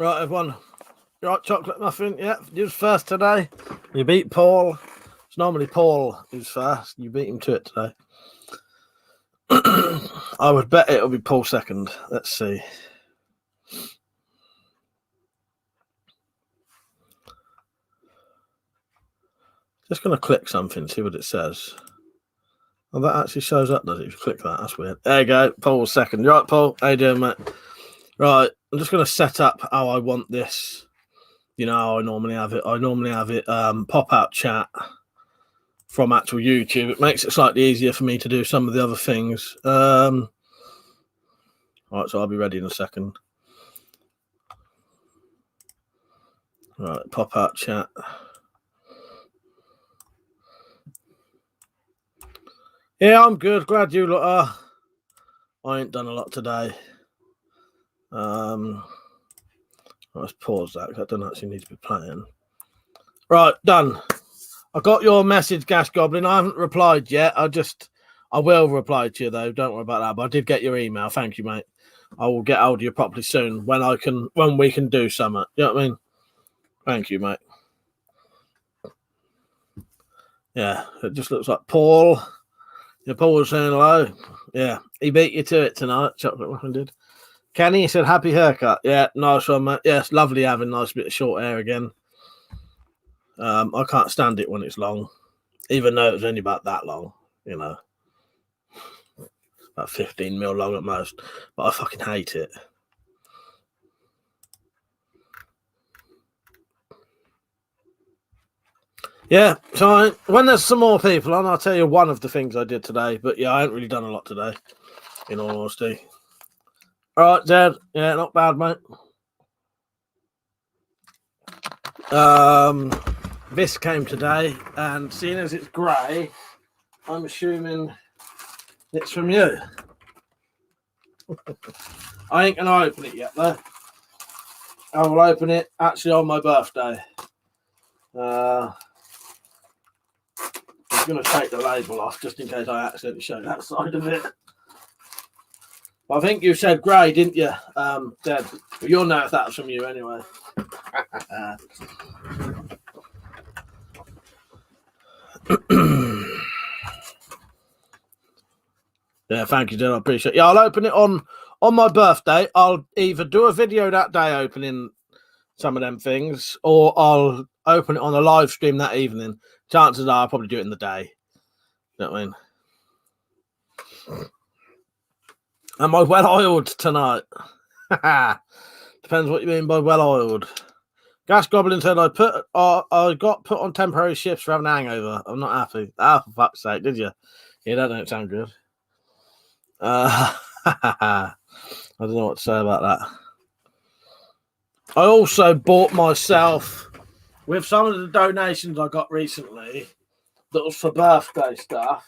Right, everyone. Right, chocolate muffin. Yeah, you was first today. You beat Paul. It's normally Paul who's first. You beat him to it today. I would bet it'll be Paul second. Let's see. Just going to click something, see what it says. Oh, that actually shows up, does it? If you click that, that's weird. There you go. Paul's second. You right, Paul? How you doing, mate? Right, I'm just going to set up how I want this. You know how I normally have it. I normally have it pop-out chat from actual YouTube. It makes it slightly easier for me to do some of the other things. All right, so I'll be ready in a second. Right, pop-out chat. Yeah, I'm good. Glad you lot are. I ain't done a lot today. Let's pause that because I don't actually need to be playing. Right, done. I got your message, Gas Goblin. I haven't replied yet. I will reply to you though. Don't worry about that. But I did get your email. Thank you, mate. I will get hold of you properly soon when we can do something. You know what I mean? Thank you, mate. Yeah, it just looks like Paul. Yeah, Paul was saying hello. Yeah, he beat you to it tonight. Chocolate Muffin did. Kenny said, happy haircut. Yeah, nice one, mate. Yeah, it's lovely having a nice bit of short hair again. I can't stand it when it's long, even though it was only about that long, you know. About 15 mil long at most. But I fucking hate it. Yeah, so when there's some more people on, I'll tell you one of the things I did today. But yeah, I haven't really done a lot today, in all honesty. All right, Dad. Yeah, not bad, mate. This came today, and seeing as it's grey, I'm assuming it's from you. I ain't gonna open it yet, though. I will open it actually on my birthday. I'm gonna take the label off just in case I accidentally show that side of it. I think you said grey, didn't you, Dad? But you'll know if that was from you anyway. Yeah, thank you, Dad. I appreciate it. Yeah, I'll open it on my birthday. I'll either do a video that day opening some of them things, or I'll open it on a live stream that evening. Chances are I'll probably do it in the day. You know what I mean? Am I well-oiled tonight? Depends what you mean by well-oiled. Gas Goblin said I got put on temporary shifts for having a hangover. I'm not happy. Ah, for fuck's sake, did you? Yeah, that don't sound good. I don't know what to say about that. I also bought myself, with some of the donations I got recently, that was for birthday stuff.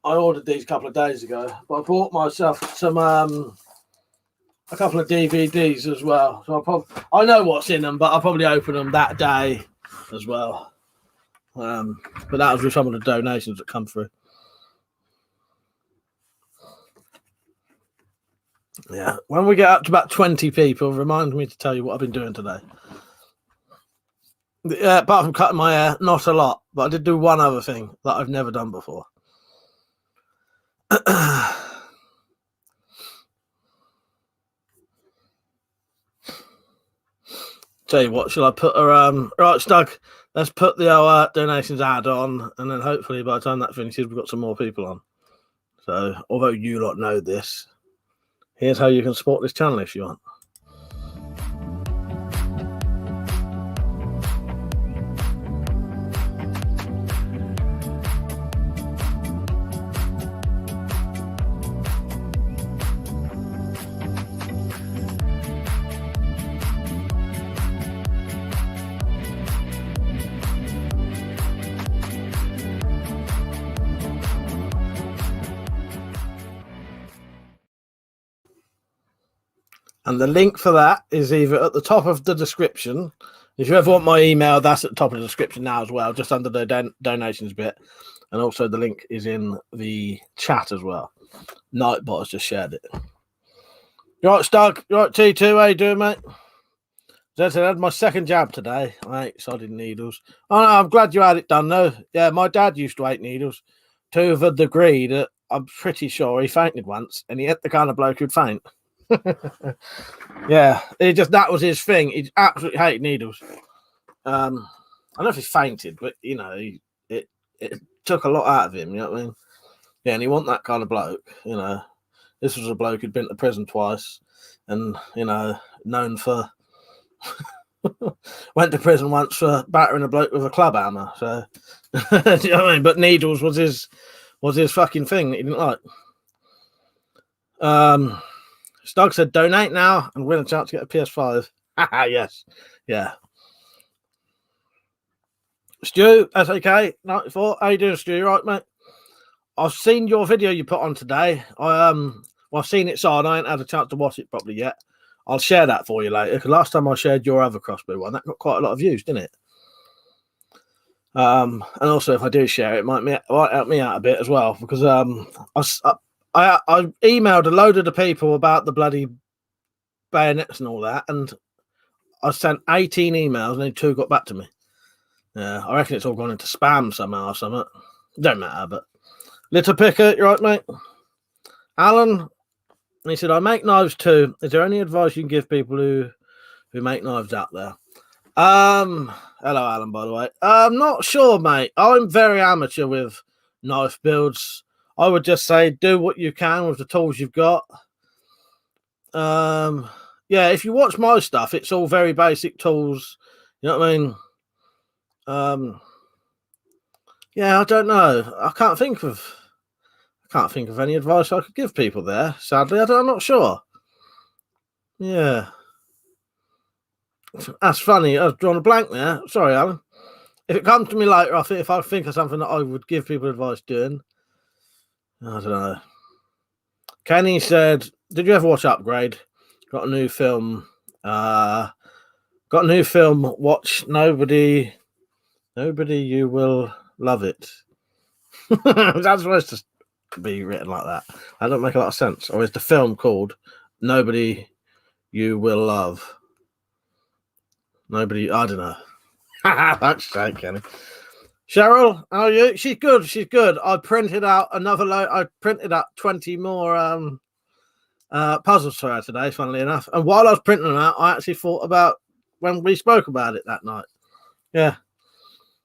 I ordered these a couple of days ago, but I bought myself some a couple of DVDs as well. So I know what's in them, but I'll probably open them that day as well. But that was with some of the donations that come through. Yeah, when we get up to about 20 people, remind me to tell you what I've been doing today. Yeah, apart from cutting my hair, not a lot, but I did do one other thing that I've never done before. Tell you what, shall I put her right, Stug? Let's put the donations ad on, and then hopefully by the time that finishes, we've got some more people on. So, although you lot know this, here's how you can support this channel if you want. And the link for that is either at the top of the description. If you ever want my email, that's at the top of the description now as well, just under the donations bit. And also the link is in the chat as well. Nightbot has just shared it. You right, Stug? You right, T2? How you doing, mate? I had my second jab today. I hate sodding needles. Oh, no, I'm glad you had it done, though. Yeah, my dad used to hate needles to the degree that I'm pretty sure he fainted once, and he hit the kind of bloke who'd faint. Yeah, that was his thing. He absolutely hated needles. I don't know if he fainted, but you know, it took a lot out of him. You know what I mean? Yeah, and he wasn't that kind of bloke. You know, this was a bloke who'd been to prison twice, and you know, known for. Went to prison once for battering a bloke with a club hammer. So, do you know what I mean? But needles was his fucking thing that he didn't like. Stug said, donate now and win a chance to get a PS5. Yes. Yeah. Stu, that's okay. 94. How you doing, Stu? You right, mate? I've seen your video you put on today. I've seen it, so I ain't had a chance to watch it properly yet. I'll share that for you later, because last time I shared your other crossbow one, that got quite a lot of views, didn't it? And also, if I do share it, might help me out a bit as well, because I emailed a load of the people about the bloody bayonets and all that, and I sent 18 emails, and only 2 got back to me. Yeah, I reckon it's all gone into spam somehow or something. Don't matter, but Little Picker, you right, mate? Alan. And he said, I make knives too. Is there any advice you can give people who make knives out there? Hello, Alan, by the way. I'm not sure, mate. I'm very amateur with knife builds. I would just say do what you can with the tools you've got. Yeah, if you watch my stuff, it's all very basic tools. You know what I mean? Yeah, I don't know. I can't think of any advice I could give people there. Sadly, I'm not sure. Yeah. That's funny. I've drawn a blank there. Sorry, Alan. If it comes to me later, if I think of something that I would give people advice doing, I don't know. Kenny said, did you ever watch Upgrade? Got a new film. Watch Nobody, You Will Love It. That's supposed to be written like that. That don't make a lot of sense. Or is the film called Nobody You Will Love? Nobody, I don't know. That's great, Kenny. Cheryl, how are you? She's good. I printed out another load. I printed out 20 more puzzles for her today, funnily enough. And while I was printing them out, I actually thought about when we spoke about it that night. Yeah.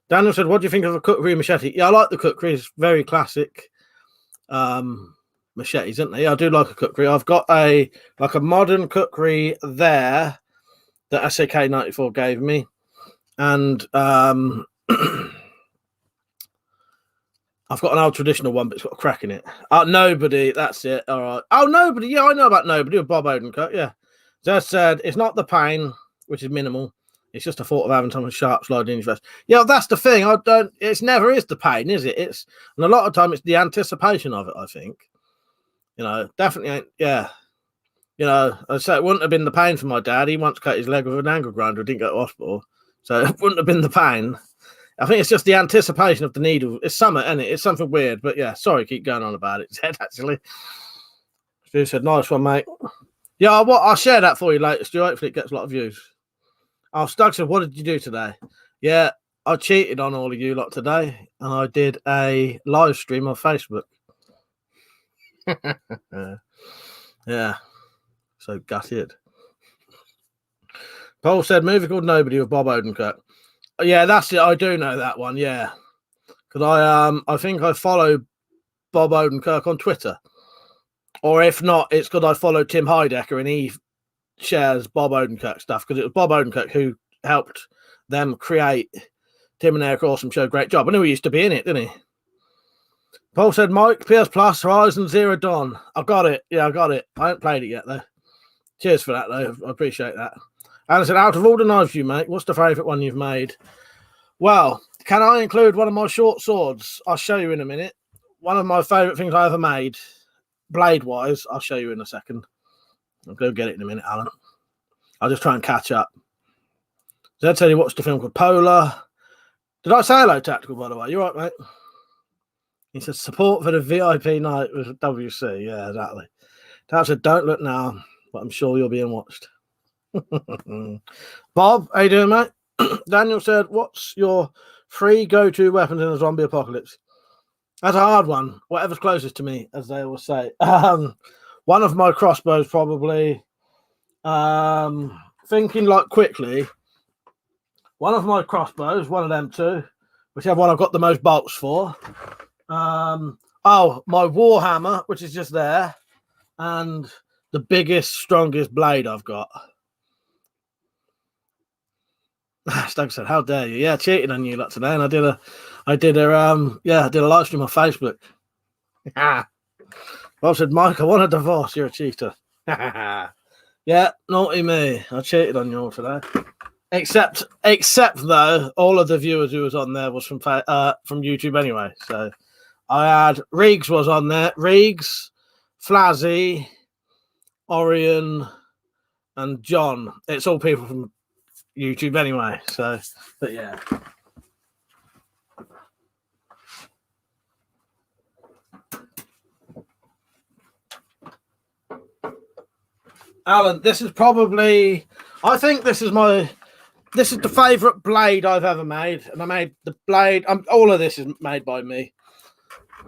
Daniel said, what do you think of a cookery machete? Yeah, I like the cookery. It's very classic machetes, isn't they? Yeah, I do like a cookery. I've got a modern cookery there that SAK94 gave me. And I've got an old traditional one, but it's got a crack in it. Nobody, that's it. All right. Oh, Nobody. Yeah, I know about Nobody with Bob Odenkirk. Yeah. As I said, it's not the pain, which is minimal. It's just a thought of having something sharp sliding in your face. Yeah, that's the thing. It's never is the pain, is it? And a lot of time it's the anticipation of it, I think. You know, definitely ain't. Yeah. You know, I'd say it wouldn't have been the pain for my dad. He once cut his leg with an angle grinder, didn't go to hospital. So it wouldn't have been the pain. I think it's just the anticipation of the needle. It's something, isn't it? It's something weird. But yeah, sorry, keep going on about it. Ted, actually. Stu said, nice one, mate. Yeah, I'll share that for you later, Stu. Hopefully it gets a lot of views. Oh, Stug said, what did you do today? Yeah, I cheated on all of you lot today, and I did a live stream on Facebook. Yeah. So gutted. Paul said, movie called Nobody with Bob Odenkirk. Yeah, that's it. I do know that one. Yeah, because I think I follow Bob Odenkirk on Twitter, or if not, it's because I follow Tim Heidecker and he shares Bob Odenkirk stuff, because it was Bob Odenkirk who helped them create Tim and Eric Awesome Show. Great job. I knew he used to be in it, didn't he? Paul said, Mike, PS Plus, Horizon Zero Dawn. I got it. Yeah, I got it. I haven't played it yet, though. Cheers for that, though. I appreciate that. And I said, out of all the knives you make, what's the favourite one you've made? Well, can I include one of my short swords? I'll show you in a minute. One of my favourite things I ever made, blade-wise, I'll show you in a second. I'll go get it in a minute, Alan. I'll just try and catch up. Zed said he watched a film called Polar. Did I say hello, Tactical, by the way? You right, mate? He said, support for the VIP night with WC. Yeah, exactly. Dad said, don't look now. but I'm sure you're being watched. Bob, how you doing, mate? Daniel said, what's your 3 go-to weapons in a zombie apocalypse? That's a hard one. Whatever's closest to me, as they always say. One of my crossbows, probably. Thinking like quickly. One of my crossbows, one of them 2, whichever one I've got the most bolts for. My Warhammer, which is just there, and the biggest, strongest blade I've got. Stag said, "How dare you?" Yeah, I cheated on you lot today, and I did a live stream on Facebook. Bob said, "Mike, I want a divorce. You're a cheater." Yeah, naughty me. I cheated on you all today. Except though, all of the viewers who was on there was from YouTube anyway. So I had Reegs was on there. Reegs, Flazzy, Orion, and John. It's all people from YouTube anyway. So, but yeah. Alan, this is probably. I think this is the favourite blade I've ever made, and I made the blade. All of this is made by me.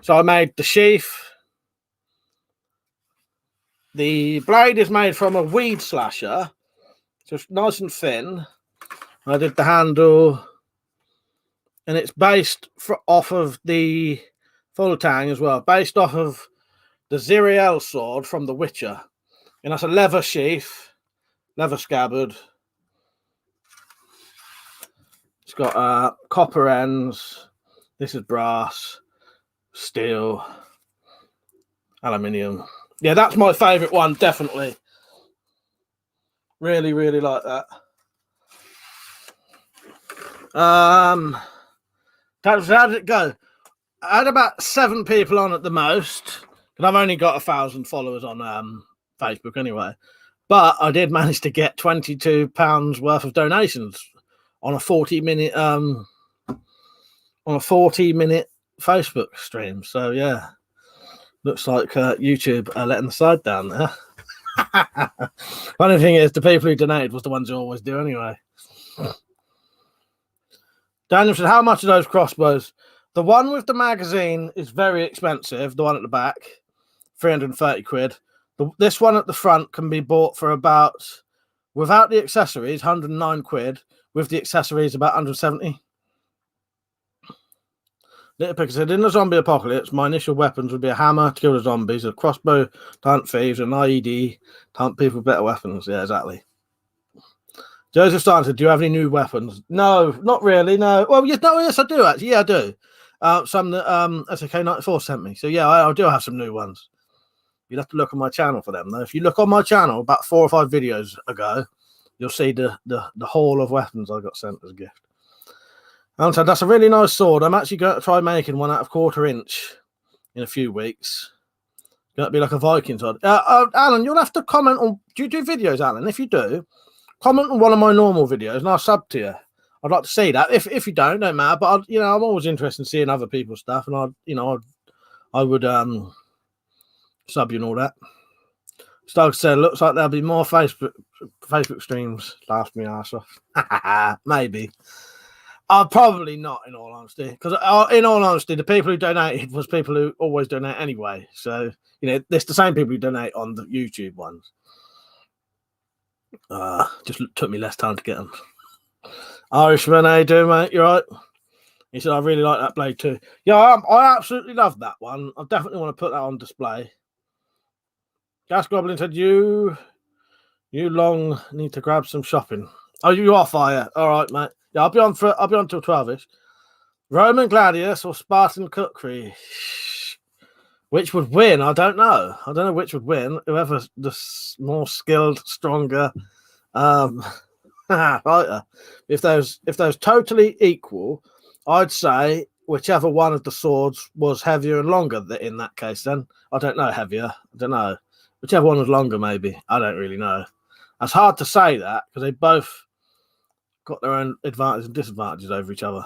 So I made the sheath. The blade is made from a weed slasher, so it's nice and thin. I did the handle, and it's based off of the full tang as well, based off of the Ziriel sword from The Witcher, and that's a leather sheath, leather scabbard. It's got copper ends. This is brass, steel, aluminium. Yeah, that's my favourite one, definitely. Really, really like that. How did it go? I had about 7 people on at the most, and I've only got 1,000 followers on Facebook anyway. But I did manage to get £22 worth of donations on a 40-minute Facebook stream. So yeah, looks like YouTube are letting the side down there. Funny thing is, the people who donated was the ones who always do anyway. Daniel said, how much are those crossbows? The one with the magazine is very expensive. The one at the back, 330 quid. This one at the front can be bought for about, without the accessories, 109 quid. With the accessories, about 170. Little Picker said, in the zombie apocalypse, my initial weapons would be a hammer to kill the zombies, a crossbow to hunt thieves, an IED to hunt people with better weapons. Yeah, exactly. Joseph Stein said, do you have any new weapons? No, not really, no. Well, yes, I do, actually. Yeah, I do. Some that SK94 sent me. So, yeah, I do have some new ones. You'd have to look on my channel for them, though. If you look on my channel about 4 or 5 videos ago, you'll see the haul of weapons I got sent as a gift. Alan said, that's a really nice sword. I'm actually going to try making one out of 1/4 inch in a few weeks. It's going to be like a Viking sword. Alan, you'll have to comment on... Do you do videos, Alan? If you do, comment on one of my normal videos and I'll sub to you. I'd like to see that. If you don't matter. But I'm always interested in seeing other people's stuff, and I would sub you and all that. Stug said, looks like there'll be more Facebook streams. Laughed me ass off. Maybe. Probably not, in all honesty, because in all honesty, the people who donated was people who always donate anyway. So it's the same people who donate on the YouTube ones. Just took me less time to get them. Irishman, how you doing, mate? You right? He said, I really like that blade too. Yeah, I absolutely love that one. I definitely want to put that on display. Gas Goblin said, you long need to grab some shopping. Oh, you are fire. All right, mate. Yeah, I'll be on till 12ish. Roman Gladius or Spartan Kukri? Which would win? I don't know. I don't know which would win. Whoever the more skilled, stronger fighter. If those totally equal, I'd say whichever one of the swords was heavier and longer. In that case, then I don't know. Heavier. I don't know. Whichever one was longer, maybe. I don't really know. It's hard to say that because they both got their own advantages and disadvantages over each other.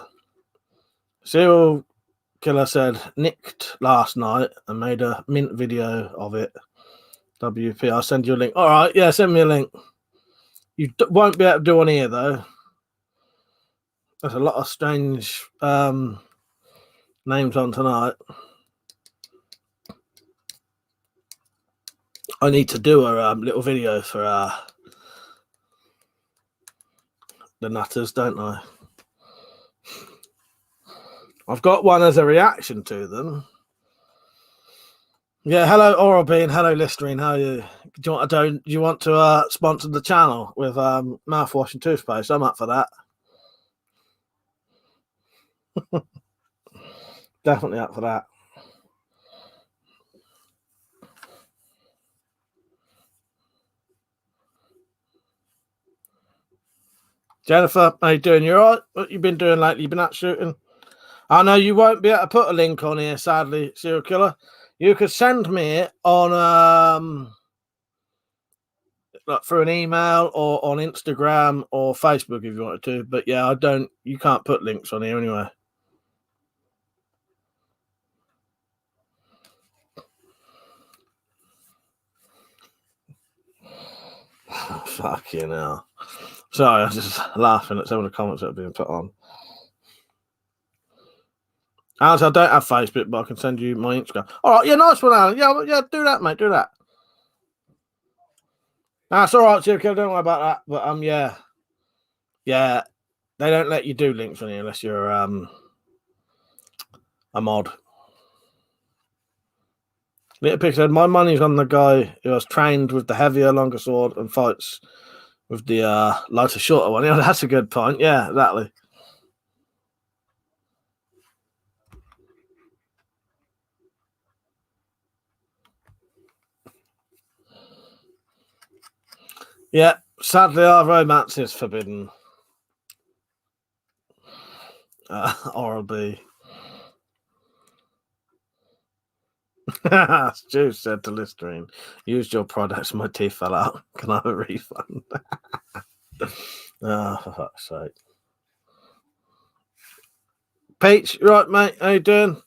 Serial Killer said, nicked last night and made a mint video of it. WP, I'll send you a link. All right, yeah, send me a link. You won't be able to do one here, though. There's a lot of strange names on tonight. I need to do a little video for the Nutters, don't I? I've got one as a reaction to them. Yeah, hello Oral-B and hello Listerine. How are you? Do you want to sponsor the channel with mouthwash and toothpaste? I'm up for that. Definitely up for that. Jennifer, how you doing? You all right? What you been doing lately? You been out shooting? I know you won't be able to put a link on here, sadly, Serial Killer. You could send me it on like through an email or on Instagram or Facebook if you wanted to. But yeah, you can't put links on here anyway. Fucking hell. Sorry, I was just laughing at some of the comments that have been put on. Alice, I don't have Facebook, but I can send you my Instagram. All right, yeah, nice one, Alan. Yeah, do that, mate. Do that. That's all right, Serial Killer. Don't worry about that. But yeah, they don't let you do links on here unless you're a mod. Little Pig said, my money's on the guy who has trained with the heavier, longer sword and fights with the lighter, shorter one. Yeah, that's a good point. Yeah, exactly. Yeah, sadly, our romance is forbidden. Oral-B. Stu said to Listerine, used your products, my teeth fell out. Can I have a refund? Oh, for fuck's sake. Peach, right, mate? How you doing?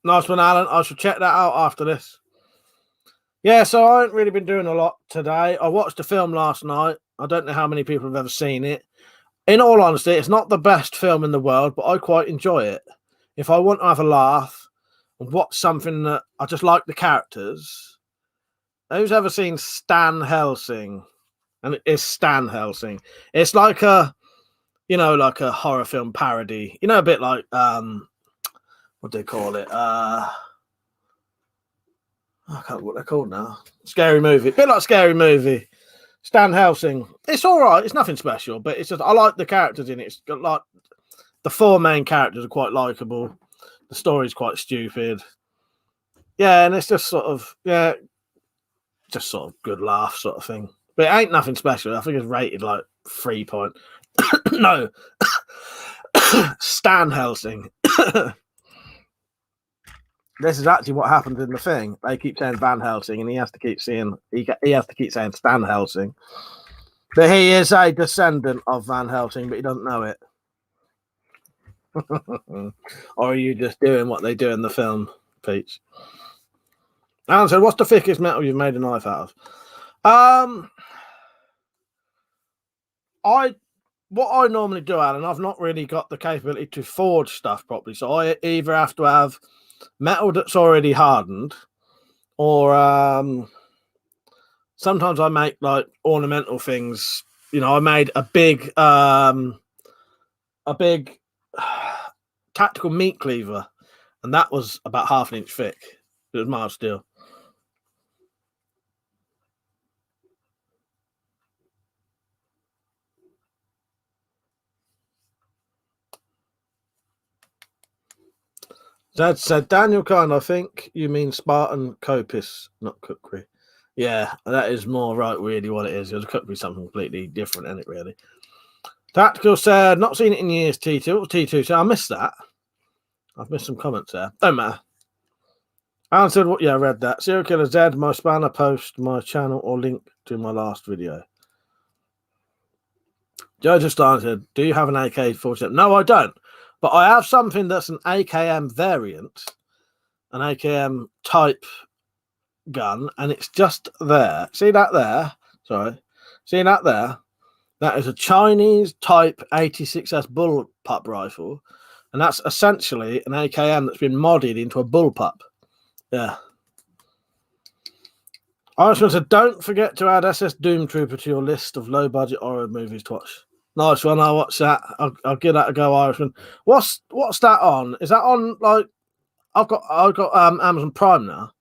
Nice one, Alan. I shall check that out after this. Yeah, so I haven't really been doing a lot today. I watched the film last night. I don't know how many people have ever seen it. In all honesty, it's not the best film in the world, but I quite enjoy it. If I want to have a laugh and watch something that I just like the characters. Who's ever seen Stan Helsing? And it is Stan Helsing. It's like a horror film parody. You know, a bit like what do they call it? I can't remember what they're called now. Scary Movie. A bit like Scary Movie. Stan Helsing. It's all right. It's nothing special, but it's just I like the characters in it. It's got like the four main characters are quite likable. The story's quite stupid. Yeah, and it's just sort of good laugh sort of thing. But it ain't nothing special. I think it's rated like 3 point. No. Stan Helsing. This is actually what happened in the thing. They keep saying Van Helsing, and he has to keep saying Stan Helsing. But he is a descendant of Van Helsing, but he doesn't know it. Or are you just doing what they do in the film, Peach? Alan said, what's the thickest metal you've made a knife out of? What I normally do, Alan, I've not really got the capability to forge stuff properly. So I either have to have metal that's already hardened, or sometimes I make like ornamental things. You know, I made a big tactical meat cleaver, and that was about 1/2 inch thick. It was mild steel. Zed said, Daniel Kahn, I think you mean Spartan Copis, not cookery. Yeah, that is more right, really, what it is. It was cookery, something completely different, isn't it, really? Tactical said, not seen it in years, T2. What was T2? So I missed that. I've missed some comments there. Don't matter. Alan said, what? Yeah, I read that. Serial Killer Zed, my spanner, post my channel or link to my last video. Joe just answered, do you have an AK-47? No, I don't. But I have something that's an AKM variant, an AKM type gun, and it's just there. See that there? Sorry. See that there? That is a Chinese Type 86S bullpup rifle, and that's essentially an AKM that's been modded into a bullpup. Yeah. Irishman said, don't forget to add SS Doom Trooper to your list of low-budget horror movies to watch. Nice one. I'll watch that. I'll give that a go, Irishman. What's that on? Is that on, like, I've got Amazon Prime now.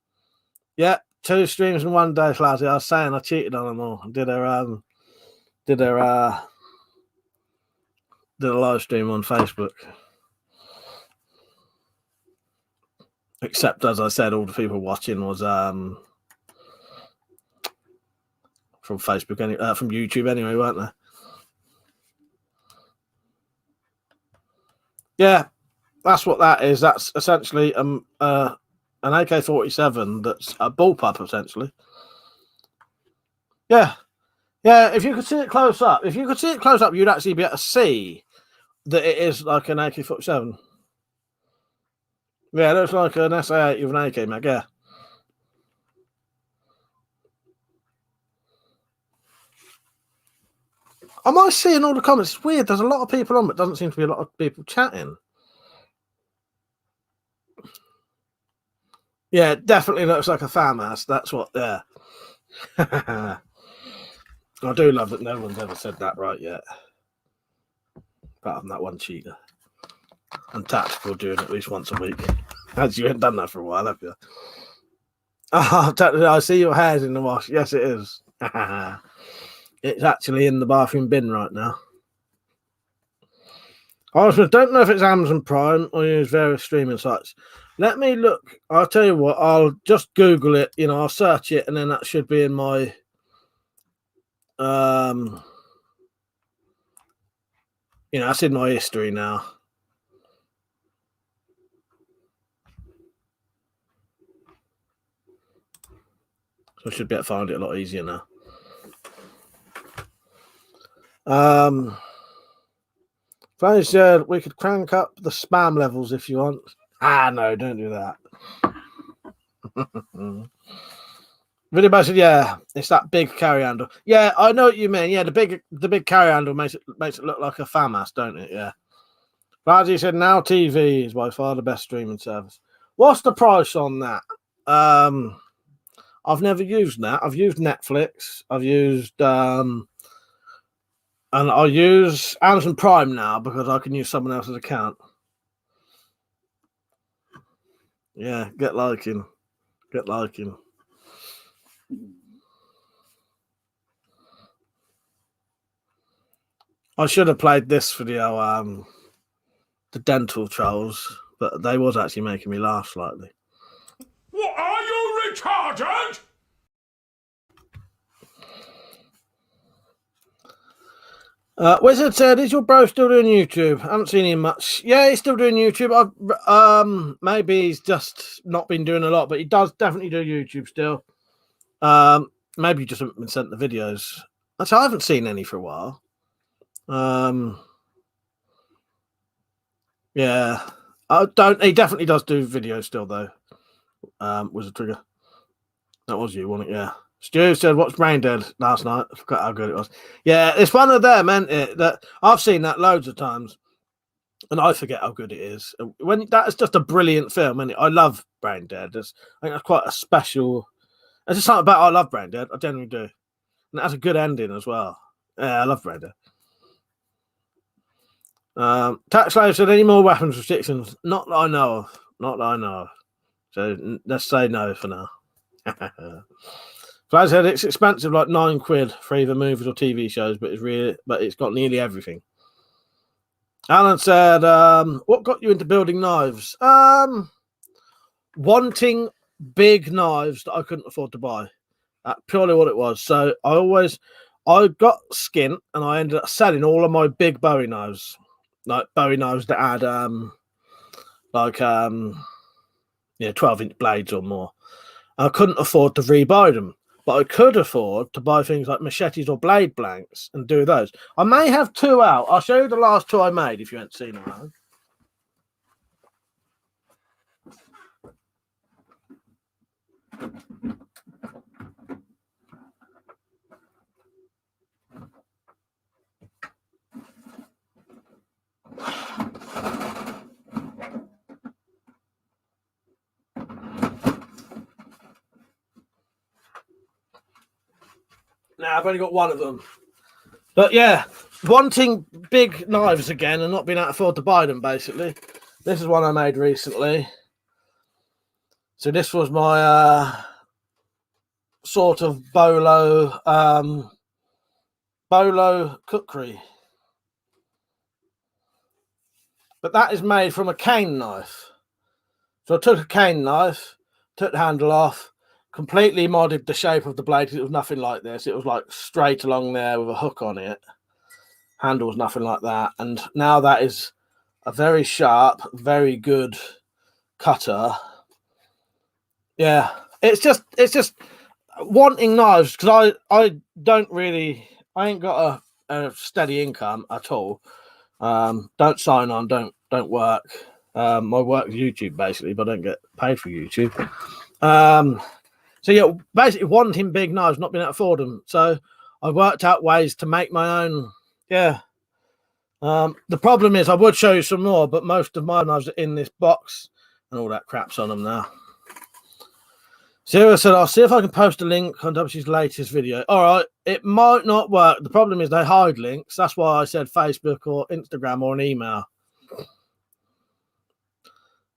Yeah, 2 streams in 1 day, Flazzy. I was saying I cheated on them all. Did a live stream on Facebook. Except, as I said, all the people watching was from Facebook, from YouTube anyway, weren't they? Yeah, that's what that is. That's essentially an AK-47 that's a bullpup, essentially. Yeah. Yeah, if you could see it close up, you'd actually be able to see that it is like an AK-47. Yeah, it looks like an SA-8 with an AK mag, yeah. Am I seeing all the comments? It's weird. There's a lot of people on, but doesn't seem to be a lot of people chatting. Yeah, it definitely looks like a farmhouse. That's what, yeah. I do love that no one's ever said that right yet. Apart from that one cheater. And Tactical doing it at least once a week. As you haven't done that for a while, have you? Oh, I see your hair's in the wash. Yes, it is. It's actually in the bathroom bin right now. I also don't know if it's Amazon Prime or use various streaming sites. Let me look. I'll tell you what, I'll just Google it, I'll search it, and then that should be in my that's in my history now. So I should be able to find it a lot easier now. Fanny said we could crank up the spam levels if you want. No, don't do that. Video said, yeah, it's that big carry handle. Yeah, I know what you mean. Yeah, the big carry handle makes it look like a FAMAS, don't it? Yeah. Raji said Now TV is by far the best streaming service. What's the price on that? I've never used that. I've used Netflix. I've used and I use Amazon Prime now because I can use someone else's account. Yeah, get liking. I should have played this video, the dental trolls, but they was actually making me laugh slightly. What, are you retarded? Wizard said, "Is your bro still doing YouTube? I haven't seen him much." Yeah, he's still doing YouTube. Maybe he's just not been doing a lot, but he does definitely do YouTube still. Maybe he just haven't been sent the videos. Actually, I haven't seen any for a while. Yeah, he definitely does do videos still though. Wizard Trigger. That was you, wasn't it? Yeah. Stu said, "Watched Brain Dead last night. I forgot how good it was." Yeah, it's one of them, isn't it? That I've seen that loads of times, and I forget how good it is. When that is just a brilliant film, isn't it? I love Brain Dead. I think that's quite a special. There's just something about I love Brain Dead. I generally do, and it has a good ending as well. Yeah, I love Brain Dead. Tax Slave said, "Any more weapons restrictions?" Not that I know of. So let's say no for now. Flaz said it's expensive, like £9 for either movies or TV shows, but it's got nearly everything. Alan said, "What got you into building knives?" Wanting big knives that I couldn't afford to buy. That's purely what it was. So I got skint, and I ended up selling all of my big Bowie knives, like Bowie knives that had 12-inch blades or more. I couldn't afford to rebuy them, but I could afford to buy things like machetes or blade blanks and do those. I may have 2 out. I'll show you the last 2 I made if you haven't seen them. Now I've only got one of them. But yeah, wanting big knives again and not being able to afford to buy them, basically. This is one I made recently. So this was my sort of bolo cookery. But that is made from a cane knife. So I took a cane knife, took the handle off, completely modded the shape of the blade. It was nothing like this. It was like straight along there with a hook on it. Handle was nothing like that. And now that is a very sharp, very good cutter. Yeah, it's just wanting knives, because I ain't got a steady income at all. Don't sign on, don't work. My work is YouTube basically, but I don't get paid for YouTube. So yeah, basically wanting big knives, not being able to afford them. So I worked out ways to make my own. Yeah. The problem is I would show you some more, but most of my knives are in this box and all that crap's on them now. Sarah said, I'll see if I can post a link on WC's latest video. All right, it might not work. The problem is they hide links. That's why I said Facebook or Instagram or an email.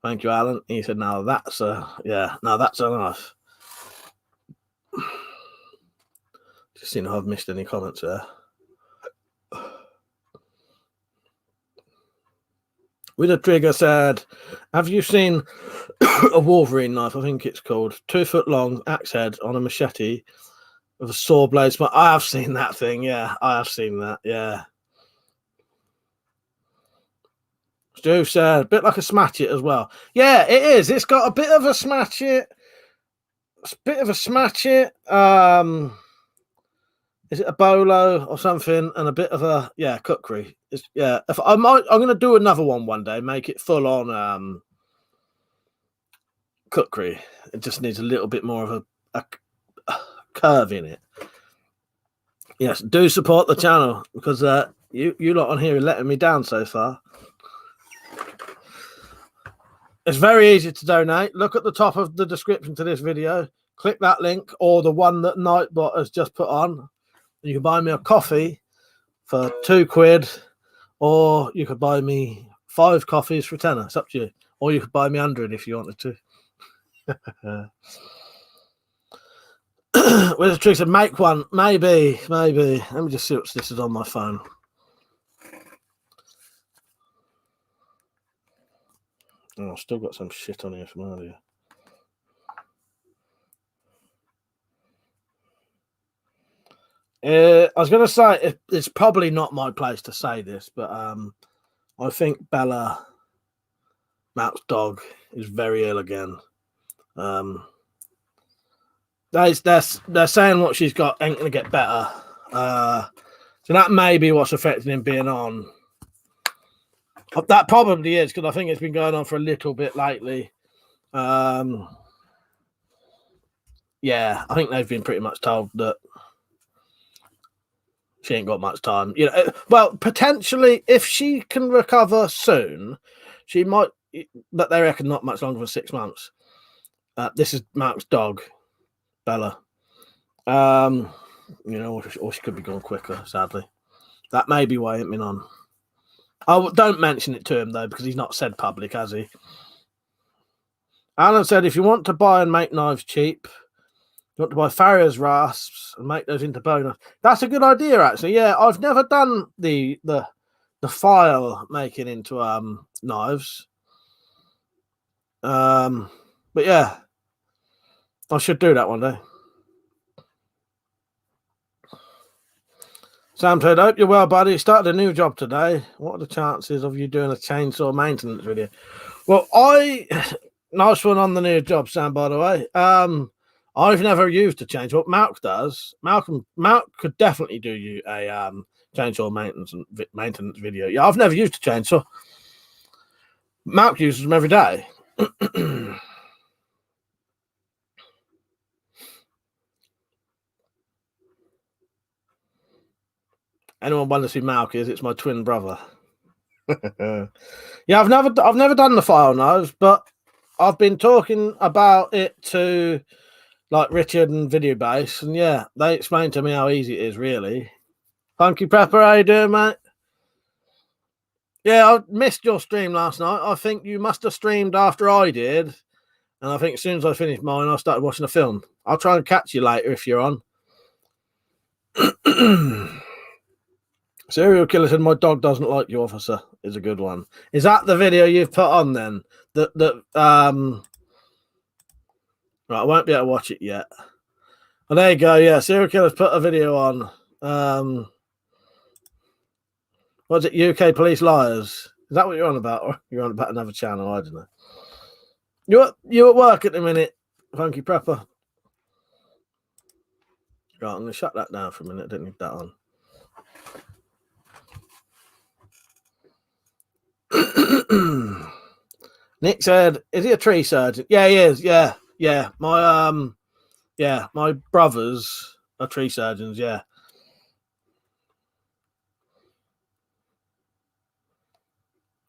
Thank you, Alan. He said, now that's a knife. Just seeing if I've missed any comments there. With a Trigger said, have you seen a Wolverine knife? I think it's called 2 foot long axe head on a machete with a saw blade. I have seen that thing. Yeah, I have seen that. Yeah. Stu said, a bit like a smash it as well. Yeah, it is. It's got a bit of a smash it. It's a bit of a smash it. Is it a bolo or something? And a bit of a cookery. I'm going to do another one day. Make it full on cookery. It just needs a little bit more of a curve in it. Yes, do support the channel, because you lot on here are letting me down so far. It's very easy to donate. Look at the top of the description to this video. Click that link, or the one that Nightbot has just put on. You can buy me a coffee for £2, or you could buy me 5 coffees for £10. It's up to you. Or you could buy me 100 if you wanted to. Where's the trick to make one? Maybe. Let me just see what this is on my phone. Oh, I've still got some shit on here from earlier. I was going to say, it's probably not my place to say this, but I think Bella, Matt's dog, is very ill again. They're saying what she's got ain't going to get better. So that may be what's affecting him being on. That probably is, because I think it's been going on for a little bit lately. Yeah, I think they've been pretty much told that she ain't got much time. You know, well, potentially, if she can recover soon, she might, but they reckon not much longer than 6 months. This is Mark's dog, Bella. You know, or she could be gone quicker, sadly. That may be why it ain't been on. Oh, don't mention it to him, though, because he's not said public, has he? Alan said, if you want to buy and make knives cheap, you want to buy Farrier's rasps and make those into bone. That's a good idea, actually. Yeah, I've never done the file making into knives. But yeah, I should do that one day. Sam said, hope you're well, buddy. Started a new job today. What are the chances of you doing a chainsaw maintenance video? Well, nice one on the new job, Sam, by the way. I've never used a chainsaw. Malk does. Malk could definitely do you a chainsaw maintenance video. Yeah, I've never used a chainsaw. Malk uses them every day. Anyone wonders who Malk is? It's my twin brother. Yeah, I've never done the file knives, but I've been talking about it to like Richard and Video Base, and yeah, they explained to me how easy it is, really. Funky Prepper, how you doing, mate? Yeah, I missed your stream last night. I think you must have streamed after I did, and I think as soon as I finished mine, I started watching a film. I'll try and catch you later if you're on. Serial Killer said, "My dog doesn't like you, officer," is a good one. Is that the video you've put on then? Right, I won't be able to watch it yet. Oh, there you go. Yeah, Serial Killer's put a video on. What's it? UK Police Liars. Is that what you're on about? Or you're on about another channel? I don't know. You at work at the minute, Funky Prepper? Right, I'm going to shut that down for a minute. I didn't need that on. Nick said, "Is he a tree surgeon?" Yeah, he is. Yeah. My brothers are tree surgeons. Yeah.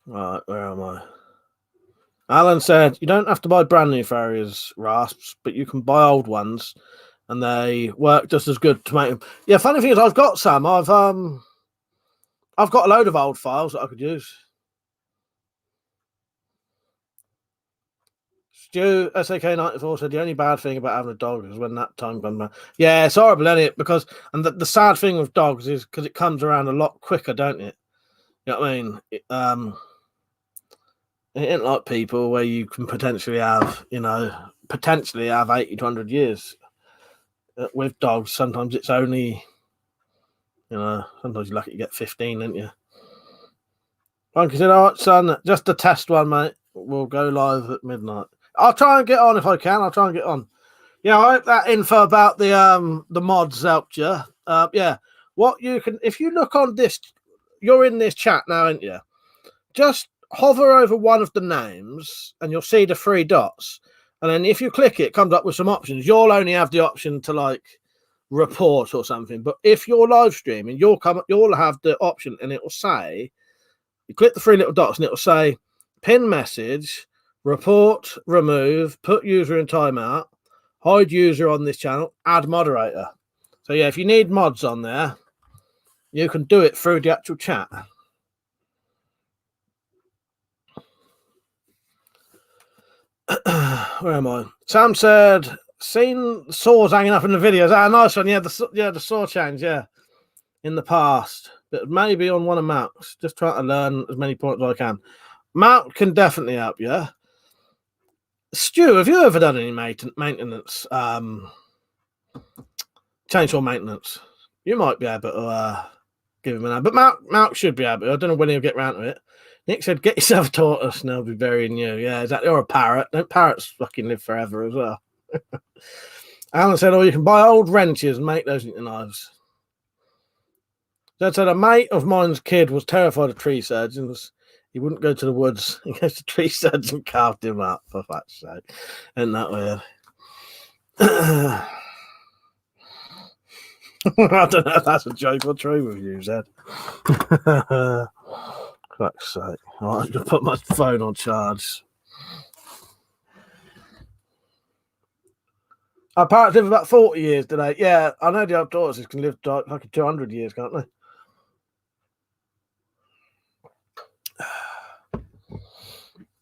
Right, where am I? Alan said, "You don't have to buy brand new Farriers rasps, but you can buy old ones, and they work just as good to make them." Yeah, funny thing is, I've got some. I've got a load of old files that I could use. Stu SAK94 said, "The only bad thing about having a dog is when that time comes back." Yeah, it's horrible, isn't it? Because the sad thing with dogs is because it comes around a lot quicker, don't it? You know what I mean? It ain't like people where you can potentially have 80 to 100 years. With dogs, sometimes it's only, sometimes you're lucky to get 15, ain't you? Funky said, "All right, son, just a test one, mate. We'll go live at midnight." I'll try and get on if I can. I'll try and get on. Yeah, I hope that info about the mods helped you. Yeah, what you can, if you look on this, you're in this chat now, aren't you? Just hover over one of the names and you'll see the 3 dots. And then if you click it, it comes up with some options. You'll only have the option to like report or something. But if you're live streaming, you'll have the option and it will say, you click the 3 little dots and it will say pin message, report, remove, put user in timeout, hide user on this channel, add moderator. So yeah, if you need mods on there, you can do it through the actual chat. Where am I? Sam said, "Seen saws hanging up in the videos." Ah, nice one. Yeah, the saw change. Yeah, in the past, but maybe on one of Mount's. Just trying to learn as many points as I can. Mount can definitely help. Yeah. Stu, have you ever done any maintenance? Chainsaw maintenance. You might be able to give him an ad, but Mount should be able to. I don't know when he'll get round to it. Nick said, "Get yourself a tortoise and they'll be burying you." Yeah, exactly. Or a parrot. Don't parrots fucking live forever as well? Alan said, "Oh, you can buy old wrenches and make those into knives." Dad said, "A mate of mine's kid was terrified of tree surgeons. He wouldn't go to the woods. He goes to tree surgeon and carved him up, for fuck's sake." Isn't that weird? I don't know if that's a joke or true with you, Zed. Fuck's sake. All right, just put my phone on charge. Our parrots live about 40 years today. Yeah, I know the old tortoises can live like 200 years, can't they?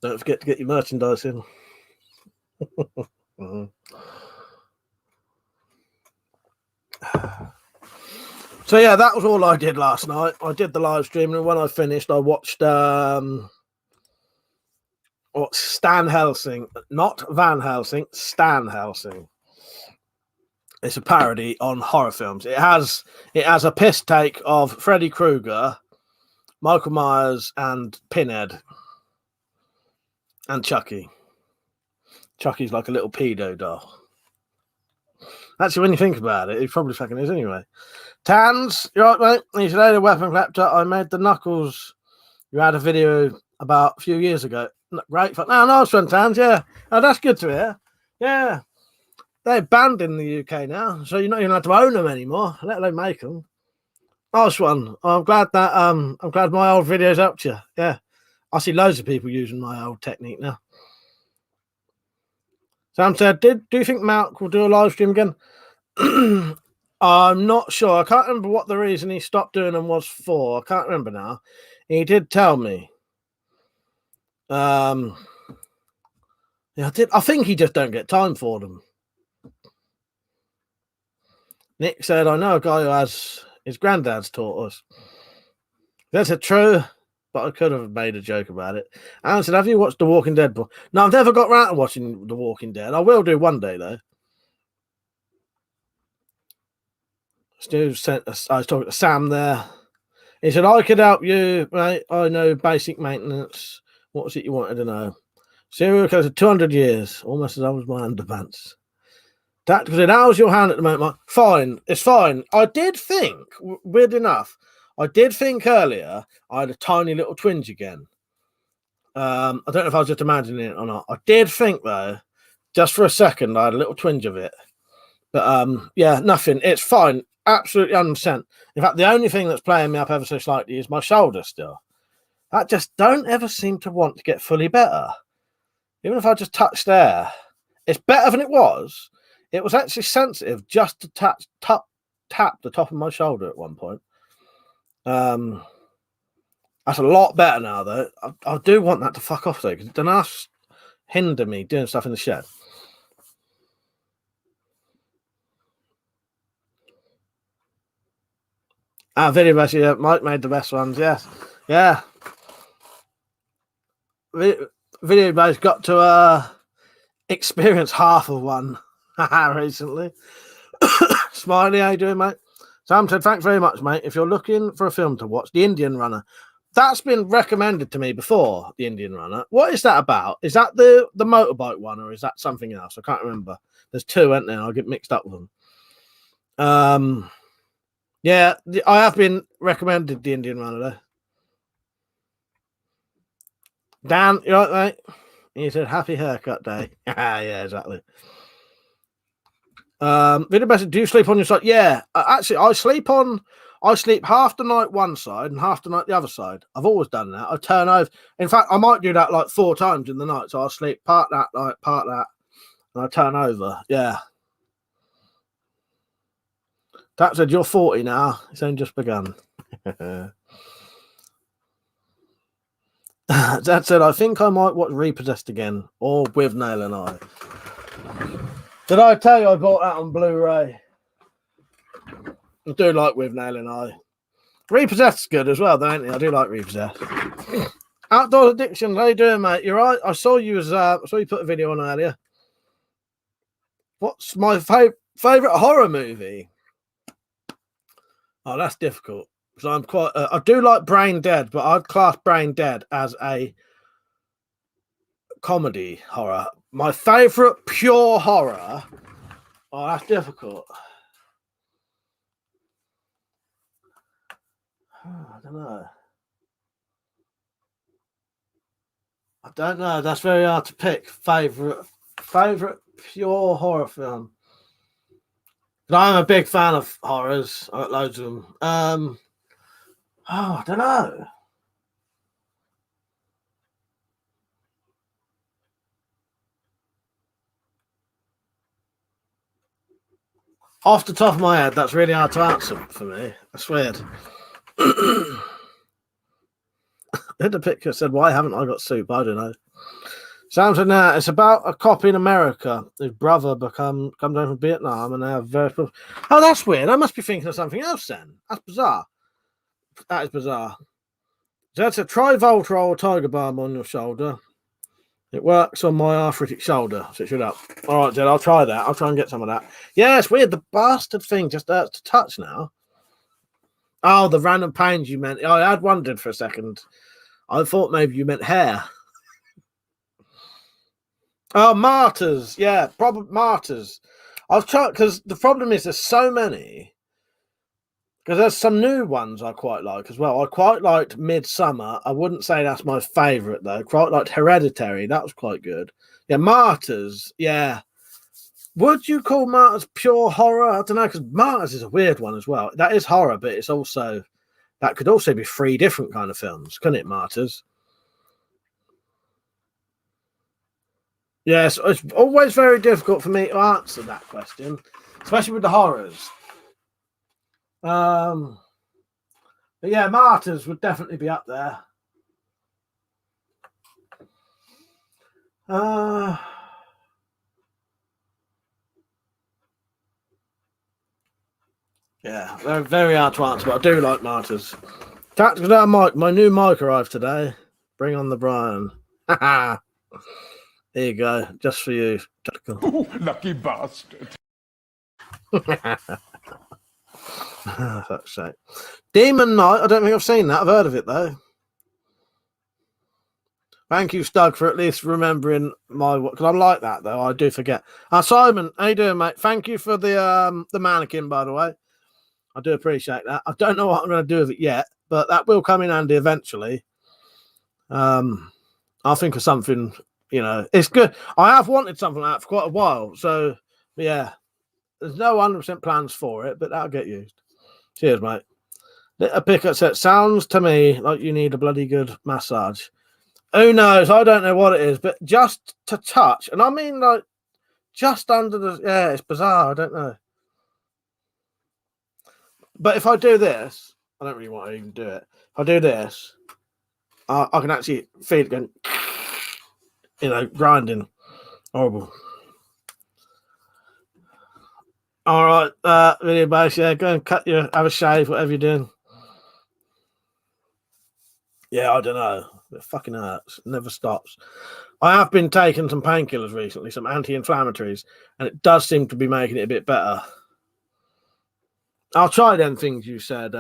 Don't forget to get your merchandise in. So yeah, that was all I did last night. I did the live stream, and when I finished, I watched Stan Helsing, not Van Helsing, Stan Helsing. It's a parody on horror films. It has a piss take of Freddy Krueger, Michael Myers, and Pinhead, and Chucky. Chucky's like a little pedo doll. Actually, when you think about it, he probably fucking is anyway. Tans, you right, mate? He said, "Hey, the WeaponCollector, I made the Knuckles you had a video about a few years ago." Great fun. No, nice one, Tans, yeah. Oh, that's good to hear. Yeah. They're banned in the UK now, so you're not even allowed to own them anymore, let alone make them. Nice one. I'm glad that I'm glad my old videos helped you. Yeah. I see loads of people using my old technique now. Sam said, do you think Mark will do a live stream again? I'm not sure. I can't remember what the reason he stopped doing them was for. I can't remember now. He did tell me. Yeah, I did. I think he just don't get time for them. Nick said, I know a guy who has his granddad's taught us. That's true, but I could have made a joke about it. Alan said, have you watched The Walking Dead? No, I've never got around to watching The Walking Dead. I will do one day, though. Stu sent us, I was talking to Sam there. He said, I could help you, mate. I know basic maintenance. What was it you wanted to know? Serial killer 200 years, almost as old as my underpants. Tactical said, how's your hand at the moment? Fine, it's fine. I did think, weird enough, I did think earlier I had a tiny little twinge again. I don't know if I was just imagining it or not. I did think, though, just for a second, I had a little twinge of it. But, yeah, nothing. It's fine. Absolutely 100%. In fact, the only thing that's playing me up ever so slightly is my shoulder still. I just don't ever seem to want to get fully better. Even if I just touch there, it's better than it was. It was actually sensitive just to tap the top of my shoulder at one point. That's a lot better now, though. I do want that to fuck off, though, because it doesn't hinder me doing stuff in the shed. Video best, yeah. Mike made the best ones, yes. Yeah. Video base got to experience half of one recently. Smiley, how you doing, mate? Sam said, thanks very much, mate. If you're looking for a film to watch, The Indian Runner. That's been recommended to me before, The Indian Runner. What is that about? Is that the motorbike one, or is that something else? I can't remember. There's two, aren't there? I'll get mixed up with them. Yeah, I have been recommended The Indian Runner, though. Dan, you right, mate? He said, happy haircut day. Yeah, exactly. Video best, do you sleep on your side? Yeah, actually, I sleep half the night one side and half the night the other side. I've always done that. I turn over. In fact, I might do that like 4 times in the night. So I'll sleep part that night, part that, and I turn over. Yeah. That said, you're 40 now. It's only just begun. That said, I think I might watch Repossessed again, or with Nail and I. Did I tell you I bought that on Blu-ray? I do like With Nail and I. Repossessed's good as well, don't you? I do like Repossessed. Outdoor Addiction, how you doing, mate? You're right. I saw you put a video on earlier. What's my favorite horror movie? Oh, that's difficult. So I'm quite. I do like Brain Dead, but I'd class Brain Dead as a comedy horror. My favorite pure horror. Oh, that's difficult. I don't know. That's very hard to pick. Favorite pure horror film. But I'm a big fan of horrors. I got loads of them. I don't know. Off the top of my head, that's really hard to answer for me. That's weird. The picture said, why haven't I got soup? I don't know. Sam said, nah, it's about a cop in America whose brother comes over from Vietnam and they have various problems. Oh, that's weird. I must be thinking of something else then. That's bizarre. That is bizarre. So that's a try Voltron or Tiger Balm on your shoulder. It works on my arthritic shoulder, so it should help. All right, Jed, I'll try that. I'll try and get some of that. Yeah, it's weird. The bastard thing just hurts to touch now. Oh, the random pains you meant. I had wondered for a second. I thought maybe you meant hair. Oh, martyrs. Yeah, probably martyrs. I've tried because the problem is there's so many. Because there's some new ones I quite like as well. I quite liked Midsummer. I wouldn't say that's my favourite, though. Quite liked Hereditary. That was quite good. Yeah, Martyrs. Yeah. Would you call Martyrs pure horror? I don't know, because Martyrs is a weird one as well. That is horror, but it's also... That could also be 3 different kind of films, couldn't it, Martyrs? Yes, it's always very difficult for me to answer that question, especially with the horrors. But yeah, Martyrs would definitely be up there. Yeah, they're very hard to answer, but I do like Martyrs. Tactical Down Mike, my new mic arrived today. Bring on the Brian. There you go, just for you. Tactical. Ooh, lucky bastard. Fuck's sake. Demon Knight, I don't think I've seen that. I've heard of it though. Thank you, Stug, for at least remembering my. Because I'm like that though. I do forget. Simon, how you doing, mate? Thank you for the mannequin, by the way. I do appreciate that. I don't know what I'm going to do with it yet, but that will come in handy eventually. I'll think of something. You know, it's good. I have wanted something like that for quite a while. So yeah, there's no 100% plans for it, but that'll get used. Cheers, mate. A pickup set sounds to me like you need a bloody good massage. Who knows? I don't know what it is, but just to touch, and I mean like just under the. Yeah, it's bizarre. I don't know. But if I do this, I don't really want to even do it. If I do this, I can actually feel it going, you know, grinding. Horrible. All right, video base, yeah, go and have a shave, whatever you're doing. Yeah, I don't know. It fucking hurts. It never stops. I have been taking some painkillers recently, some anti-inflammatories, and it does seem to be making it a bit better. I'll try them things you said,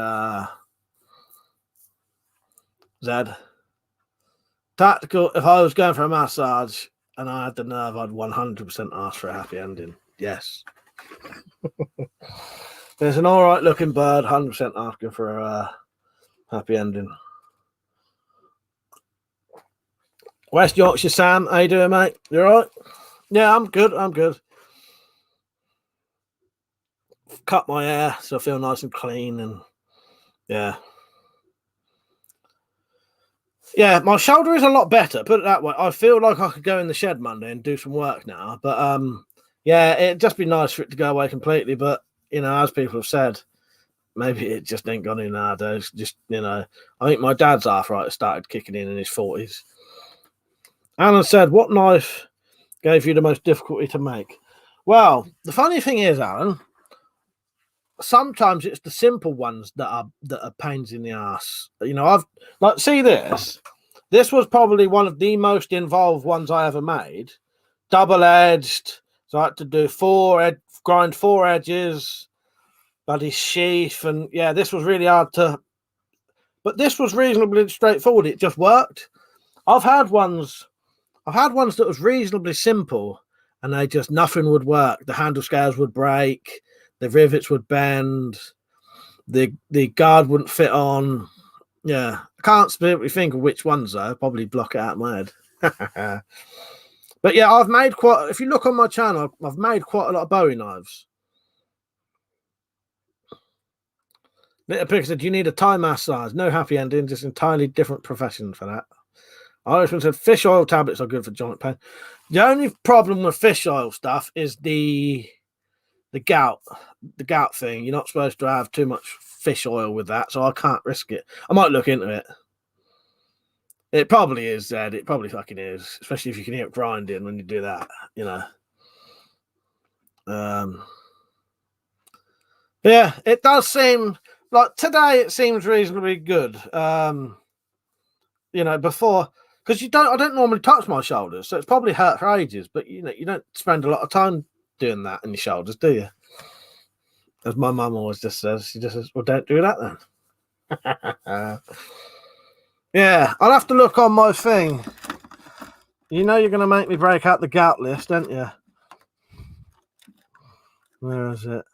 Zed. Tactical, if I was going for a massage and I had the nerve, I'd 100% ask for a happy ending. Yes. There's an all right looking bird, 100% asking for a happy ending. West Yorkshire Sam, how you doing, mate? You all right? Yeah, I'm good. I'm good. Cut my hair so I feel nice and clean, and yeah. Yeah, my shoulder is a lot better, put it that way. I feel like I could go in the shed Monday and do some work now. But yeah, it'd just be nice for it to go away completely. But you know, as people have said, maybe it just ain't gone in nowadays. Just, you know, I think my dad's arthritis started kicking in his 40s. Alan said, what knife gave you the most difficulty to make? Well, the funny thing is, Alan, sometimes it's the simple ones that are pains in the ass. You know, I've like, see this. This was probably one of the most involved ones I ever made. Double-edged. So I had to do grind 4 edges, bloody sheath, and yeah, this was really hard to. But this was reasonably straightforward. It just worked. I've had ones that was reasonably simple, and they just nothing would work. The handle scales would break, the rivets would bend, the guard wouldn't fit on. Yeah, I can't specifically think of which ones though. I'll probably block it out of my head. But yeah, I've made quite. If you look on my channel, I've made quite a lot of Bowie knives. Little Pig said, "You need a Thai massage. No happy ending. Just entirely different profession for that." Irishman said, "Fish oil tablets are good for joint pain." The only problem with fish oil stuff is the gout thing. You're not supposed to have too much fish oil with that, so I can't risk it. I might look into it. It probably is, Zed. It probably fucking is, especially if you can hear it grinding when you do that, you know. Yeah, it does seem like today it seems reasonably good. You know, before, because I don't normally touch my shoulders, so it's probably hurt for ages. But you know, you don't spend a lot of time doing that in your shoulders, do you? As my mum always just says, she just says, "Well, don't do that then." Yeah, I'll have to look on my thing. You know, you're going to make me break out the gout list, don't you? Where is it?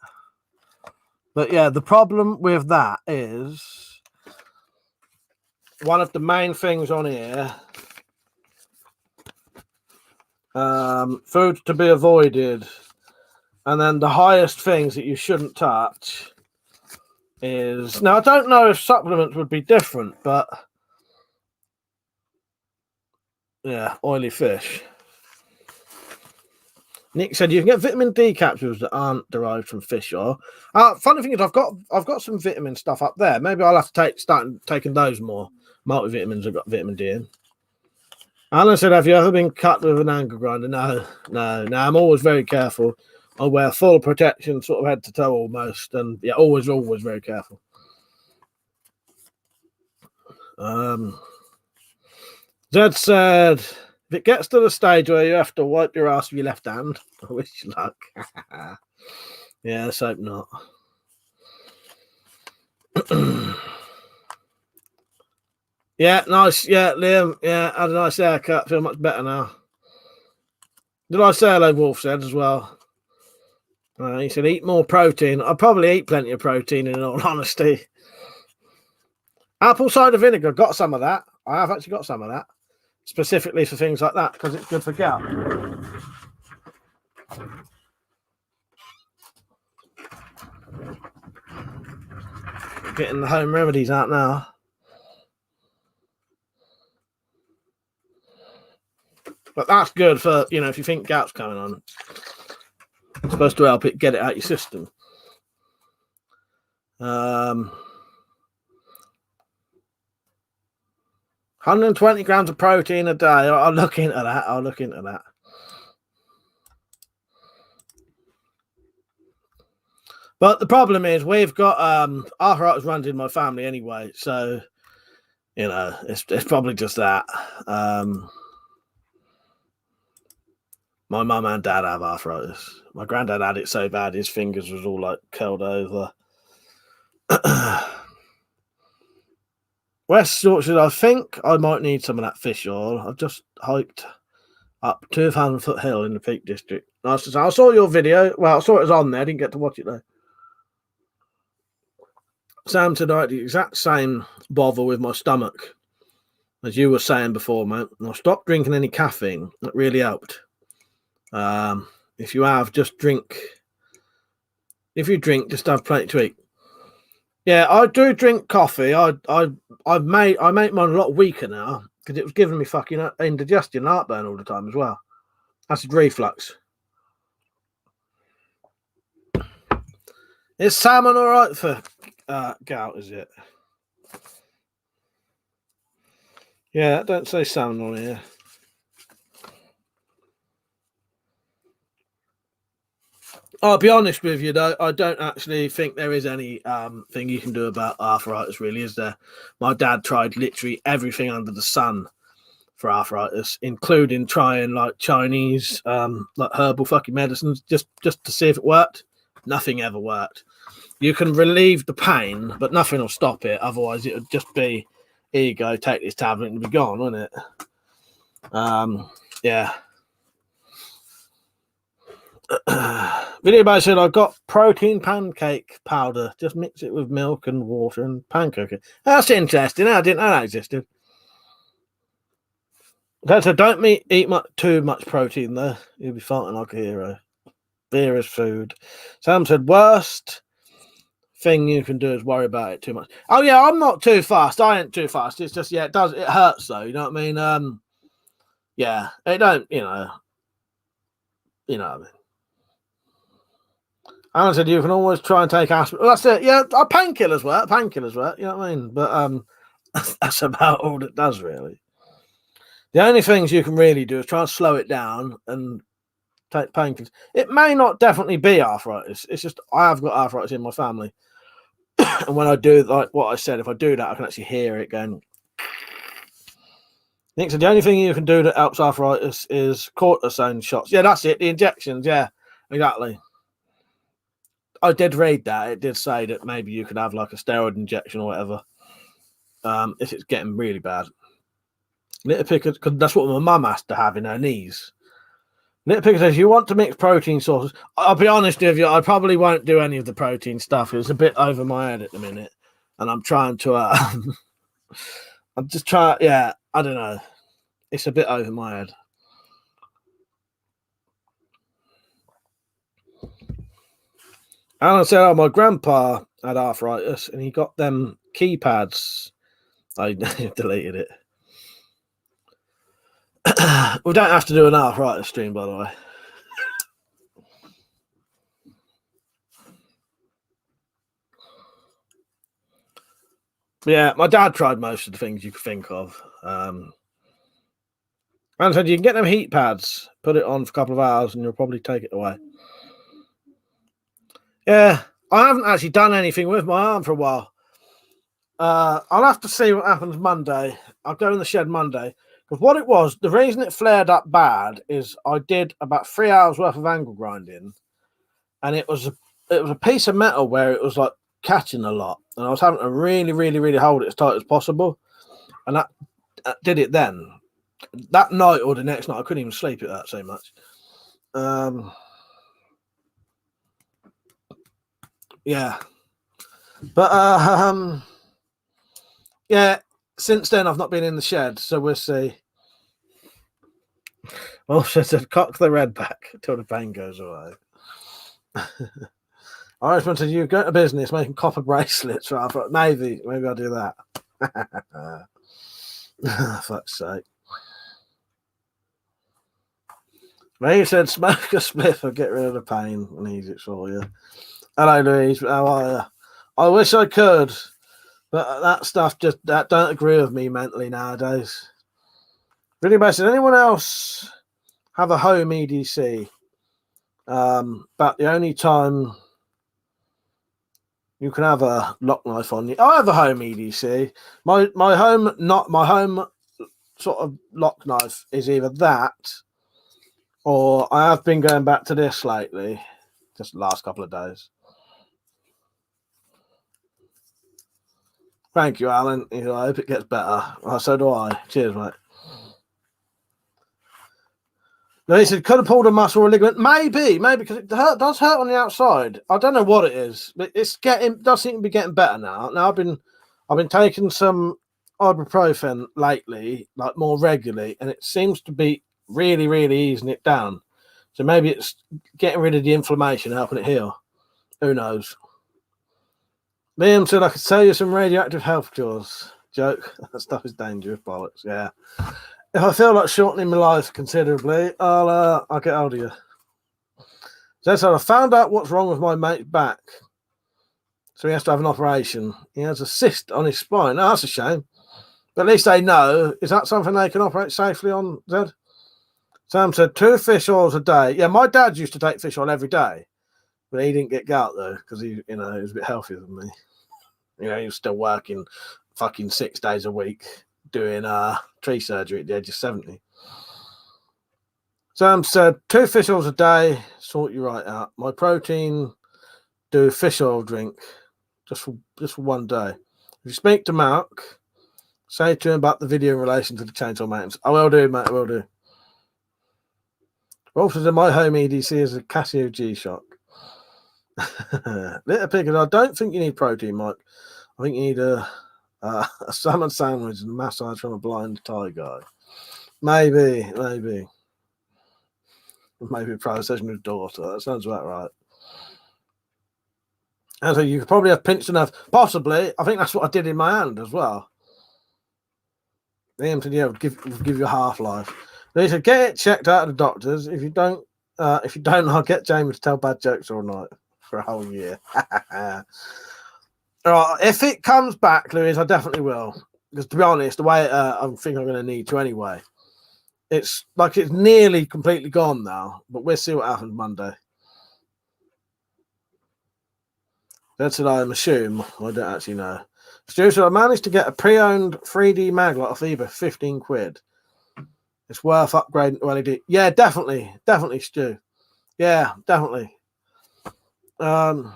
But yeah, the problem with that is one of the main things on here. Foods to be avoided, and then the highest things that you shouldn't touch is, now I don't know if supplements would be different, but yeah, oily fish. Nick said you can get vitamin D capsules that aren't derived from fish oil. Funny thing is, I've got some vitamin stuff up there. Maybe I'll have to start taking those more. Multivitamins have got vitamin D in. Alan said, have you ever been cut with an angle grinder? No. I'm always very careful. I wear full protection, sort of head to toe almost, and yeah, always very careful. Zed said, if it gets to the stage where you have to wipe your ass with your left hand, I wish you luck. Yeah, let's hope not. Yeah, nice. Yeah, Liam. Yeah, had a nice haircut. Feel much better now. Did I say hello, Wolf said as well? He said, eat more protein. I probably eat plenty of protein, in all honesty. Apple cider vinegar. Got some of that. I have actually got some of that. Specifically for things like that, because it's good for gout. Getting the home remedies out now. But that's good for, if you think gout's coming on. It's supposed to help it get it out your system. 120 grams of protein a day. I'll look into that. But the problem is we've got arthritis runs in my family anyway, so it's probably just that. My mum and dad have arthritis. My granddad had it so bad his fingers was all like curled over. West Yorkshire, I think I might need some of that fish oil. I've just hiked up 2,000-foot hill in the Peak District. I saw your video. Well, I saw it was on there. I didn't get to watch it though. Sam said I had the exact same bother with my stomach as you were saying before, mate. And I stopped drinking any caffeine. That really helped. If you have, just drink. If you drink, just have plenty to eat. Yeah, I do drink coffee. I make mine a lot weaker now because it was giving me fucking indigestion and heartburn all the time as well. Acid reflux. Is salmon all right for gout? Is it? Yeah, don't say salmon on here. I'll be honest with you, though. I don't actually think there is any thing you can do about arthritis, really, is there? My dad tried literally everything under the sun for arthritis, including trying like Chinese, like herbal fucking medicines, just to see if it worked. Nothing ever worked. You can relieve the pain, but nothing will stop it. Otherwise, it would just be, here you go, take this tablet and be gone, wouldn't it? Yeah. Video guy said, I've got protein pancake powder. Just mix it with milk and water and pancake it. That's interesting. I didn't know that existed. Dad said, don't eat too much protein, though. You'll be farting like a hero. Beer is food. Sam said, worst thing you can do is worry about it too much. Oh, yeah, I'm not too fast. I ain't too fast. It's just, it hurts, though. You know what I mean? Yeah, it don't, you know what I mean? Alan said you can always try and take aspirin. Well, that's it. Yeah, painkillers work. You know what I mean? But that's about all it does, really. The only things you can really do is try and slow it down and take painkillers. It may not definitely be arthritis. It's just I have got arthritis in my family, and when I do like what I said, if I do that, I can actually hear it going. Nick said the only thing you can do that helps arthritis is cortisone shots. Yeah, that's it. The injections. Yeah, exactly. I did read that. It did say that maybe you could have like a steroid injection or whatever if it's getting really bad. Little Picker, because that's what my mum has to have in her knees. Little Picker says, you want to mix protein sources. I'll be honest with you, I probably won't do any of the protein stuff. It's a bit over my head at the minute. And I'm trying to, I'm just trying, yeah, I don't know. It's a bit over my head. Alan said, my grandpa had arthritis and he got them keypads. I deleted it. We don't have to do an arthritis stream, by the way. Yeah, my dad tried most of the things you could think of. And said you can get them heat pads, put it on for a couple of hours, and you'll probably take it away. Yeah, I haven't actually done anything with my arm for a while. I'll have to see what happens Monday. I'll go in the shed Monday. Because what it was, the reason it flared up bad is I did about 3 hours worth of angle grinding, and it was a piece of metal where it was like catching a lot, and I was having to really hold it as tight as possible, and that did it then. That night or the next night, I couldn't even sleep. It hurt so much. Yeah, but yeah. Since then, I've not been in the shed, so we'll see. Also said, cock the red back till the pain goes away. Irishman said, you go to business making copper bracelets. Right? I thought, maybe I'll do that. Fuck's sake. Maybe said, smoke a spliff or get rid of the pain and ease it for you. Hello, Louise. How are you? I wish I could, but that stuff that don't agree with me mentally nowadays. Really bad. Did anyone else have a home EDC? But the only time you can have a lock knife on you. I have a home EDC. My home sort of lock knife is either that, or I have been going back to this lately, just the last couple of days. Thank you, Alan. I hope it gets better. Oh, so do I. Cheers, mate. No, he said, could have pulled a muscle or a ligament. Maybe, because it does hurt on the outside. I don't know what it is, but does seem to be getting better now. Now I've been taking some ibuprofen lately, like more regularly, and it seems to be really easing it down. So maybe it's getting rid of the inflammation, helping it heal. Who knows? Liam said, I could sell you some radioactive health cures. Joke. That stuff is dangerous, bollocks. Yeah. If I feel like shortening my life considerably, I'll get hold of you. So I found out what's wrong with my mate's back. So he has to have an operation. He has a cyst on his spine. Oh, that's a shame. But at least they know. Is that something they can operate safely on, Zed? Sam said 2 fish oils a day. Yeah, my dad used to take fish oil every day. But he didn't get gout, though, because he was a bit healthier than me. He was still working fucking 6 days a week doing tree surgery at the age of 70. Sam said 2 fish oils a day, sort you right out. My protein, do fish oil drink just for one day. If you speak to Mark, say to him about the video in relation to the Chainsaw Mountains. I will do, mate. I will do. Rolf says my home EDC is a Casio G-Shock. Little Pickard, I don't think you need protein, Mike. I think you need a salmon sandwich and a massage from a blind Thai guy. Maybe a private session with his daughter. That sounds about right. And so you could probably have pinched enough. Possibly. I think that's what I did in my hand as well. Liam said, yeah, would give you a half-life. They said, get it checked out of the doctors. If you don't, I'll get Jamie to tell bad jokes all night for a whole year. All right, if it comes back, Louise, I definitely will. Because to be honest, the way I think I'm going to need to anyway. It's like it's nearly completely gone now, but we'll see what happens Monday. That's what I assume. I don't actually know. Stu said, I managed to get a pre-owned 3D mag off eBay, 15 quid. It's worth upgrading to LED. Yeah, definitely, Stu. Yeah, definitely. Do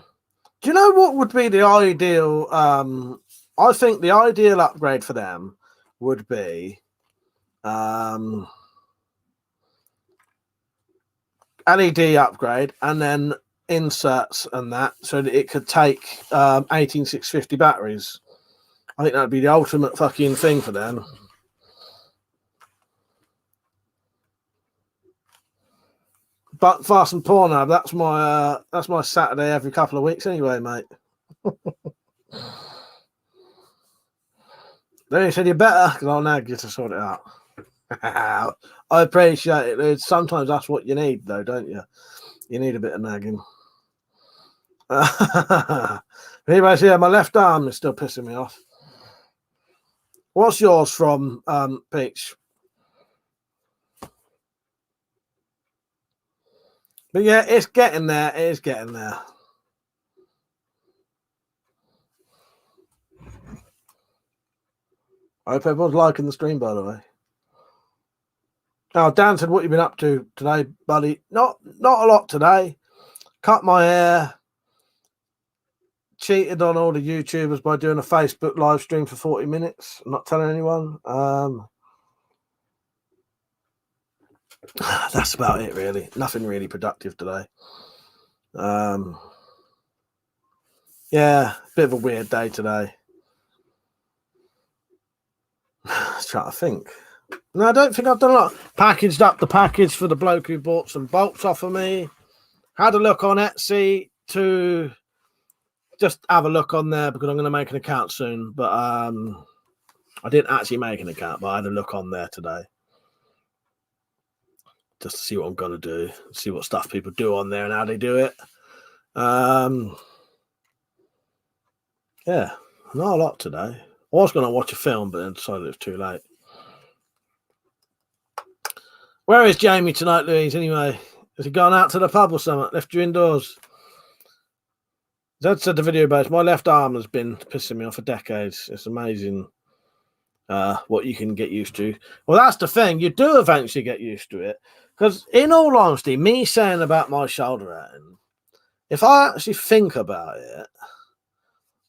you know what would be the ideal? I think the ideal upgrade for them would be LED upgrade and then inserts and that, so that it could take 18650 batteries. I think that'd be the ultimate fucking thing for them. But Fast and Pornhub, that's my Saturday every couple of weeks anyway, mate. Then he said, you better, because I'll nag you to sort it out. I appreciate it, dude. Sometimes that's what you need, though, don't you? You need a bit of nagging. Anyway, so yeah, my left arm is still pissing me off. What's yours from Peach? But yeah, it's getting there. It is getting there. I hope everyone's liking the stream, by the way. Oh, Dan said, what you been up to today, buddy? Not a lot today. Cut my hair. Cheated on all the YouTubers by doing a Facebook live stream for 40 minutes. I'm not telling anyone. That's about it, really. Nothing really productive today. Yeah, bit of a weird day today. I was trying to think. No, I don't think I've done a lot. Packaged up the package for the bloke who bought some bolts off of me. Had a look on Etsy to just have a look on there because I'm going to make an account soon. But I didn't actually make an account, but I had a look on there today. Just to see what I'm going to do. See what stuff people do on there and how they do it. Yeah, not a lot today. I was going to watch a film, but then decided it was too late. Where is Jamie tonight, Louise, anyway? Has he gone out to the pub or something? Left you indoors? Zed said the video base, my left arm has been pissing me off for decades. It's amazing what you can get used to. Well, that's the thing. You do eventually get used to it. Because in all honesty, me saying about my shoulder hurting, if I actually think about it,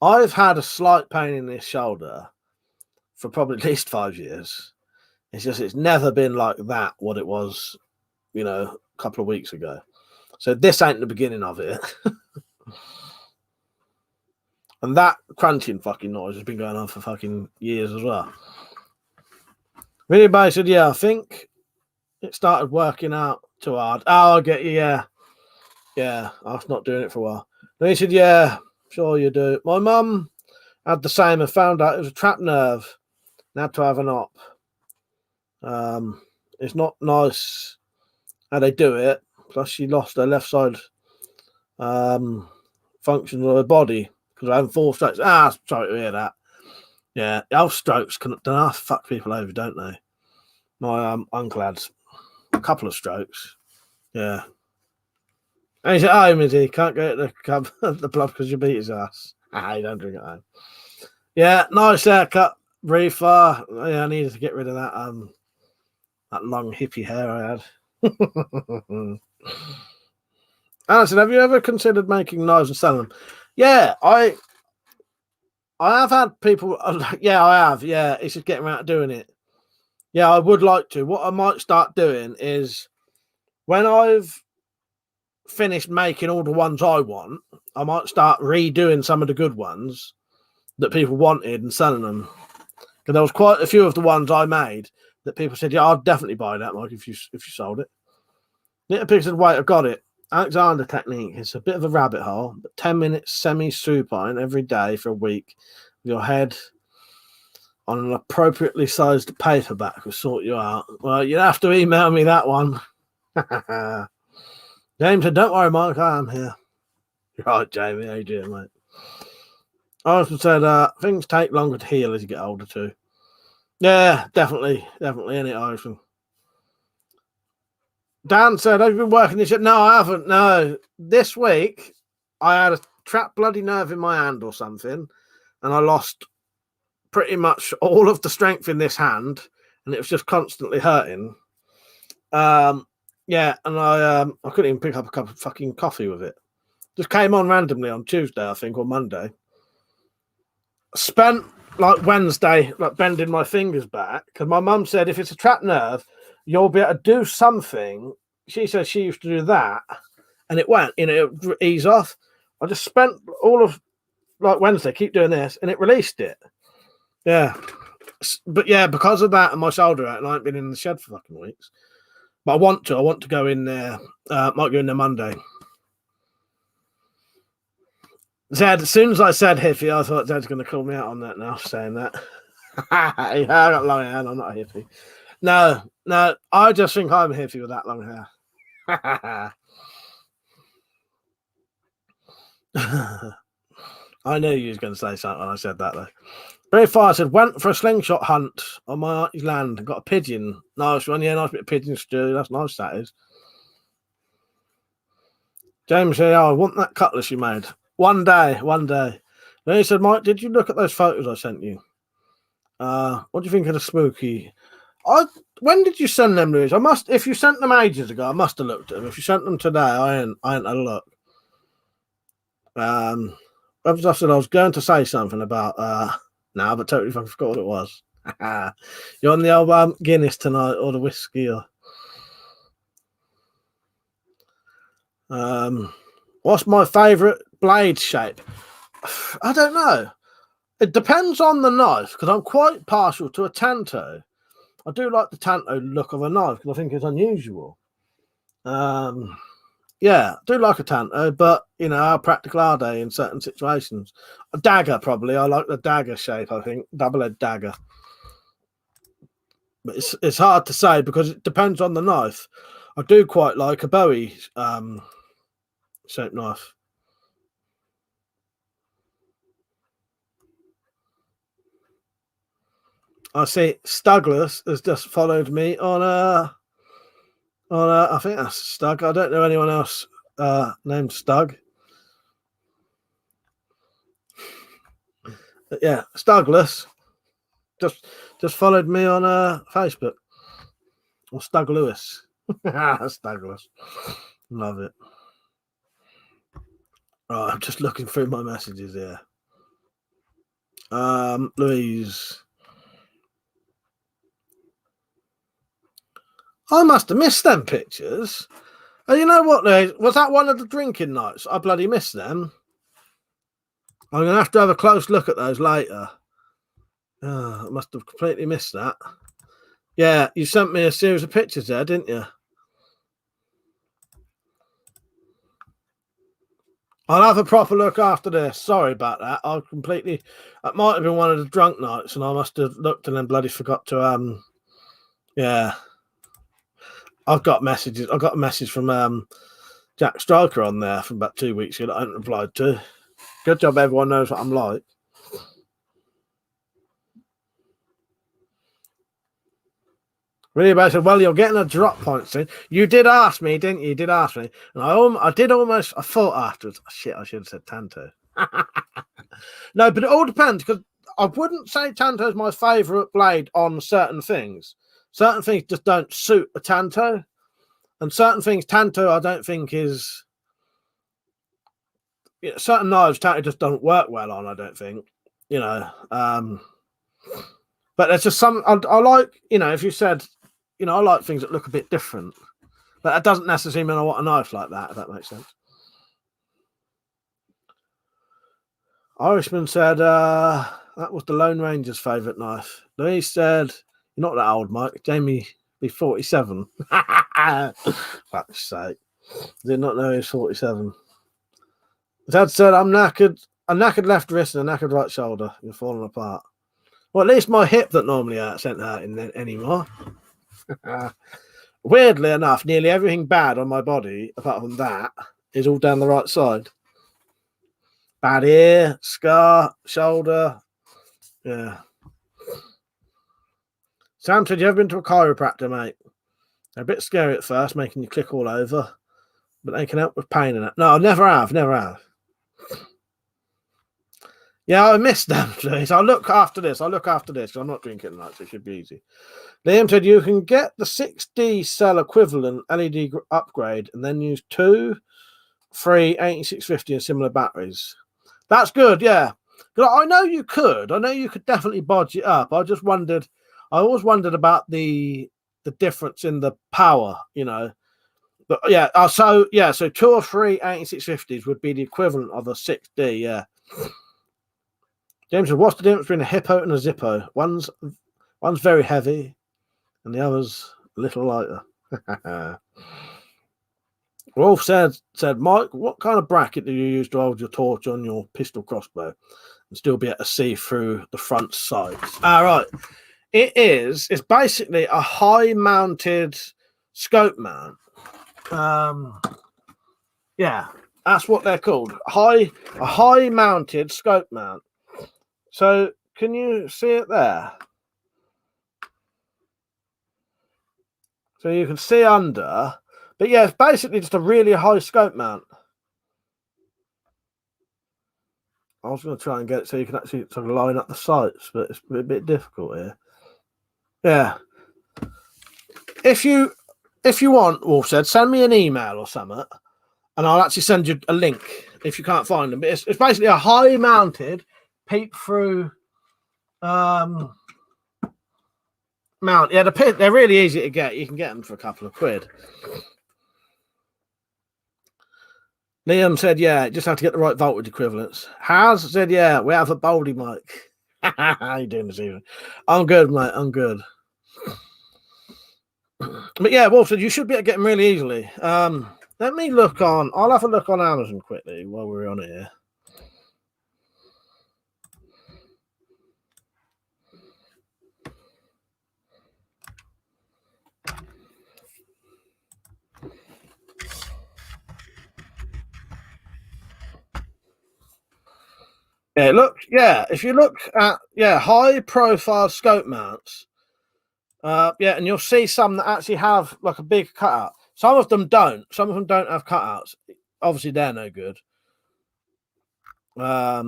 I've had a slight pain in this shoulder for probably at least 5 years. It's just, it's never been like that, what it was, a couple of weeks ago. So this ain't the beginning of it. And that crunching fucking noise has been going on for fucking years as well. Really bad said, yeah, I think it started working out too hard. Oh, I get you, yeah. Yeah, I was not doing it for a while. And he said, yeah, sure you do. My mum had the same and found out it was a trapped nerve and had to have an op. It's not nice how they do it. Plus, she lost her left side function of her body because of having 4 strokes. Sorry to hear that. Yeah, health strokes don't fuck people over, don't they? My uncle had a couple of strokes. Yeah. And he said, oh, Mizzy, can't go to the club because you beat his ass. You don't drink at home. Yeah, nice haircut, reefer. Yeah, I needed to get rid of that long hippie hair I had. And I said, have you ever considered making knives and selling them? Yeah, I have had people. Yeah, I have. Yeah, it's just getting around to doing it. Yeah, I would like to. What I might start doing is when I've finished making all the ones I want, I might start redoing some of the good ones that people wanted and selling them. Because there was quite a few of the ones I made that people said, yeah, I'd definitely buy that, Mike, if you sold it. Little people said, wait, I've got it. Alexander technique. It's a bit of a rabbit hole, but 10 minutes semi-supine every day for a week with your head on an appropriately sized paperback will sort you out. Well, you'd have to email me that one. James said, don't worry, Mike, I am here. Right, Jamie, how you doing, mate? I also said, things take longer to heal as you get older, too. Yeah, definitely, any Irishman. Dan said, have you been working this yet? No, I haven't. No. This week, I had a trapped bloody nerve in my hand or something, and I lost pretty much all of the strength in this hand, and it was just constantly hurting. Yeah, and I couldn't even pick up a cup of fucking coffee with it. Just came on randomly on Tuesday, I think, or Monday. Spent like Wednesday, like bending my fingers back because my mum said if it's a trapped nerve, you'll be able to do something. She said she used to do that, and it went, it would ease off. I just spent all of like Wednesday, keep doing this, and it released it. Yeah, but yeah, because of that and my shoulder out, and I ain't been in the shed for fucking weeks. But I want to go in there. Might go in there Monday. Zed, as soon as I said hippie, I thought Zed's going to call me out on that now, saying that. I got long hair, and I'm not a hippie. No, I just think I'm a hippie with that long hair. I knew you was going to say something when I said that, though. Very far said, went for a slingshot hunt on my auntie's land and got a pigeon. Nice one, yeah, nice bit of pigeon stew. That's nice, that is. James said, oh, I want that cutlass you made. One day. Then he said, Mike, did you look at those photos I sent you? What do you think of the spooky? When did you send them, Louise? If you sent them ages ago, I must have looked at them. If you sent them today, I ain't had a look. As I said, I was going to say something about now, but totally fucking forgot what it was. You're on the old Guinness tonight, or the whiskey, or what's my favourite blade shape? I don't know. It depends on the knife, because I'm quite partial to a tanto. I do like the tanto look of a knife because I think it's unusual. Yeah, I do like a tanto, but you know, how practical are they in certain situations? A dagger, probably. I like the dagger shape, I think. Double-edged dagger. But it's hard to say because it depends on the knife. I do quite like a Bowie shaped knife. I see Stugless has just followed me on I think that's Stug. I don't know anyone else named Stug. But yeah, Stugless just followed me on Facebook. Or Stug Lewis. Stugless. Love it. Right, I'm just looking through my messages here. Louise. I must have missed them pictures. And you know what, Louise? Was that one of the drinking nights? I bloody missed them. I'm going to have a close look at those later. I must have completely missed that. Yeah, you sent me a series of pictures there, didn't you? I'll have a proper look after this. Sorry about that. That might have been one of the drunk nights, and I must have looked and then bloody forgot to yeah. I've got messages. I got a message from Jack Striker on there from about 2 weeks ago that I hadn't replied to. Good job, everyone knows what I'm like. Really bad. Said, well, you're getting a drop point soon. You did ask me, didn't you? You did ask me. And I thought afterwards, oh, shit, I should have said Tanto. No, but it all depends, because I wouldn't say Tanto is my favourite blade on certain things. Certain things just don't suit a Tanto. And certain things, Tanto, I don't think is... You know, certain knives, Tanto just don't work well on, I don't think. You know. But there's just some... I like, you know, if you said... You know, I like things that look a bit different. But that doesn't necessarily mean I want a knife like that, if that makes sense. Irishman said that was the Lone Ranger's favourite knife. Louise said, you're not that old, Mike. Jamie be 47. Fuck's sake. Did not know he was 47. Dad said, I'm knackered. A knackered left wrist and a knackered right shoulder. You're falling apart. Well, at least my hip that normally hurts ain't hurting anymore. Weirdly enough, nearly everything bad on my body, apart from that, is all down the right side. Bad ear, scar, shoulder. Yeah. Sam said, you ever been to a chiropractor, mate? They're a bit scary at first, making you click all over, but they can help with pain and that. No, I never have. Yeah, I missed them, please. I'll look after this. I'm not drinking tonight, so it should be easy. Liam said you can get the 6D cell equivalent LED upgrade and then use 2, 3, 8650 and similar batteries. That's good, yeah. I know you could. I know you could definitely bodge it up. I always wondered about the difference in the power, you know. But yeah, so 2 or 3 8650s would be the equivalent of a 6D, yeah. James said, what's the difference between a hippo and a zippo? One's very heavy and the other's a little lighter. Rolf said, Mike, what kind of bracket do you use to hold your torch on your pistol crossbow and still be able to see through the front sights? All right. It's basically a high-mounted scope mount. Yeah, that's what they're called. A high-mounted scope mount. So Can you see it there? So you can see under, but yeah, it's basically just a really high scope mount. I was going to try and get it so you can actually sort of line up the sights, but it's a bit difficult here. Yeah. If you want, Wolf said, send me an email or something, and I'll actually send you a link if you can't find them. But it's basically a high mounted peep through mount. Yeah, they're really easy to get. You can get them for a couple of quid. Liam said, yeah, just have to get the right voltage equivalents. Haz said, yeah, we have a Baldy mic. How you doing this evening? I'm good, mate. I'm good. But yeah, Wolf said you should be able to get them really easily. Let me look on. I'll have a look on Amazon quickly while we're on here. Yeah, look. Yeah, if you look at high profile scope mounts, yeah, and you'll see some that actually have like a big cutout. Some of them don't. Some of them don't have cutouts. Obviously, they're no good. But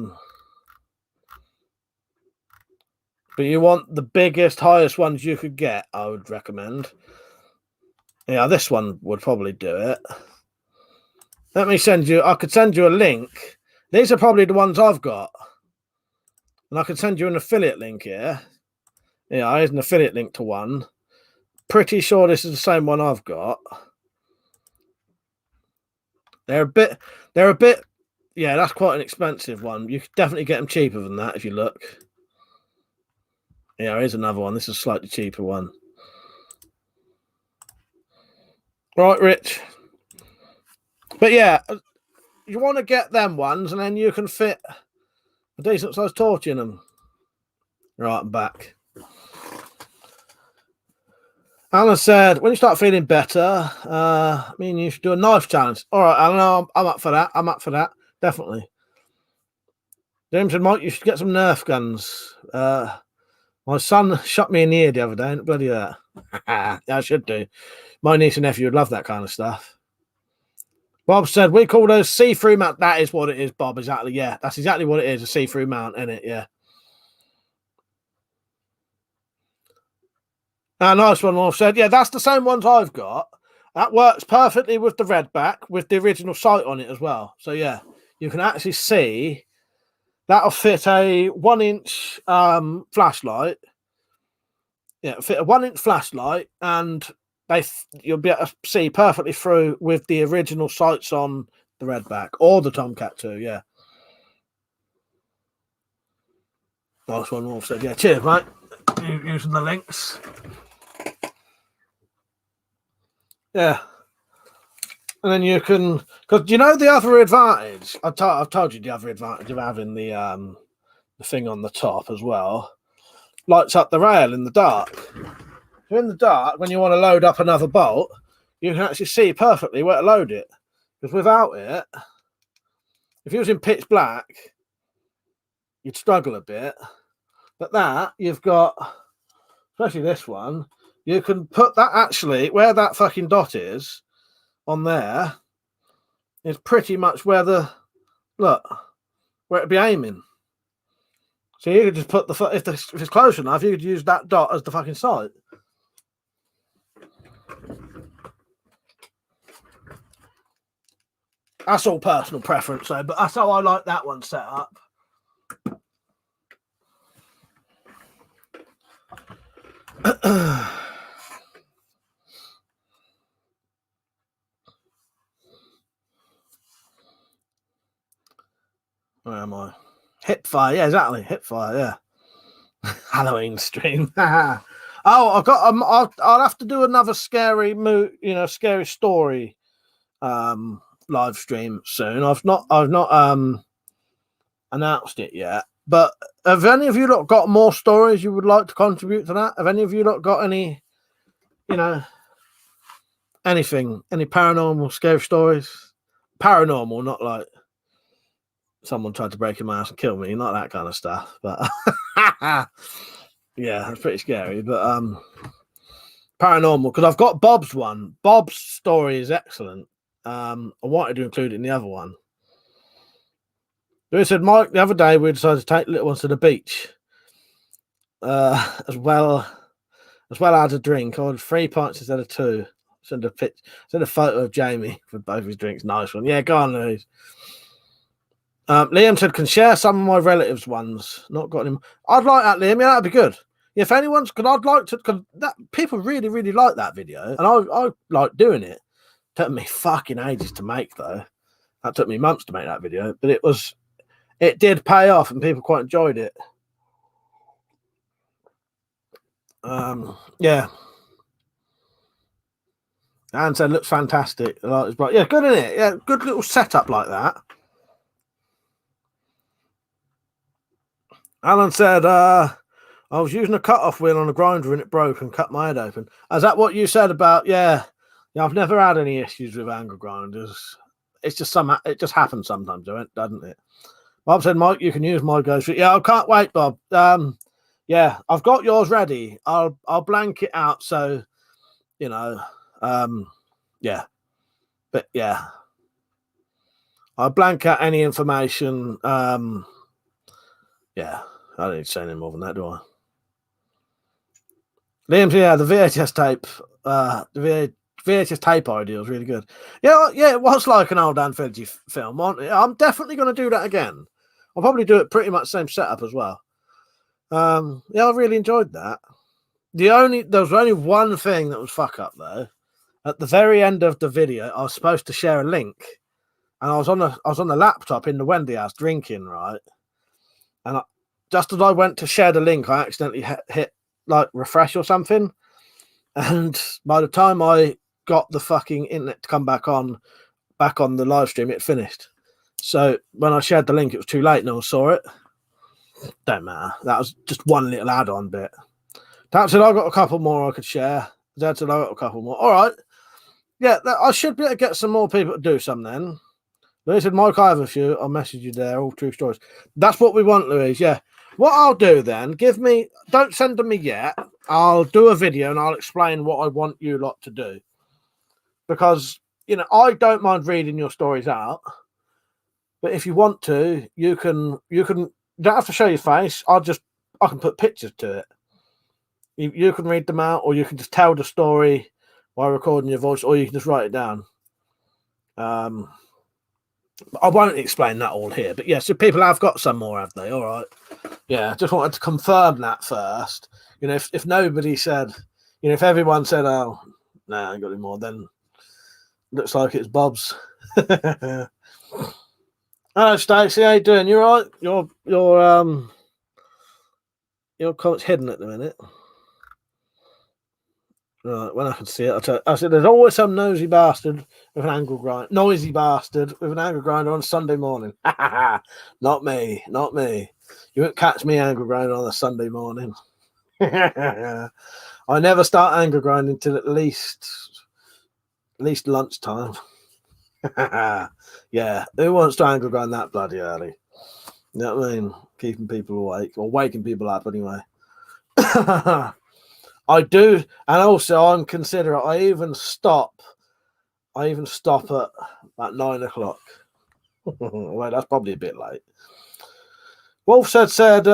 you want the biggest, highest ones you could get. I would recommend. Yeah, this one would probably do it. Let me send you. I could send you a link. These are probably the ones I've got, and I could send you an affiliate link here. Yeah, here's an affiliate link to one. Pretty sure this is the same one I've got. They're a bit. Yeah, that's quite an expensive one. You could definitely get them cheaper than that if you look. Yeah, here's another one. This is a slightly cheaper one. Right, Rich. But yeah, you want to get them ones, and then you can fit a decent sized torch in them. Right, I'm back. Alan said, when you start feeling better, I mean, you should do a knife challenge. All right, Alan, I'm up for that. I'm up for that. Definitely. James said, Mike, you should get some Nerf guns. My son shot me in the ear the other day. And bloody that. Yeah, I should do. My niece and nephew would love that kind of stuff. Bob said, we call those see-through mount. That is what it is, Bob. Exactly. Yeah, that's exactly what it is. A see-through mount, isn't it? Yeah. Nice one, Wolf said. Yeah, that's the same ones I've got. That works perfectly with the red back, with the original sight on it as well. So, yeah, you can actually see that'll fit a 1-inch flashlight. Yeah, fit a 1-inch flashlight, and you'll be able to see perfectly through with the original sights on the red back or the Tomcat too. Yeah. Nice one, Wolf said. Yeah, cheers, mate. Using the links. Yeah. And then you can, because you know the other advantage. I've told you the other advantage of having the thing on the top as well. Lights up the rail in the dark. If you're in the dark, when you want to load up another bolt, you can actually see perfectly where to load it. Because without it, if you was in pitch black, you'd struggle a bit. But that, you've got, especially this one, you can put that actually, where that fucking dot is, on there, is pretty much where the, look, where it'd be aiming. So you could just put if it's close enough, you could use that dot as the fucking sight. That's all personal preference, though, but that's how I like that one set up. Where am I? Hipfire, yeah, exactly. Hipfire, yeah. Halloween stream. Oh, I'll have to do another scary scary story live stream soon. I've not announced it yet. But have any of you lot got more stories you would like to contribute to that? Have any of you lot got any, anything, any paranormal scary stories? Paranormal, not like someone tried to break in my house and kill me, not that kind of stuff. But Yeah, it's pretty scary, but paranormal, because I've got Bob's one. Bob's story is excellent. I wanted to include it in the other one. They said, Mike, the other day we decided to take little ones to the beach. As well as a drink. I ordered 3 pints instead of 2. Send a photo of Jamie for both his drinks. Nice one. Yeah, go on, Louise. Liam said, can share some of my relatives' ones. Not got him. I'd like that, Liam. Yeah, that'd be good. If anyone's, because I'd like to, because that people really, really like that video, and I like doing it. Took me fucking ages to make though. That took me months to make that video, but it did pay off, and people quite enjoyed it. Yeah. And said, looks fantastic. Yeah, good, isn't it? Yeah, good little setup like that. Alan said, I was using a cut-off wheel on a grinder and it broke and cut my head open. Is that what you said about? Yeah, I've never had any issues with angle grinders. It's just it just happens sometimes, doesn't it? Bob said, Mike, you can use my go-to. Yeah, I can't wait, Bob. Yeah, I've got yours ready. I'll blank it out so, yeah. But yeah. I'll blank out any information. Yeah, I don't need to say any more than that, do I? Liam, yeah, the VHS tape, the VHS tape idea was really good. Yeah, it was like an old anthology film, wasn't it? I'm definitely going to do that again. I'll probably do it pretty much same setup as well. Yeah, I really enjoyed that. There was only one thing that was fuck up though. At the very end of the video, I was supposed to share a link, and I was on the laptop in the Wendy house drinking, right? And just as I went to share the link, I accidentally hit like refresh or something, and by the time I got the fucking internet to come back on the live stream, it finished. So when I shared the link, it was too late. No one saw it. Don't matter. That was just one little add-on bit. That said, I got a couple more I could share. Dad said I got a couple more. All right. Yeah, I should be able to get some more people to do some then. Louise said, Mike, I have a few. I'll message you there. All true stories. That's what we want, Louise. Yeah. What I'll do then, don't send them me yet. I'll do a video and I'll explain what I want you lot to do. Because, I don't mind reading your stories out. But if you want to, you don't have to show your face. I can put pictures to it. You can read them out, or you can just tell the story while recording your voice, or you can just write it down. I won't explain that all here, but yeah, so people have got some more, have they? All right. Yeah, just wanted to confirm that first. If nobody said, if everyone said, oh, no, I ain't got any more, then looks like it's Bob's. Hello, Stacey. How you doing? You all right? Your comment's hidden at the minute. Right, when I can see it, I said there's always some noisy bastard with an angle grinder on Sunday morning. Not me. You won't catch me angle grinding on a Sunday morning. I never start angle grinding till at least lunchtime. Yeah, who wants to angle grind that bloody early? You know what I mean? Keeping people awake or waking people up anyway. I do, and also I'm considerate. I even stop at about 9 o'clock. Well, that's probably a bit late. Wolf said,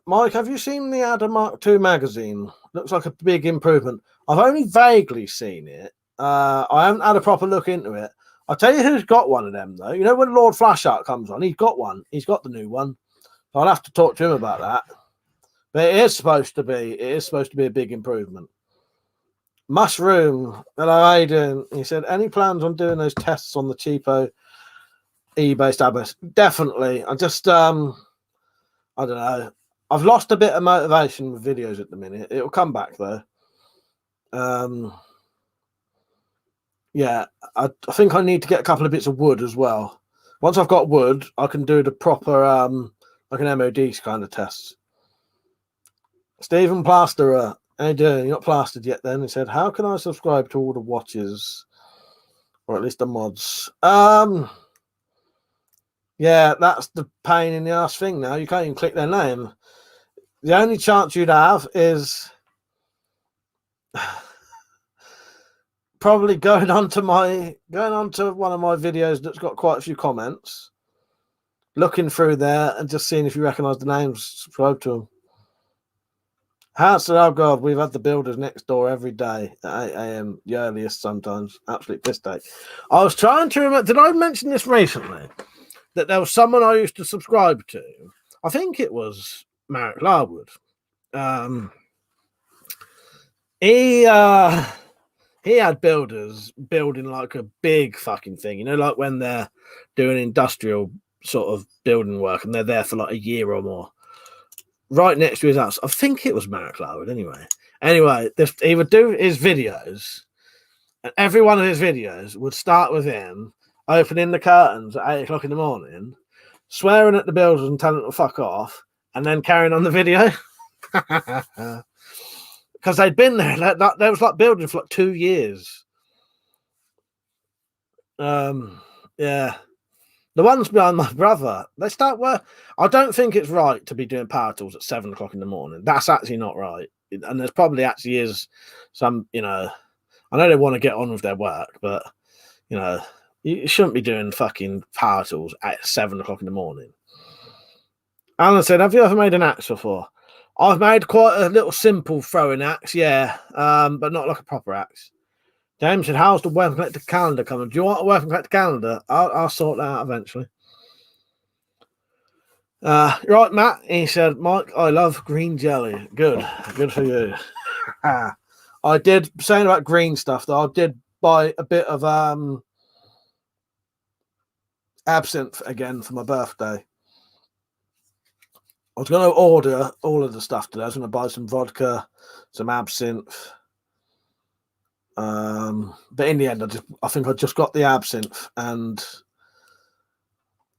Mike, have you seen the Adam Mark II magazine? Looks like a big improvement. I've only vaguely seen it. I haven't had a proper look into it. I'll tell you who's got one of them, though. When Lord Flashart comes on, he's got one. He's got the new one. So I'll have to talk to him about that. But it is supposed to be a big improvement. Mushroom, hello, how you doing? He said, any plans on doing those tests on the cheapo eBay stabbers? Definitely. I just I don't know. I've lost a bit of motivation with videos at the minute. It'll come back though. Yeah, I think I need to get a couple of bits of wood as well. Once I've got wood, I can do the proper like an MOD kind of tests. Stephen Plasterer, how you doing? You're not plastered yet then. He said, how can I subscribe to all the watches? Or at least the mods? Yeah, that's the pain in the ass thing now. You can't even click their name. The only chance you'd have is probably going on to one of my videos that's got quite a few comments, looking through there and just seeing if you recognise the names, subscribe to them. House said, oh God, we've had the builders next door every day at 8 a.m, the earliest sometimes. Absolute piss take. I was trying to remember, did I mention this recently? That there was someone I used to subscribe to. I think it was Marek Larwood. He had builders building like a big fucking thing, you know, like when they're doing industrial sort of building work and they're there for like a year or more. Right next to his house. I think it was Marek Larwood anyway. Anyway, he would do his videos, and every one of his videos would start with him opening the curtains at 8 o'clock in the morning, swearing at the builders and telling them to fuck off, and then carrying on the video. Because they'd been there. They was like building for like 2 years. Yeah. The ones behind my brother, they start work. I don't think it's right to be doing power tools at 7 o'clock in the morning. That's actually not right. And there's probably actually is some, you know, I know they want to get on with their work, but, you know, you shouldn't be doing fucking power tools at 7 o'clock in the morning. Alan said, have you ever made an axe before? I've made quite a little simple throwing axe, yeah, but not like a proper axe. James said, how's the WeaponCollector calendar coming? Do you want a WeaponCollector calendar? I'll sort that out eventually. Right, Matt, he said, Mike, I love green jelly. Good for you. I did, saying about green stuff, though, I did buy a bit of absinthe again for my birthday. I was going to order all of the stuff today. I was going to buy some vodka, some absinthe. But in the end, I think I just got the absinthe, and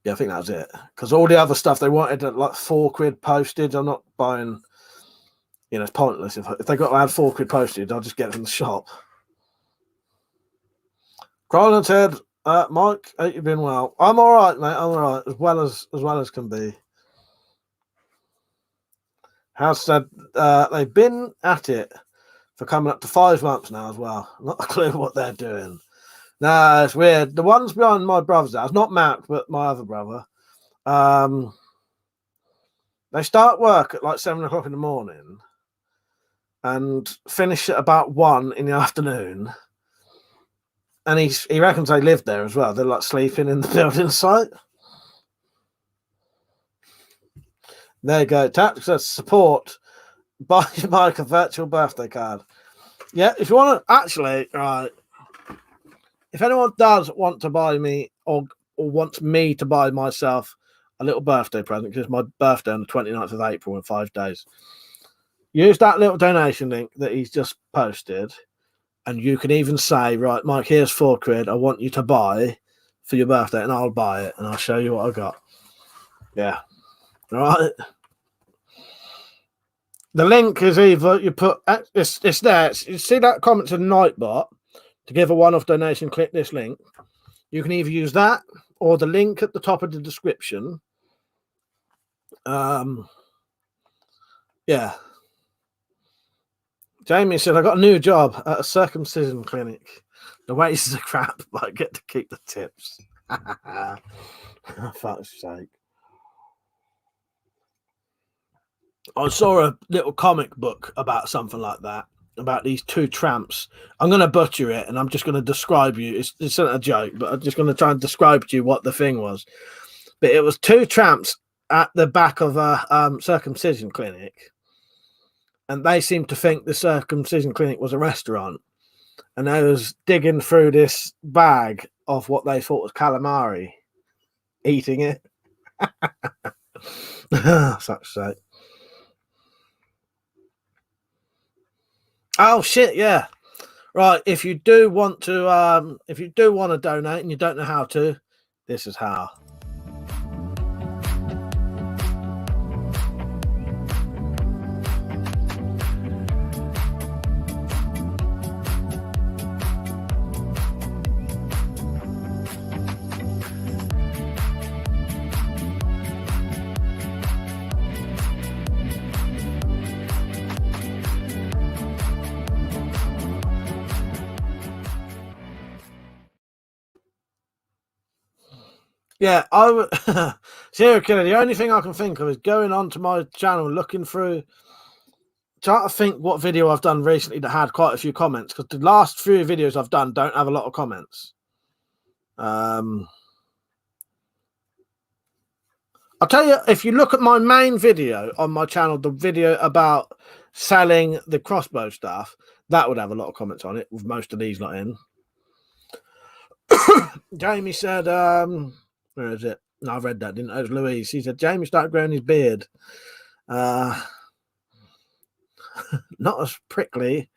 yeah, I think that was it. Because all the other stuff they wanted at like £4 postage. I'm not buying. You know, it's pointless. If they got to add £4 postage, I'll just get it from the shop. Cronin said, "Mike, hope you've been well. I'm all right, mate. I'm all right, as well as can be." House said they've been at it for coming up to 5 months now as well. Not a clue what they're doing. No, it's weird. The ones behind my brother's house, not Matt, but my other brother, they start work at like 7 o'clock in the morning and finish at about 1 in the afternoon. And he reckons they live there as well. They're like sleeping in the building site. There you go. Tax says support. Buy Mike a virtual birthday card. Yeah, if you want to actually, right. If anyone does want to buy me or wants me to buy myself a little birthday present, because it's my birthday on the 29th of April in 5 days, use that little donation link that he's just posted, and you can even say, right, Mike, here's £4 I want you to buy for your birthday, and I'll buy it and I'll show you what I got. Yeah. All right. The link is either you put it's there. You see that comment to Nightbot to give a one-off donation. Click this link. You can either use that or the link at the top of the description. Yeah. Jamie said, I got a new job at a circumcision clinic. The wages are crap, but I get to keep the tips. For fuck's sake. I saw a little comic book about something like that, about these 2 tramps. I'm going to butcher it, and I'm just going to describe you. It's not a joke, but I'm just going to try and describe to you what the thing was. But it was 2 tramps at the back of a circumcision clinic, and they seemed to think the circumcision clinic was a restaurant, and they was digging through this bag of what they thought was calamari, eating it. Such sake. Oh shit, yeah. Right, if you do want to donate and you don't know how to, this is how. Yeah, I would. Serial killer. The only thing I can think of is going onto my channel, looking through, trying to think what video I've done recently that had quite a few comments. Because the last few videos I've done don't have a lot of comments. I'll tell you, if you look at my main video on my channel, the video about selling the crossbow stuff, that would have a lot of comments on it, with most of these not in. Jamie said, where is it? No, I read that, didn't I? It was Louise. He said, Jamie started growing his beard. Not as prickly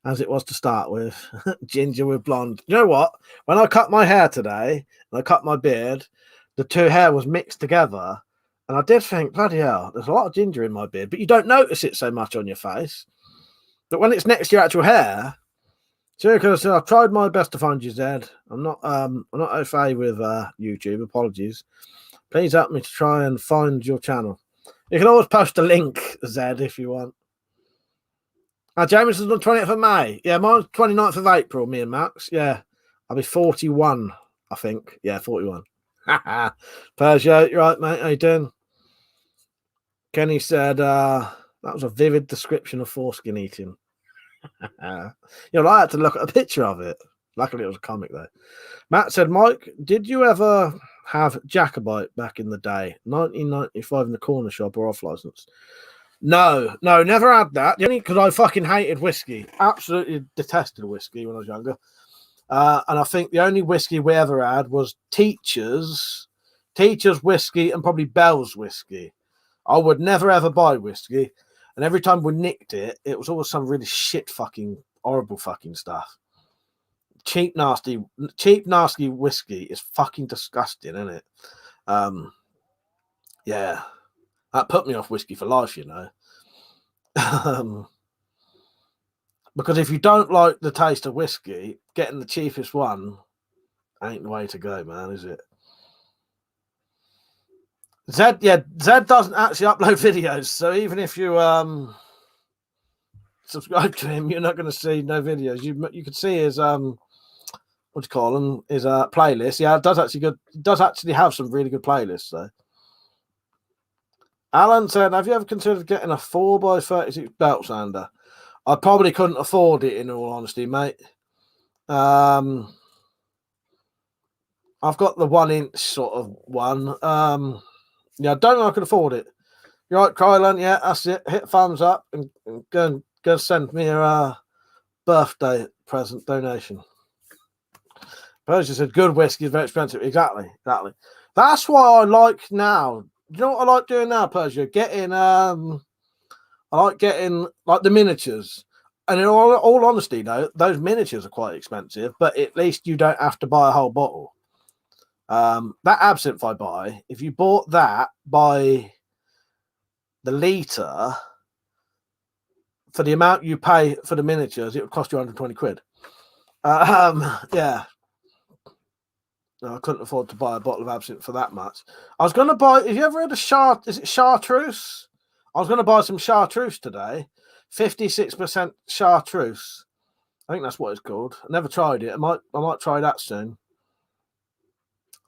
as it was to start with. Ginger with blonde. You know what? When I cut my hair today, and I cut my beard, the two hair was mixed together. And I did think, bloody hell, there's a lot of ginger in my beard, but you don't notice it so much on your face. But when it's next to your actual hair, seriously, I've tried my best to find you, Zed. I'm not au fait with YouTube. Apologies. Please help me to try and find your channel. You can always post a link, Zed, if you want. James is on the 20th of May. Yeah, mine's 29th of April, me and Max. Yeah, I'll be 41, I think. Yeah, 41. Persia, you're right, mate. How you doing? Kenny said, that was a vivid description of foreskin eating. I had to look at a picture of it. Luckily, it was a comic, though. Matt said, Mike, did you ever have Jacobite back in the day? 1995 in the corner shop or off license? No, never had that. Only because I fucking hated whiskey. Absolutely detested whiskey when I was younger. And I think the only whiskey we ever had was Teacher's whiskey and probably Bell's whiskey. I would never ever buy whiskey. And every time we nicked it, it was always some really shit fucking horrible fucking stuff. Cheap, nasty whiskey is fucking disgusting, isn't it? Yeah. That put me off whiskey for life, you know. Because if you don't like the taste of whiskey, getting the cheapest one ain't the way to go, man, is it? Zed doesn't actually upload videos, so even if you subscribe to him, you're not going to see no videos. You can see his what do you call them? His playlist. Yeah, it does actually have some really good playlists though. Alan said, have you ever considered getting a 4x36 belt sander? I probably couldn't afford it, in all honesty, mate. I've got the 1-inch sort of one. Yeah, I don't know I could afford it. You're right, Krylan. Yeah, that's it. Hit thumbs up and go send me a birthday present donation. Persia said, good whiskey is very expensive. Exactly. That's why I like now. You know what I like doing now, Persia? I like getting like the miniatures. And in all honesty, though, those miniatures are quite expensive, but at least you don't have to buy a whole bottle. That absinthe I buy, if you bought that by the litre, for the amount you pay for the miniatures, it would cost you 120 quid. Yeah. No, I couldn't afford to buy a bottle of absinthe for that much. I was going to buy, have you ever had is it chartreuse? I was going to buy some chartreuse today. 56% chartreuse. I think that's what it's called. I never tried it. I might try that soon.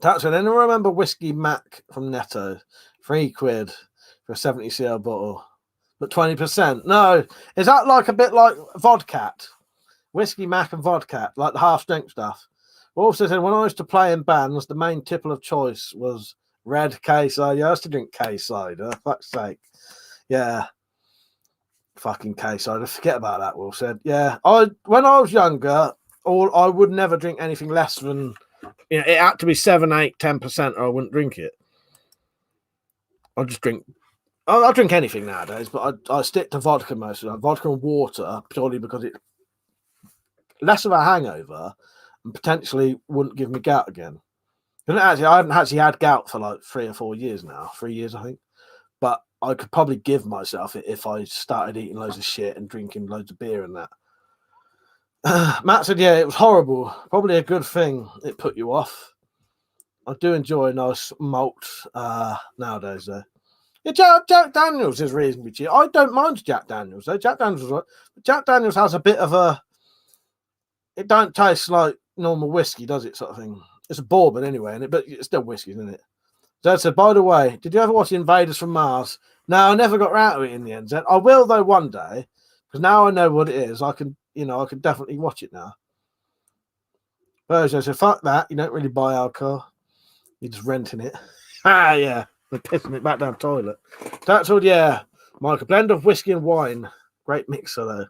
That's it. Anyone remember Whiskey Mac from Netto? 3 quid for a 70cl bottle. But 20%. No. Is that like a bit like Vodcat? Whiskey Mac and Vodcat, like the half-strength stuff. Also said, when I used to play in bands, the main tipple of choice was red K-cider. Yeah, I used to drink K-cider. Fuck's sake. Yeah. Fucking K-cider. Forget about that, Will said. Yeah. When I was younger, I would never drink anything less than, it had to be 7, 8, 10%, or I wouldn't drink it. I'll drink anything nowadays, but I stick to vodka mostly. Like vodka and water, purely because it's less of a hangover and potentially wouldn't give me gout again. I hadn't actually had gout for like 3 or 4 years now. 3 years, I think. But I could probably give myself it if I started eating loads of shit and drinking loads of beer and that. Matt said, yeah, it was horrible. Probably a good thing it put you off. I do enjoy a nice malt nowadays, though. Yeah, Jack Daniels is reasonably cheap. I don't mind Jack Daniels, though. Jack Daniels has a bit of a... It don't taste like normal whiskey, does it, sort of thing? It's a bourbon anyway, but it's still whiskey, isn't it? Dad said, by the way, did you ever watch Invaders from Mars? No, I never got round to it in the end. Zed. I will though one day, because now I know what it is. I can definitely watch it now. Virgin said, fuck that. You don't really buy alcohol. You're just renting it. Yeah. They're pissing it back down the toilet. That's all, yeah. Mike, a blend of whiskey and wine. Great mixer, though.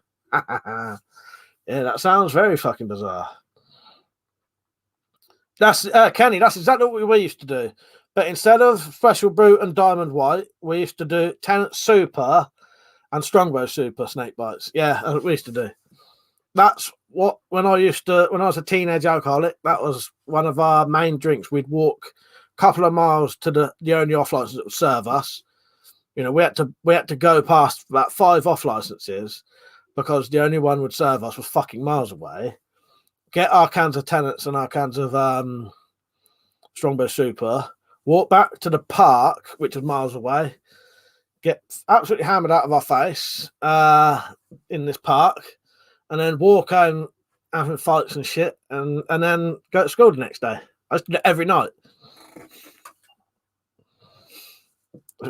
Yeah, that sounds very fucking bizarre. That's Kenny. That's exactly what we used to do. But instead of Special Brute and Diamond White, we used to do Tenant Super and Strongbow Super snake bites. Yeah, that's what we used to do. That's what when I was a teenage alcoholic, that was one of our main drinks. We'd walk a couple of miles to the only off license that would serve us. You know, we had to go past about 5 off licenses because the only one would serve us was fucking miles away. Get our cans of Tenants and our cans of Strongbow Super, walk back to the park, which was miles away, get absolutely hammered out of our face in this park, and then walk home having fights and shit, and then go to school the next day. I used to do it every night.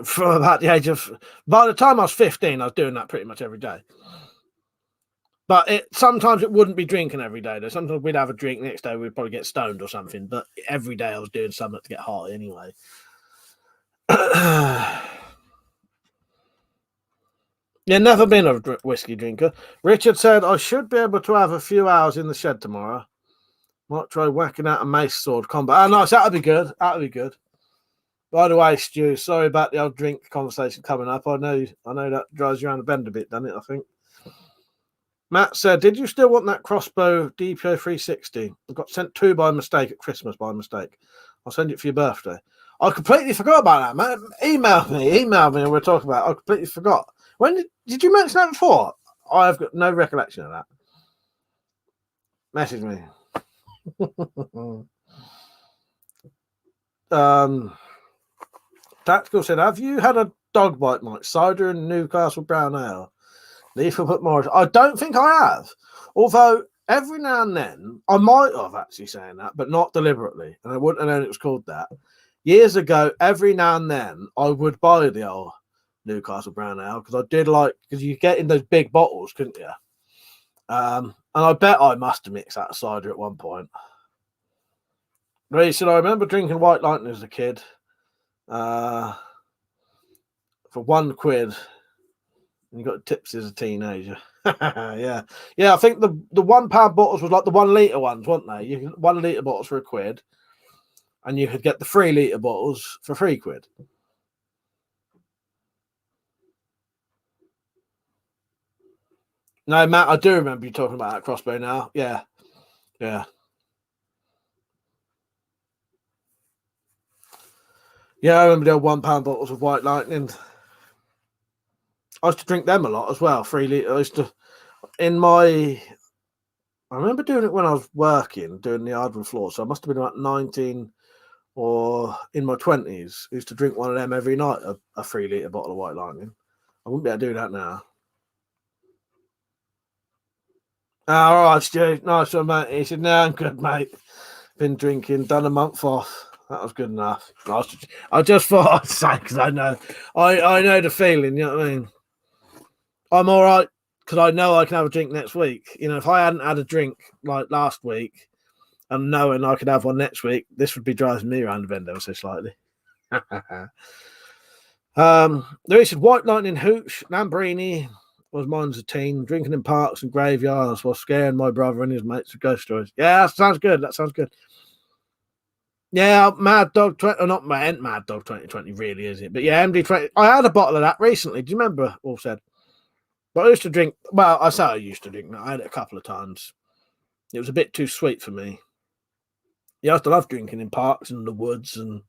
From about the age of, by the time I was 15, I was doing that pretty much every day. But sometimes it wouldn't be drinking every day. Though. Sometimes we'd have a drink, next day we'd probably get stoned or something. But every day I was doing something to get high anyway. Yeah, never been a whiskey drinker. Richard said, I should be able to have a few hours in the shed tomorrow. Might try whacking out a mace sword combat. Oh, nice. That'll be good. That'll be good. By the way, Stu, sorry about the old drink conversation coming up. I know that drives you around the bend a bit, doesn't it, I think? Matt said, did you still want that crossbow DPO 360? I got sent 2 by mistake at Christmas by mistake. I'll send it for your birthday. I completely forgot about that, man. Email me and we'll talk about it. I completely forgot. When did you mention that before? I've got no recollection of that. Message me. Tactical said, have you had a dog bite, Mike? Cider and Newcastle Brown Ale. Lethal put more. I don't think I have. Although every now and then I might have actually saying that, but not deliberately. And I wouldn't have known it was called that. Years ago, every now and then I would buy the old Newcastle Brown Ale because I did because you get in those big bottles, couldn't you? And I bet I must have mixed that cider at one point. Ray said, I remember drinking White Lightning as a kid for £1. And you got tips as a teenager. Yeah. I think the £1 bottles was like the 1 litre ones, weren't they? You could 1 litre bottles for £1, and you could get the 3 litre bottles for £3. No, Matt, I do remember you talking about that crossbow now. Yeah. Yeah, I remember the old £1 bottles of White Lightning. I used to drink them a lot as well. 3 litre. I remember doing it when I was working, doing the hardwood floor. So I must have been about 19 or in my 20s. I used to drink one of them every night, a 3 litre bottle of White Lightning. I wouldn't be able to do that now. All right, Stu. Nice one, mate. He said, no, I'm good, mate. Been drinking, done a month off. That was good enough. I just thought I'd say, because I know the feeling, you know what I mean? I'm all right because I know I can have a drink next week. You know, if I hadn't had a drink like last week and knowing I could have one next week, this would be driving me around the bend ever so slightly. There said White Lightning Hooch, Lamborghini was mine as a teen, drinking in parks and graveyards while scaring my brother and his mates with ghost stories. Yeah, that sounds good. Yeah, Mad Dog 20, or not Mad Dog 2020, really, is it? But yeah, MD20. I had a bottle of that recently. Do you remember? All said. But I used to drink. Well, I say I used to drink. I had it a couple of times. It was a bit too sweet for me. Yeah, I used to love drinking in parks and the woods and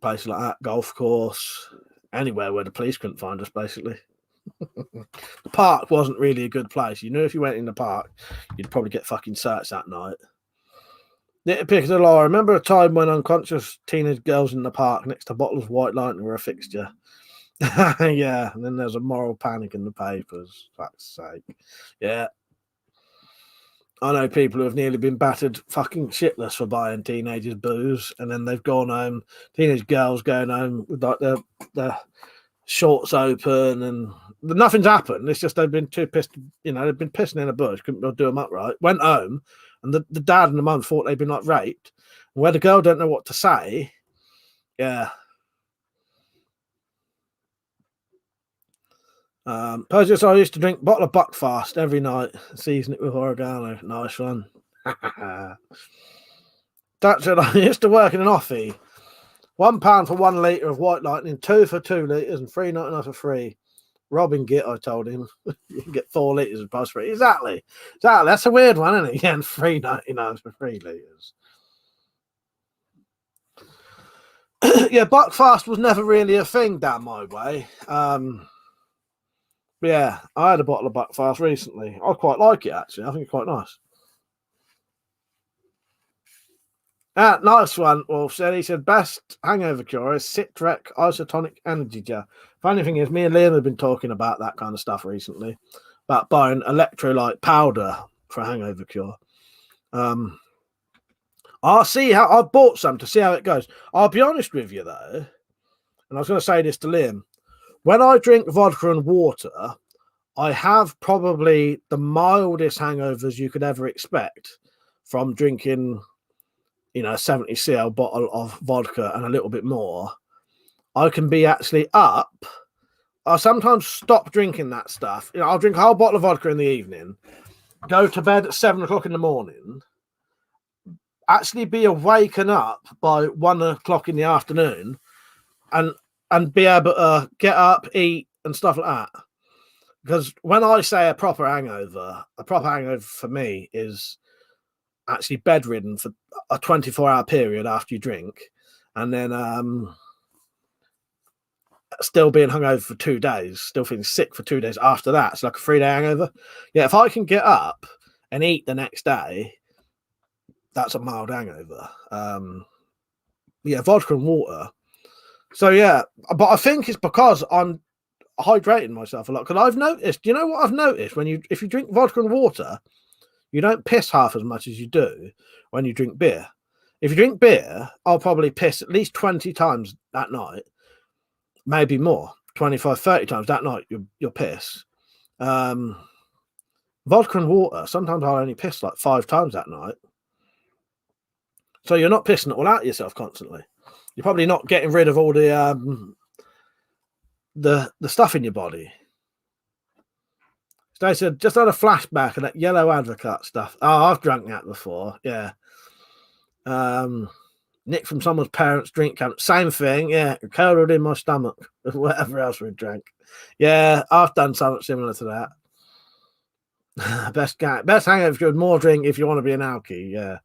places like that, golf course, anywhere where the police couldn't find us, basically. The park wasn't really a good place. You knew if you went in the park, you'd probably get fucking searched that night. Nitpick of the law. I remember a time when unconscious teenage girls in the park next to bottles of White Lightning were a fixture. Yeah, and then there's a moral panic in the papers. Fuck's sake. Yeah. I know people who have nearly been battered fucking shitless for buying teenagers booze, and then they've gone home. Teenage girls going home with like the shorts open, and nothing's happened. It's just they've been too pissed. You know, they've been pissing in a bush, couldn't do them up right. Went home, and the dad and the mum thought they'd been like raped. And where the girl don't know what to say, yeah. Persius, I used to drink a bottle of Buckfast every night, season it with oregano. Nice one. That's it. I used to work in an offie. £1 for 1 litre of White Lightning, 2 for 2 litres, and £3.99 for free. Robin Git, I told him. You can get 4 litres of price free. Exactly. That's a weird one, isn't it? Yeah, and £3.99 for 3 litres. Yeah, Buckfast was never really a thing down my way. Yeah, I had a bottle of Buckfast recently. I quite like it, actually. I think it's quite nice. Nice one, Wolf said. He said, best hangover cure is Citrec Isotonic Energy Gel. Funny thing is, me and Liam have been talking about that kind of stuff recently, about buying electrolyte powder for a hangover cure. I'll see how I bought some to see how it goes. I'll be honest with you, though, and I was going to say this to Liam. When I drink vodka and water, I have probably the mildest hangovers you could ever expect from drinking, you know, a 70cl bottle of vodka and a little bit more. I can be actually up. I sometimes stop drinking that stuff. You know, I'll drink a whole bottle of vodka in the evening, go to bed at 7 o'clock in the morning, actually be awakened up by 1 o'clock in the afternoon, and be able to get up, eat, and stuff like that. Because when I say a proper hangover for me is actually bedridden for a 24-hour period after you drink, and then still being hungover for 2 days, still feeling sick for 2 days after that. It's like a 3-day hangover. Yeah, if I can get up and eat the next day, that's a mild hangover. Yeah, vodka and water. So yeah, but I think it's because I'm hydrating myself a lot. Because I've noticed, you know what I've noticed? If you drink vodka and water, you don't piss half as much as you do when you drink beer. If you drink beer, I'll probably piss at least 20 times that night, maybe more, 25, 30 times that night you'll piss. Vodka and water, sometimes I'll only piss like 5 times that night. So you're not pissing it all out yourself constantly. You're probably not getting rid of all the stuff in your body. So they said, just had a flashback of that yellow advocate stuff. Oh, I've drunk that before. Yeah. Nick from someone's parents' drink camp. Same thing. Yeah. Curdled in my stomach. Whatever else we drank. Yeah. I've done something similar to that. Best hangover good. More drink if you want to be an alkie. Yeah.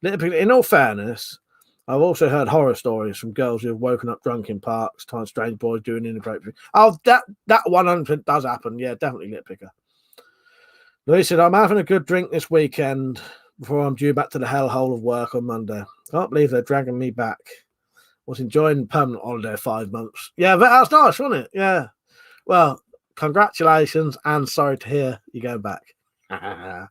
In all fairness, I've also heard horror stories from girls who have woken up drunk in parks, time strange boys doing inappropriate. Oh, that 100% does happen. Yeah, definitely lip picker. Louis said, I'm having a good drink this weekend before I'm due back to the hellhole of work on Monday. Can't believe they're dragging me back. Was enjoying permanent holiday 5 months. Yeah, but that's nice, wasn't it? Yeah. Well, congratulations and sorry to hear you go back. I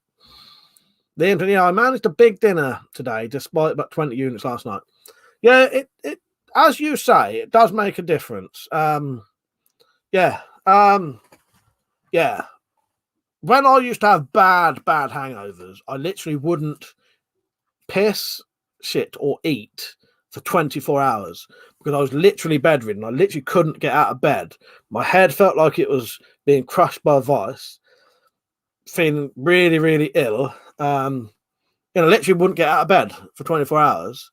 managed a big dinner today, despite about 20 units last night. Yeah, it as you say, it does make a difference. Yeah. When I used to have bad hangovers, I literally wouldn't piss, shit, or eat for 24 hours because I was literally bedridden. I literally couldn't get out of bed. My head felt like it was being crushed by a vice, feeling really, really ill. Literally wouldn't get out of bed for 24 hours.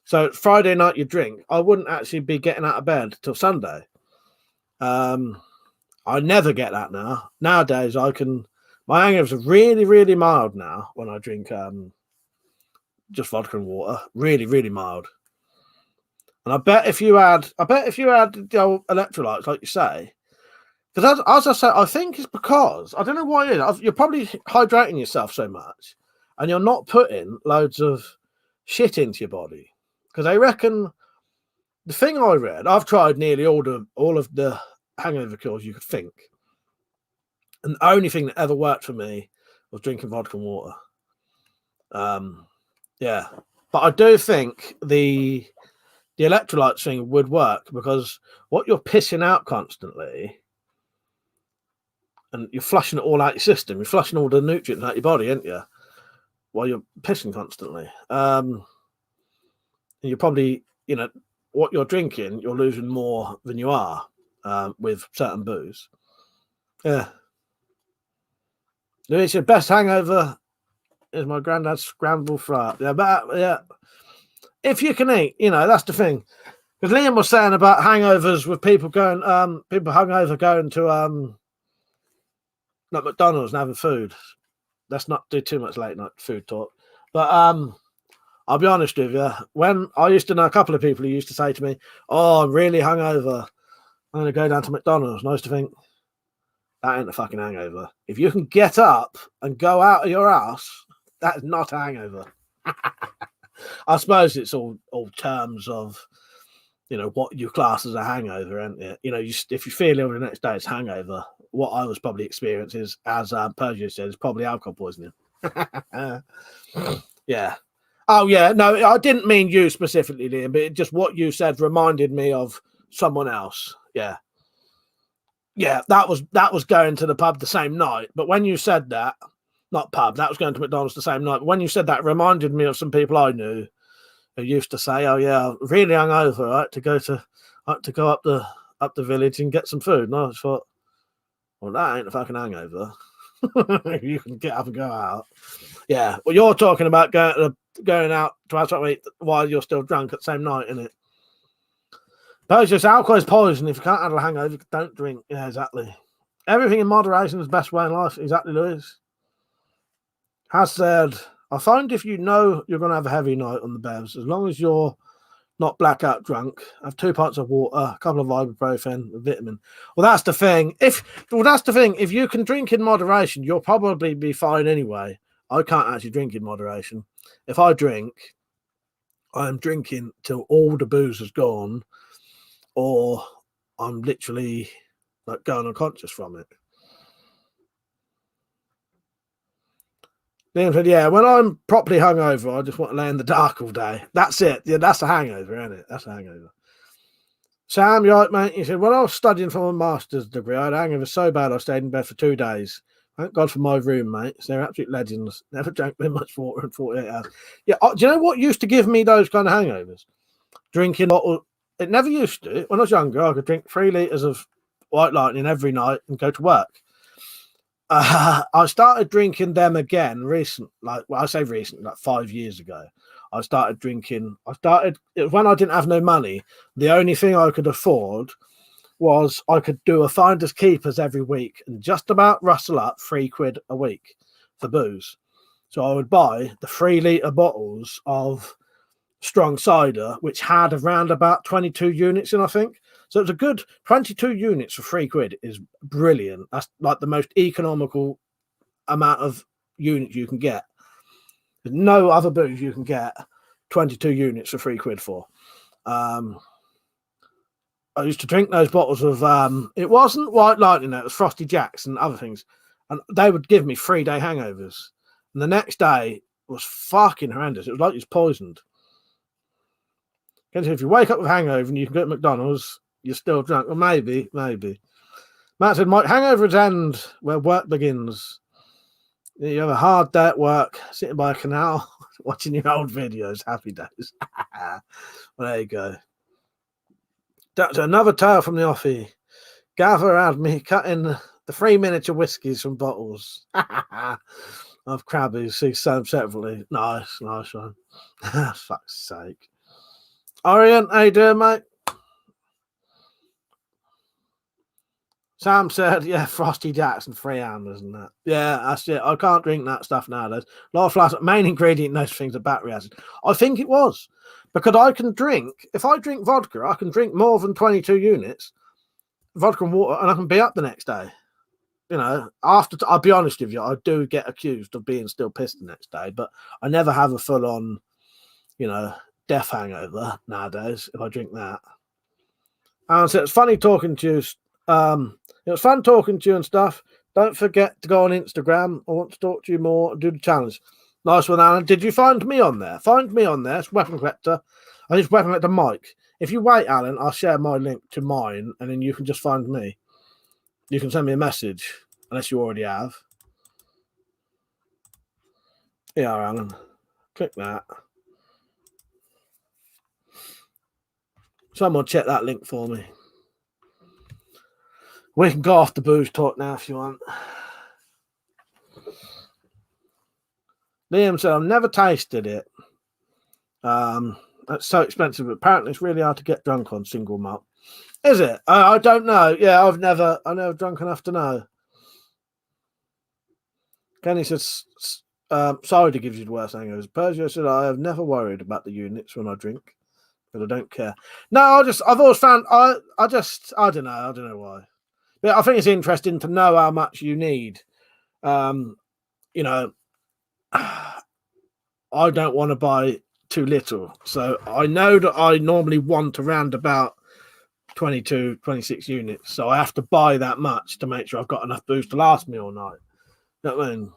So Friday night you drink, I wouldn't actually be getting out of bed till Sunday. I never get that now. Nowadays my hangovers are really, really mild now when I drink just vodka and water. Really, really mild. And I bet if you had the old electrolytes, like you say, because as I said, I think it's because I don't know why it is. You're probably hydrating yourself so much, and you're not putting loads of shit into your body. Because I reckon the thing I read, I've tried nearly all of the hangover cures you could think, and the only thing that ever worked for me was drinking vodka and water. Yeah, but I do think the electrolytes thing would work because what you're pissing out constantly, and you're flushing it all out your system. You're flushing all the nutrients out your body, aren't you? While you're pissing constantly. And you're probably, what you're drinking, you're losing more than you are with certain booze. Yeah. Louis, your best hangover is my granddad's scrambled fry. Yeah, but yeah. If you can eat, that's the thing. Because Liam was saying about hangovers with people hungover going to like McDonald's and having food. Let's not do too much late night food talk. But I'll be honest with you. When I used to know a couple of people who used to say to me, "Oh, I'm really hungover. I'm going to go down to McDonald's." And I used to think, that ain't a fucking hangover. If you can get up and go out of your house, that's not a hangover. I suppose it's all terms of, what you class as a hangover, isn't it? If you feel ill the next day, it's hangover. What I was probably experiencing is, as Persia said, is probably alcohol poisoning. Yeah. Oh, yeah. No, I didn't mean you specifically, Liam, but just what you said reminded me of someone else. Yeah. Yeah, that was going to the pub the same night. But when you said that, not pub, that was going to McDonald's the same night. But when you said that, it reminded me of some people I knew who used to say, "Oh yeah, really hungover, right? To go up the village and get some food." And I thought, well, that ain't a fucking hangover. You can get up and go out. Yeah. Well, you're talking about going out to have something to eat while you're still drunk at the same night, isn't it? But just alcohol is poison. If you can't handle a hangover, don't drink. Yeah, exactly. Everything in moderation is the best way in life. Exactly, Lewis. Has said, I find if you know you're going to have a heavy night on the bevs, as long as you're not blackout drunk, have 2 pints of water, a couple of ibuprofen, a vitamin. Well, that's the thing. If you can drink in moderation, you'll probably be fine anyway. I can't actually drink in moderation. If I drink, I'm drinking till all the booze is gone, or I'm literally like going unconscious from it. Liam said, yeah, when I'm properly hungover, I just want to lay in the dark all day. That's it. Yeah, that's a hangover, isn't it? That's a hangover. Sam, you're right, mate. He said, when I was studying for my master's degree, I had a hangover so bad I stayed in bed for 2 days. Thank God for my roommates. They're absolute legends. Never drank very much water in 48 hours. Yeah, do you know what used to give me those kind of hangovers? Drinking bottle. It never used to. When I was younger, I could drink 3 litres of White Lightning every night and go to work. I started drinking them again recent, like recent, like 5 years ago. I started drinking. It was when I didn't have no money. The only thing I could afford was I could do a finders keepers every week and just about rustle up £3 a week for booze. So I would buy the 3 litre bottles of strong cider, which had around about 22 units in, I think. So it's a good 22 units for £3 is brilliant. That's like the most economical amount of units you can get. There's no other booze you can get 22 units for £3 for. I used to drink those bottles of, it wasn't White Lightning, it was Frosty Jacks and other things. And they would give me 3-day hangovers. And the next day was fucking horrendous. It was like you was poisoned. If you wake up with a hangover and you can go to McDonald's, you're still drunk. Well, maybe. Matt said, my hangovers end where work begins. You have a hard day at work, sitting by a canal, watching your old videos. Happy days. Well, there you go. That's another tale from the offie. Gather had me cutting the 3 miniature whiskies from bottles of crabbies. See Sam separately. Nice one. Fuck's sake. Orion, how you doing, mate? Sam said, yeah, Frosty Jacks and 3 hammers and that. Yeah, that's it. I can't drink that stuff nowadays. A lot of flash. Main ingredient in those things are battery acid. I think it was. Because I can drink, if I drink vodka, I can drink more than 22 units, vodka and water, and I can be up the next day. I'll be honest with you, I do get accused of being still pissed the next day, but I never have a full-on, death hangover nowadays if I drink that. And so it's funny talking to you. It was fun talking to you and stuff. Don't forget to go on Instagram. I want to talk to you more and do the challenge. Nice one, Alan. Did you find me on there? Find me on there. It's WeaponCollector. I think it's WeaponCollector Mike. If you wait, Alan, I'll share my link to mine, and then you can just find me. You can send me a message, unless you already have. Yeah, Alan. Click that. Someone check that link for me. We can go off the booze talk now if you want. Liam said, I've never tasted it. That's so expensive, but apparently it's really hard to get drunk on single malt. Is it? I don't know. Yeah, I've never drunk enough to know. Kenny says, sorry to give you the worst hangovers. Persia said, I have never worried about the units when I drink, but I don't care. No, I've always found, I don't know why. But I think it's interesting to know how much you need. You know, I don't want to buy too little. So I know that I normally want around about 22, 26 units. So I have to buy that much to make sure I've got enough booze to last me all night. You know what I mean?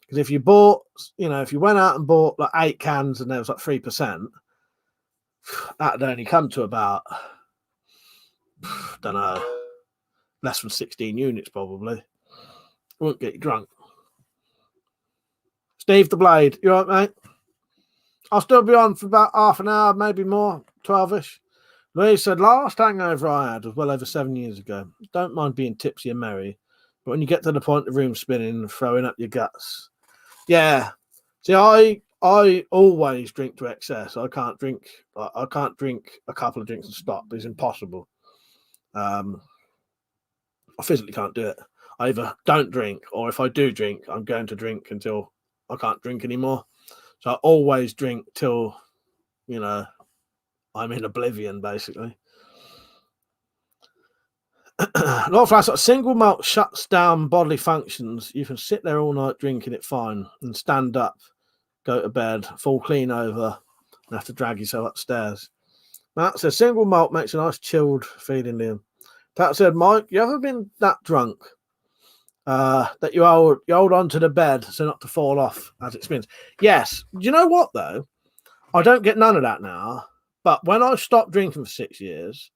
Because if you bought, if you went out and bought like 8 cans and there was like 3%, that'd only come to about, don't know, less than 16 units probably. Won't get you drunk. Steve the Blade, you all right, mate? I'll still be on for about half an hour, maybe more, 12-ish. Louise said, last hangover I had was well over 7 years ago. Don't mind being tipsy and merry, but when you get to the point of room spinning and throwing up your guts. Yeah. See, I always drink to excess. I can't drink a couple of drinks and stop. It's impossible. I physically can't do it. I either don't drink, or if I do drink, I'm going to drink until I can't drink anymore. So I always drink till, I'm in oblivion, basically. Not flash, a single malt shuts down bodily functions. You can sit there all night drinking it fine and stand up, go to bed, fall clean over, and have to drag yourself upstairs. Matt says, single malt makes a nice chilled feeling, Liam. Pat said, Mike, you ever been that drunk that you hold onto the bed so not to fall off as it spins? Yes. Do you know what, though? I don't get none of that now. But when I stopped drinking for 6 years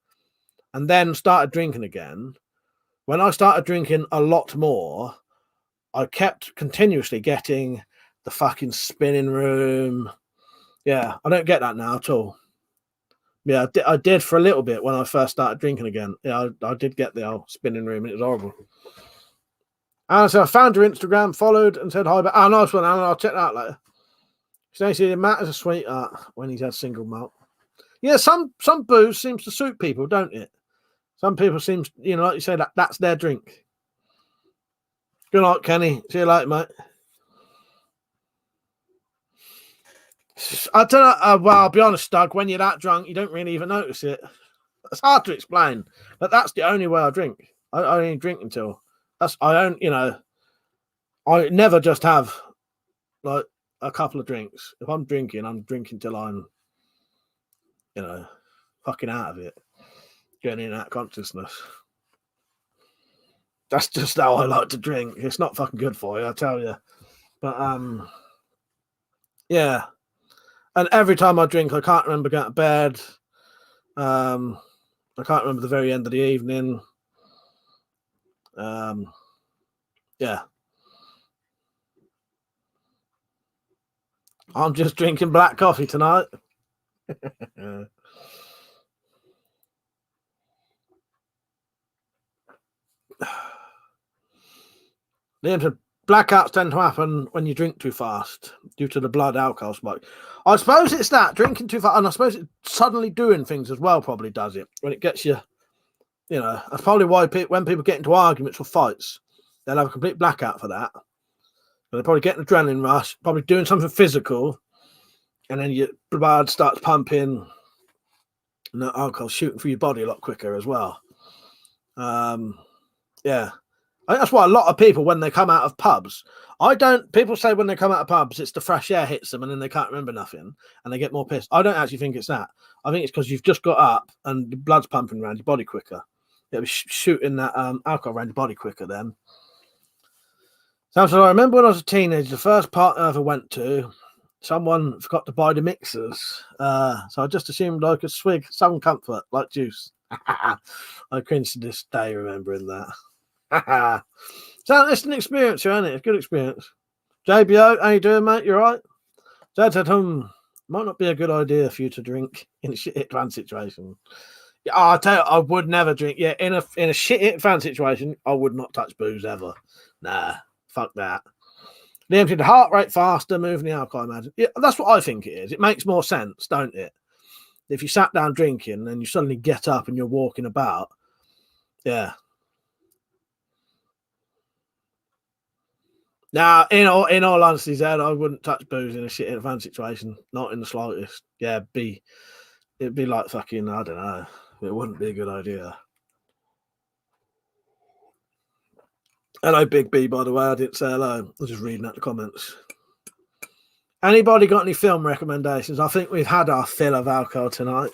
and then started drinking again, when I started drinking a lot more, I kept continuously getting the fucking spinning room. Yeah, I don't get that now at all. Yeah, I did for a little bit when I first started drinking again. Yeah, I did get the old spinning room and it was horrible. And so I found your Instagram, followed and said hi. But nice one, Alan. I'll check that out later. Stacey, Matt is a sweetheart when he's had single malt. Yeah, some booze seems to suit people, don't it? Some people seem, like you say, that's their drink. Good night, Kenny. See you later, mate. I don't know. Well, I'll be honest, Doug. When you're that drunk, you don't really even notice it. It's hard to explain, but that's the only way I drink. I only drink until I never just have like a couple of drinks. If I'm drinking till I'm, fucking out of it, getting in that consciousness. That's just how I like to drink. It's not fucking good for you, I tell you. But yeah. And every time I drink, I can't remember going to bed. I can't remember the very end of the evening. Yeah. I'm just drinking black coffee tonight. Liam said, blackouts tend to happen when you drink too fast due to the blood alcohol spike. I suppose it's that, drinking too fast, and I suppose it's suddenly doing things as well probably does it. When it gets you, that's probably why when people get into arguments or fights, they'll have a complete blackout for that. They're probably getting an adrenaline rush, probably doing something physical, and then your blood starts pumping, and the alcohol's shooting through your body a lot quicker as well. Yeah. I think that's why a lot of people, when they come out of pubs, people say when they come out of pubs, it's the fresh air hits them and then they can't remember nothing and they get more pissed. I don't actually think it's that. I think it's because you've just got up and the blood's pumping around your body quicker. It'll be shooting that alcohol around your body quicker then. Sam said, I remember when I was a teenager, the first party I ever went to, someone forgot to buy the mixers. So I just assumed I could swig some comfort like juice. I cringe to this day remembering that. So it's an experience, isn't it? It's a good experience. JBO, how you doing, mate? You all right? Dad said, might not be a good idea for you to drink in a shit hit fan situation. Yeah, I'll tell you, I would never drink. Yeah, in a shit hit fan situation, I would not touch booze ever. Nah, fuck that. The empty the heart rate faster, moving the alcohol, I imagine. Yeah, that's what I think it is. It makes more sense, don't it? If you sat down drinking and then you suddenly get up and you're walking about, yeah. Now, in all honesty, Zed, I wouldn't touch booze in a shit in a fan situation. Not in the slightest. Yeah, it'd be like fucking, I don't know. It wouldn't be a good idea. Hello, Big B, by the way. I didn't say hello. I was just reading out the comments. Anybody got any film recommendations? I think we've had our fill of alcohol tonight.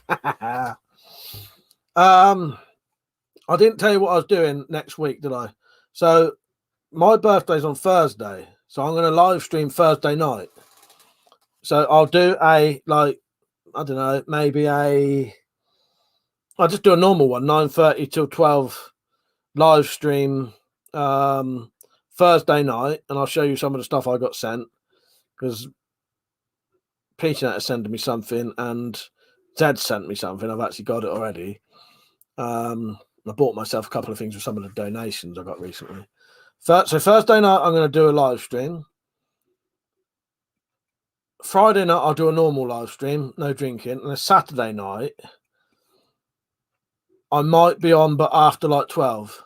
I didn't tell you what I was doing next week, did I? So my birthday's on Thursday, so I'm going to live stream Thursday night. So I'll do I don't know, maybe I'll just do a normal one, 9:30 till 12 live stream Thursday night, and I'll show you some of the stuff I got sent, because Peter is sending me something and Zed sent me something. I've actually got it already. I bought myself a couple of things with some of the donations I got recently. So Thursday night, I'm going to do a live stream. Friday night, I'll do a normal live stream, no drinking. And a Saturday night, I might be on, but after like 12.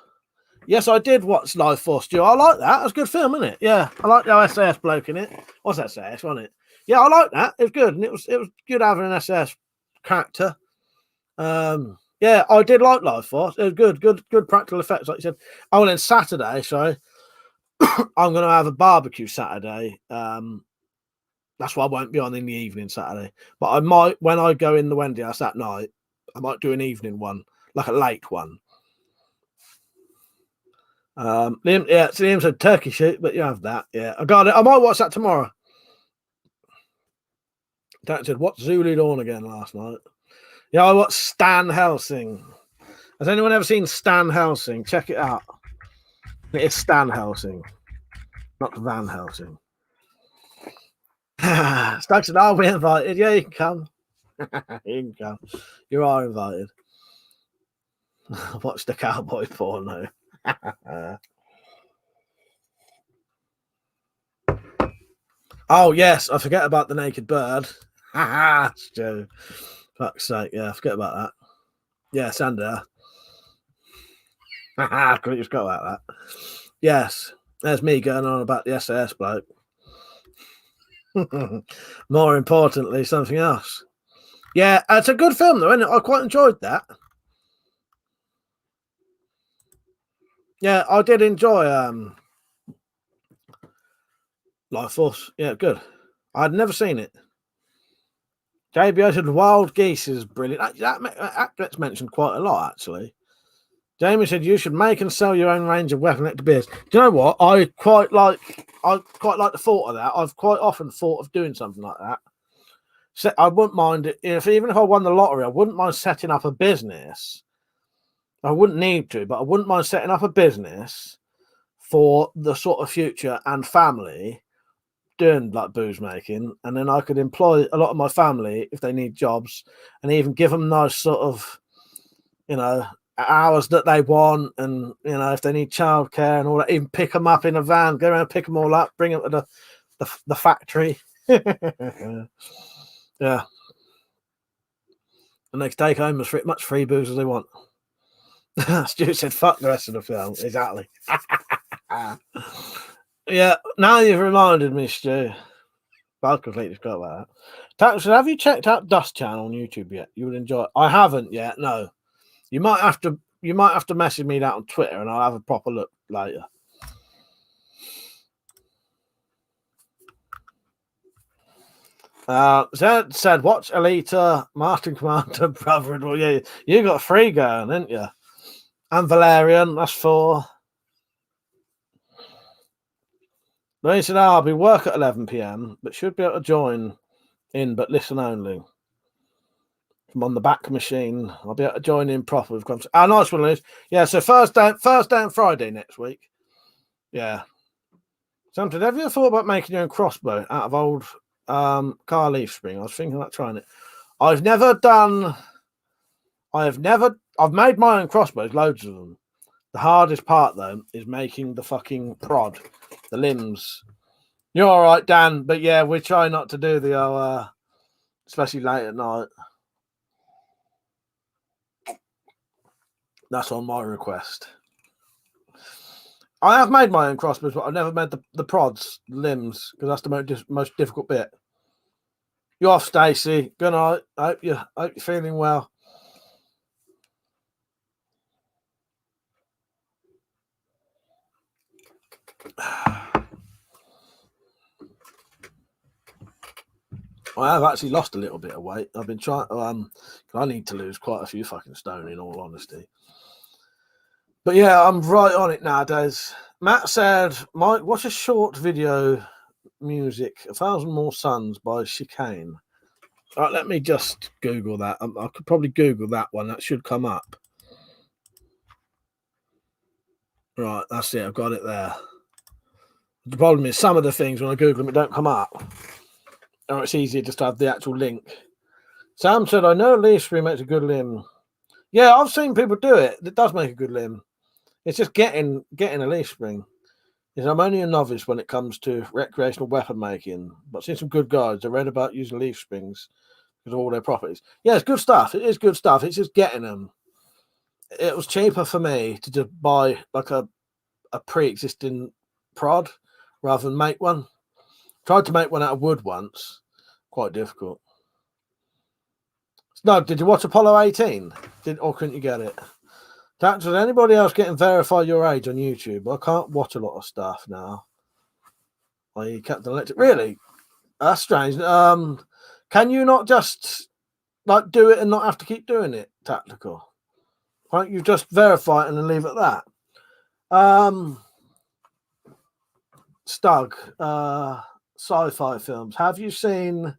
Yes, I did watch Life Force, Stu. I like that. It's a good film, isn't it? Yeah, I like the SAS bloke in it. What's that SAS, wasn't it? Yeah, I like that. It was good, and it was good having an SAS character. Yeah, I did like Life Force. It was good practical effects, like you said. Oh, and then Saturday, sorry, I'm going to have a barbecue Saturday. That's why I won't be on in the evening Saturday. But I might, when I go in the Wendy house that night, I might do an evening one, like a late one. Liam said turkey shoot, but you have that. Yeah, I got it. I might watch that tomorrow. Dan said, "What Zulu Dawn again last night?" Yeah, I watched Stan Helsing. Has anyone ever seen Stan Helsing? Check it out. It is Stan Helsing, not Van Helsing. Stag said, "I'll be invited." Yeah, you can come. You can come. You are invited. Watch the cowboy porno. Oh yes, I forget about the naked bird. Joe. Fuck's sake, yeah, I forget about that. Yeah, Sander. Couldn't just go about that. Yes, there's me going on about the SAS bloke. More importantly, something else. Yeah, it's a good film though, isn't it? I quite enjoyed that. Yeah, I did enjoy Life Force. Yeah, good. I'd never seen it. JBO said Wild Geese is brilliant. That gets mentioned quite a lot, actually. Jamie said you should make and sell your own range of WeaponCollector beers. Do you know what? I quite like the thought of that. I've quite often thought of doing something like that. So I wouldn't mind it even if I won the lottery. I wouldn't mind setting up a business. I wouldn't need to, but I wouldn't mind setting up a business for the sort of future and family, doing like booze making, and then I could employ a lot of my family if they need jobs, and even give them nice sort of, hours that they want, and if they need childcare and all that, even pick them up in a van, go around, pick them all up, bring them to the factory. Yeah, and they can take home as much free booze as they want. Stu said, "Fuck the rest of the film." Exactly. Yeah, now you've reminded me, Stu. I completely forgot about that. Tax said, "Have you checked out Dust Channel on YouTube yet? You would enjoy it." I haven't yet. No. You might have to message me that on Twitter, and I'll have a proper look later. Zed said, "Watch Alita, Martin Commander, brother." Well, yeah, you got 3 going, didn't you? And Valerian, that's 4. They said, I'll be work at 11 p.m., but should be able to join in, but listen only. I'm on the back machine. I'll be able to join in proper with conversation. Oh, nice one, Liz. Yeah, so Thursday and Friday next week. Yeah. Something. Have you ever thought about making your own crossbow out of old car leaf spring? I was thinking about trying it. I've made my own crossbows, loads of them. The hardest part, though, is making the fucking prod, the limbs. You're all right, Dan, but yeah, we try not to do the, especially late at night. That's on my request. I have made my own crossbows, but I've never made the prods, limbs, because that's the most difficult bit. You're off, Stacey. Good night. Hope you're feeling well. I have actually lost a little bit of weight. I've been trying. I need to lose quite a few fucking stone, in all honesty. But yeah, I'm right on it nowadays. Matt said, "Mike, watch a short video music, 1,000 More Suns by Chicane." All right, let me just Google that. I could probably Google that one. That should come up. Right, that's it. I've got it there. The problem is some of the things when I Google them, it don't come up. Or it's easier just to have the actual link. Sam said, I know leaf spring makes a good limb. Yeah, I've seen people do it. It does make a good limb. It's just getting a leaf spring. I'm only a novice when it comes to recreational weapon making, but I've seen some good guides. I read about using leaf springs because of all their properties. Yeah, it's good stuff. It is good stuff. It's just getting them. It was cheaper for me to just buy like a pre-existing prod rather than make one. Tried to make one out of wood once. Quite difficult. No, did you watch Apollo 18? Or couldn't you get it? Does anybody else getting verify your age on YouTube? I can't watch a lot of stuff now. I Captain Electric. Really? That's strange. Can you not just like do it and not have to keep doing it? Tactical. Why don't you just verify it and then leave it at that? Stug, sci-fi films. Have you seen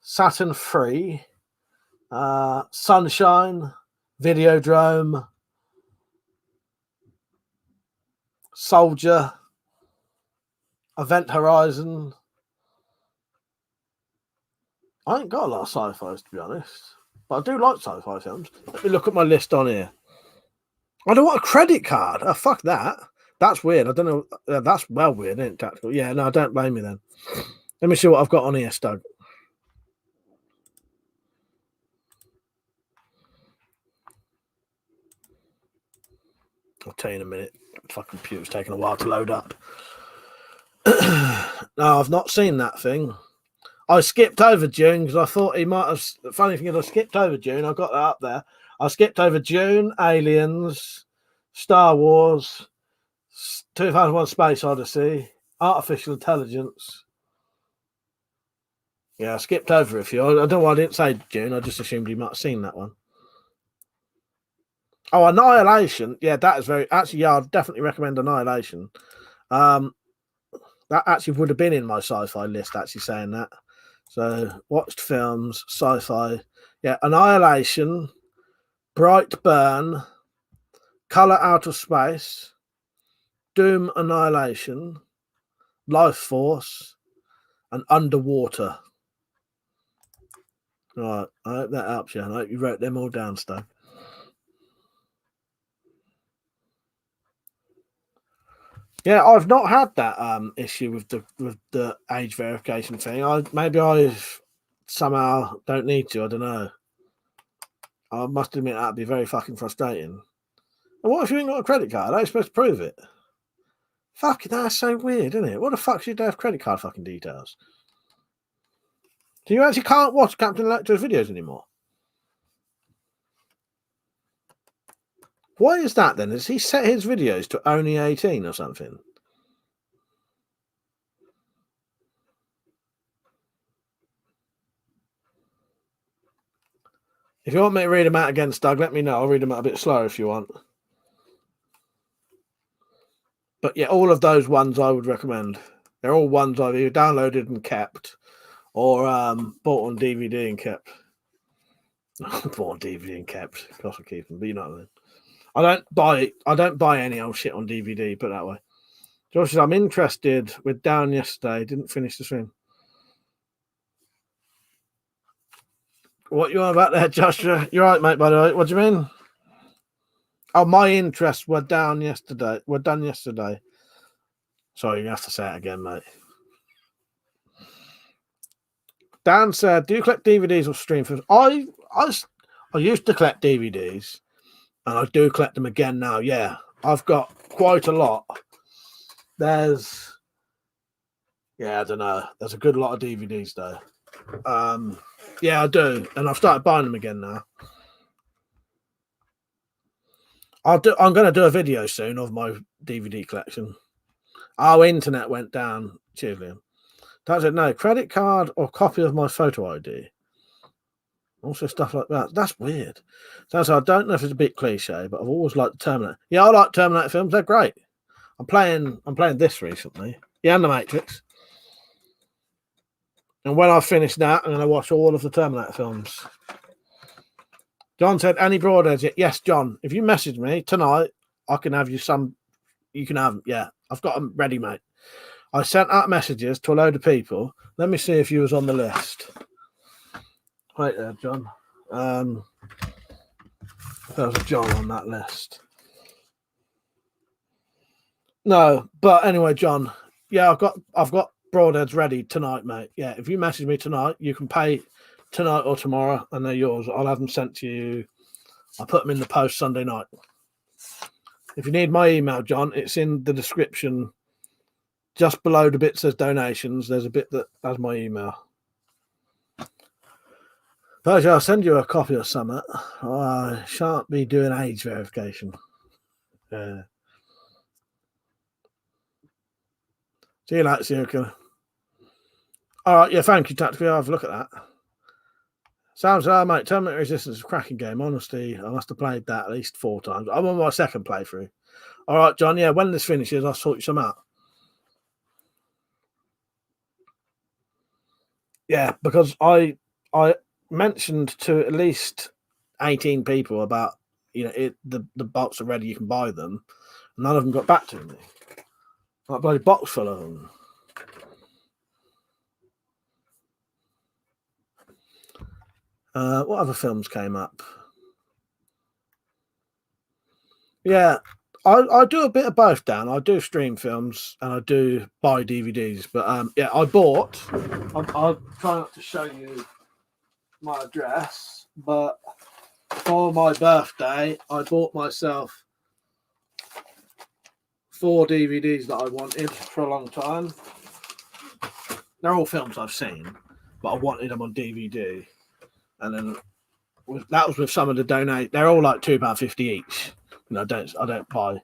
Saturn 3, Sunshine, Videodrome, Soldier, Event Horizon? I ain't got a lot of sci-fis, to be honest, but I do like sci-fi films. Let me look at my list on here. I don't want a credit card. Oh, fuck that. That's weird. I don't know. That's well weird, isn't it, Tactical? Yeah, no, don't blame me then. Let me see what I've got on here, Stug. I'll tell you in a minute. The fucking computer's taking a while to load up. No, I've not seen that thing. I skipped over June because I thought he might have. The funny thing is, I skipped over June. I got that up there. I skipped over June, Aliens, Star Wars, 2001 Space Odyssey, Artificial Intelligence. Yeah, I skipped over a few. I don't know why I didn't say June. I just assumed you might have seen that one. Oh, Annihilation. Yeah, that is very. Actually, yeah, I'd definitely recommend Annihilation. That actually would have been in my sci-fi list, actually saying that. So, watched films, sci-fi. Yeah, Annihilation, Bright Burn, Color Out of Space, Doom Annihilation, Life Force, and Underwater. Right, I hope that helps you. I hope you wrote them all down, Stone. Yeah, I've not had that issue with the age verification thing. Maybe I somehow don't need to. I don't know. I must admit that'd be very fucking frustrating. And what if you ain't got a credit card? How are you supposed to prove it? Fuck, that's so weird, isn't it? What the fuck should they have credit card fucking details? So you actually can't watch Captain Electro's videos anymore? Why is that then? Has he set his videos to only 18 or something? If you want me to read them out again, Doug, let me know. I'll read them out a bit slower if you want. But yeah, all of those ones I would recommend. They're all ones I've either downloaded and kept, or bought on DVD and kept. Bought on DVD and kept. Cost of keeping, but you know what I mean. I don't buy any old shit on DVD. Put it that way. Josh says, I'm interested. We're down yesterday. Didn't finish the stream. What you on about there, Joshua? You're right, mate. By the way, what do you mean? Oh, my interests were down yesterday. Were done yesterday. Sorry, you have to say it again, mate. Dan said, "Do you collect DVDs or stream films?" I used to collect DVDs, and I do collect them again now. Yeah, I've got quite a lot. I don't know. There's a good lot of DVDs though. Yeah, I do, and I've started buying them again now. I'm going to do a video soon of my DVD collection. Our internet went down. Cheers, Liam. Dan said, no, credit card or copy of my photo ID. Also stuff like that. That's weird. So I don't know if it's a bit cliche, but I've always liked the Terminator. Yeah, I like Terminator films. They're great. I'm playing this recently. Yeah, and The Matrix. And when I finish that, I'm going to watch all of the Terminator films. John said, any broadheads? Yes, John. If you message me tonight, I can have you some. You can have them. Yeah, I've got them ready, mate. I sent out messages to a load of people. Let me see if you was on the list. Wait there, John. There was a John on that list. No, but anyway, John. Yeah, I've got broadheads ready tonight, mate. Yeah, if you message me tonight, you can pay tonight or tomorrow, and they're yours. I'll have them sent to you. I'll put them in the post Sunday night. If you need my email, John, it's in the description. Just below the bit that says donations, there's a bit that has my email. Persia, I'll send you a copy of something. I shan't be doing age verification. See you later, Circle. All right, yeah, thank you, Tactical. I'll have a look at that. Sounds like, mate, Terminator Resistance is a cracking game. Honestly, I must have played that at least 4 times. I'm on my second playthrough. All right, John, yeah, when this finishes, I'll sort you some out. Yeah, because I mentioned to at least 18 people about, the box are ready, you can buy them. None of them got back to me. That bloody box full of them. What other films came up? Yeah, I do a bit of both, Dan. I do stream films and I do buy DVDs. But yeah, I bought. I'll try not to show you my address, but for my birthday, I bought myself 4 DVDs that I wanted for a long time. They're all films I've seen, but I wanted them on DVD. And then that was with some of the donate. They're all like £2.50 each. I don't buy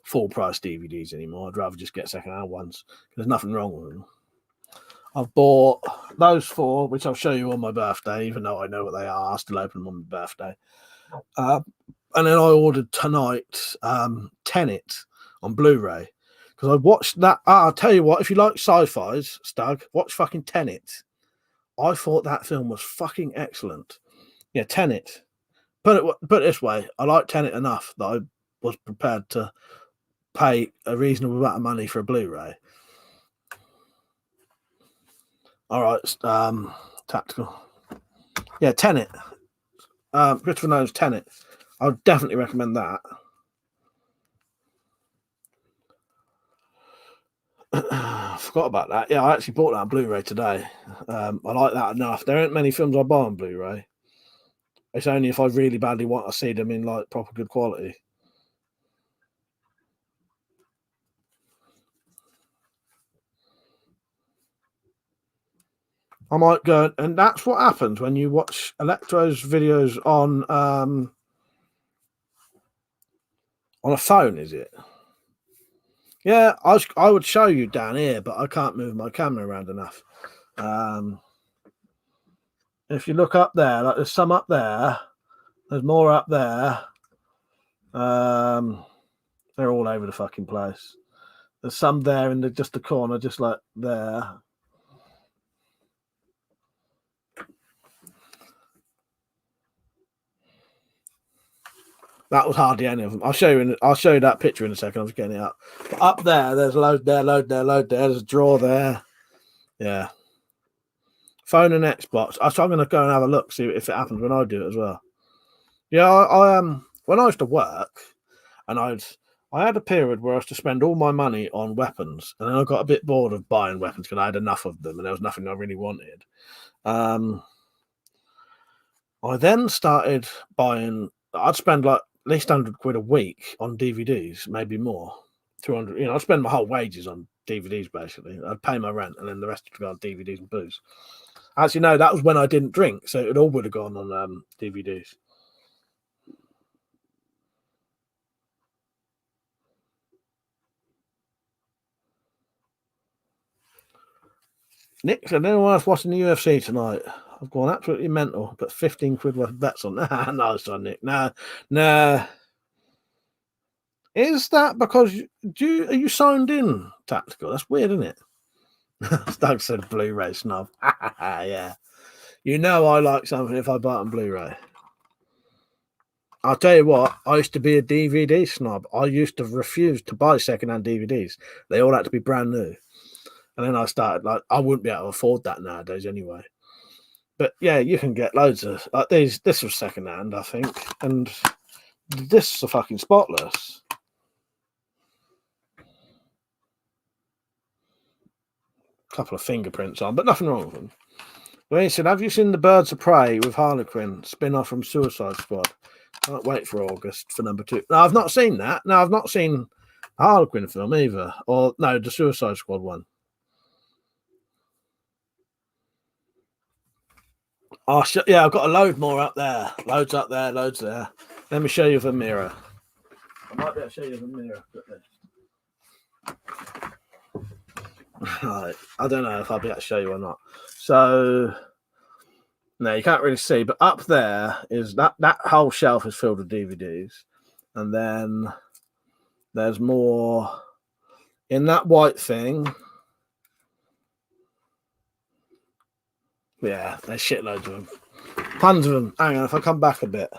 full price DVDs anymore. I'd rather just get second-hand ones. There's nothing wrong with them. I've bought those 4, which I'll show you on my birthday, even though I know what they are. I still open them on my birthday. And then I ordered tonight Tenet on Blu-ray because I watched that. I'll tell you what, if you like sci-fis, Stug, watch fucking Tenet. I thought that film was fucking excellent. Yeah, Tenet. Put it this way, I like Tenet enough that I was prepared to pay a reasonable amount of money for a Blu-ray. All right, Tactical. Yeah, Tenet. Christopher Nolan's Tenet. I would definitely recommend that. I forgot about that. Yeah, I actually bought that on Blu-ray today. I like that enough. There aren't many films I buy on Blu-ray. It's only if I really badly want to see them in like proper good quality. I might go, and that's what happens when you watch Electro's videos on a phone, is it? Yeah, I would show you down here, but I can't move my camera around enough. If you look up there, like there's some up there, there's more up there. They're all over the fucking place. There's some there in just the corner, just like there. That was hardly any of them. I'll show you that picture in a second. I'm just getting it up. But up there, there's load there, load there, load there. There's a drawer there. Yeah. Phone and Xbox. I'm going to go and have a look, see if it happens when I do it as well. Yeah, I when I used to work, and I had a period where I used to spend all my money on weapons, and then I got a bit bored of buying weapons because I had enough of them, and there was nothing I really wanted. I then started buying. I'd spend like at least £100 a week on DVDs, maybe more. 200. You know, I'd spend my whole wages on DVDs basically. I'd pay my rent, and then the rest would go on DVDs and booze. Actually, no, that was when I didn't drink, so it all would have gone on DVDs. Nick said, anyone else watching the UFC tonight? I've gone absolutely mental, but £15 worth of bets on that. No, sorry, Nick. No. Is that because are you signed in, Tactical? That's weird, isn't it? Doug said Blu-ray snob. Yeah. You know I like something if I buy it on Blu-ray. I'll tell you what, I used to be a DVD snob. I used to refuse to buy second-hand DVDs. They all had to be brand new. And then I started, like, I wouldn't be able to afford that nowadays anyway. But yeah, you can get loads of, like these. This was second-hand, I think. And this is fucking spotless. Couple of fingerprints on, but nothing wrong with them. Well, he said, have you seen The Birds of Prey with Harlequin, spin-off from Suicide Squad? Can't wait for August for number 2. No, I've not seen that. No, I've not seen the Harlequin film either. Or, no, the Suicide Squad one. Oh, yeah, I've got a load more up there. Loads up there, loads there. Let me show you the mirror. I might be able to show you the mirror. Right. I don't know if I'll be able to show you or not. So, no, you can't really see, but up there is that whole shelf is filled with DVDs. And then there's more in that white thing. Yeah, there's shitloads of them. Tons of them. Hang on, if I come back a bit.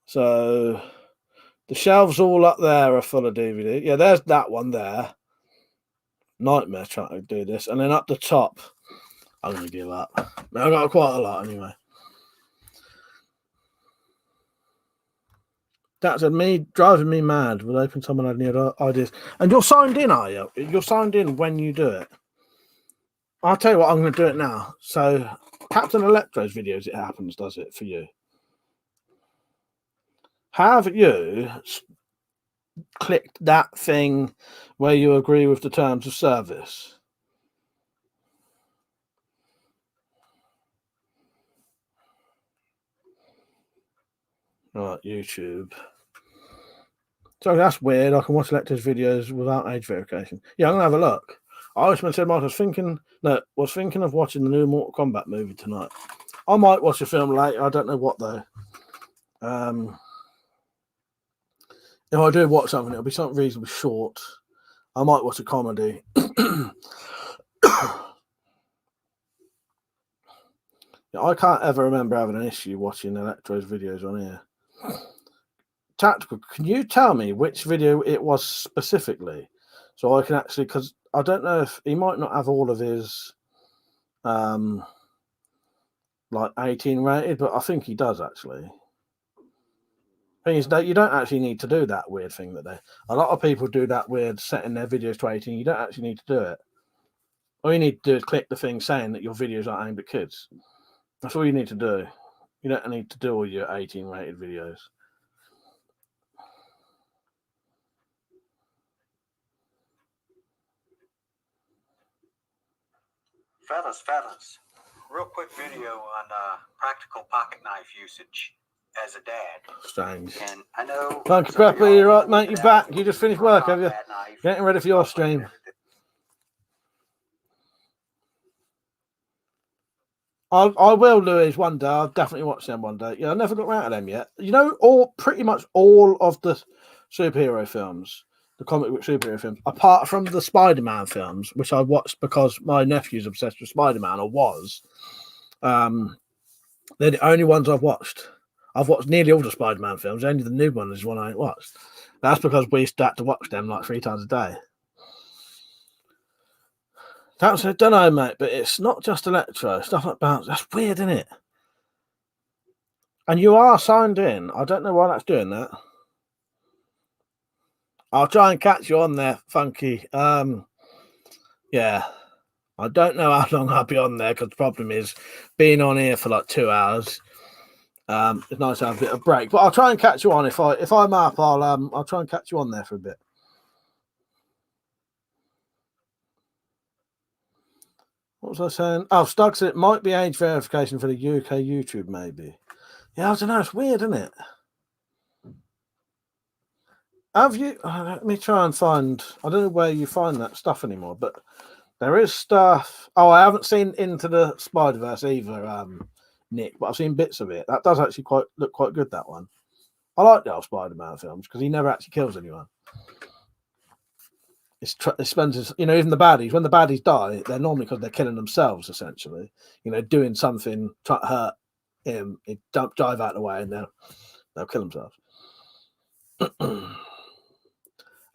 So, the shelves all up there are full of DVD. Yeah, there's that one there. Nightmare trying to do this. And then up the top, I'm going to give up. I've got quite a lot anyway. That's me driving me mad with hoping someone had any other ideas. And you're signed in, are you? You're signed in when you do it. I'll tell you what, I'm going to do it now. So, Captain Electro's videos, it happens, does it, for you? Have you clicked that thing where you agree with the terms of service? Right, YouTube. So that's weird. I can watch Electro's videos without age verification. Yeah, I'm going to have a look. I was thinking of watching the new Mortal Kombat movie tonight. I might watch a film later. I don't know what though. If I do watch something, it'll be something reasonably short. I might watch a comedy. I can't ever remember having an issue watching Electro's videos on here. Tactical, can you tell me which video it was specifically? So I can actually, because I don't know if he might not have all of his like 18 rated, but I think he does actually. Thing is that you don't actually need to do that weird thing that a lot of people do, that weird setting their videos to 18. You don't actually need to do it. All you need to do is click the thing saying that your videos are aimed at kids. That's all you need to do. You don't need to do all your 18 rated videos. Fellas, real quick video on practical pocket knife usage as a dad. Strange. And I know. Thank you, Peppy. You're right, mate. You're back. You just finished work, have you? Getting ready for your stream. I will, Louise, one day. I'll definitely watch them one day. Yeah, I never got around to them yet. You know, all pretty much all of the superhero films, the comic book superhero films, apart from the Spider-Man films, which I watched because my nephew's obsessed with Spider-Man, or was. They're the only ones I've watched. I've watched nearly all the Spider-Man films. Only the new one is one I ain't watched. That's because we start to watch them like 3 times a day. I don't know, mate, but it's not just Electro. Stuff like bounce. That's weird, isn't it? And you are signed in. I don't know why that's doing that. I'll try and catch you on there, Funky. Yeah. I don't know how long I'll be on there because the problem is being on here for like 2 hours. It's nice to have a bit of break, but I'll try and catch you on if I'm up. I'll try and catch you on there for a bit. What was I saying? Oh, Stug said it might be age verification for the UK YouTube, maybe. Yeah, I don't know. It's weird, isn't it? Have you? Let me try and find. I don't know where you find that stuff anymore, but there is stuff. Oh, I haven't seen Into the Spider-Verse either, Nick, but I've seen bits of it. That does actually look quite good. That one. I like the old Spider-Man films because he never actually kills anyone. It spends his, even the baddies. When the baddies die, they're normally because they're killing themselves, essentially. Doing something try to hurt him. He dive out of the way, and they'll kill themselves.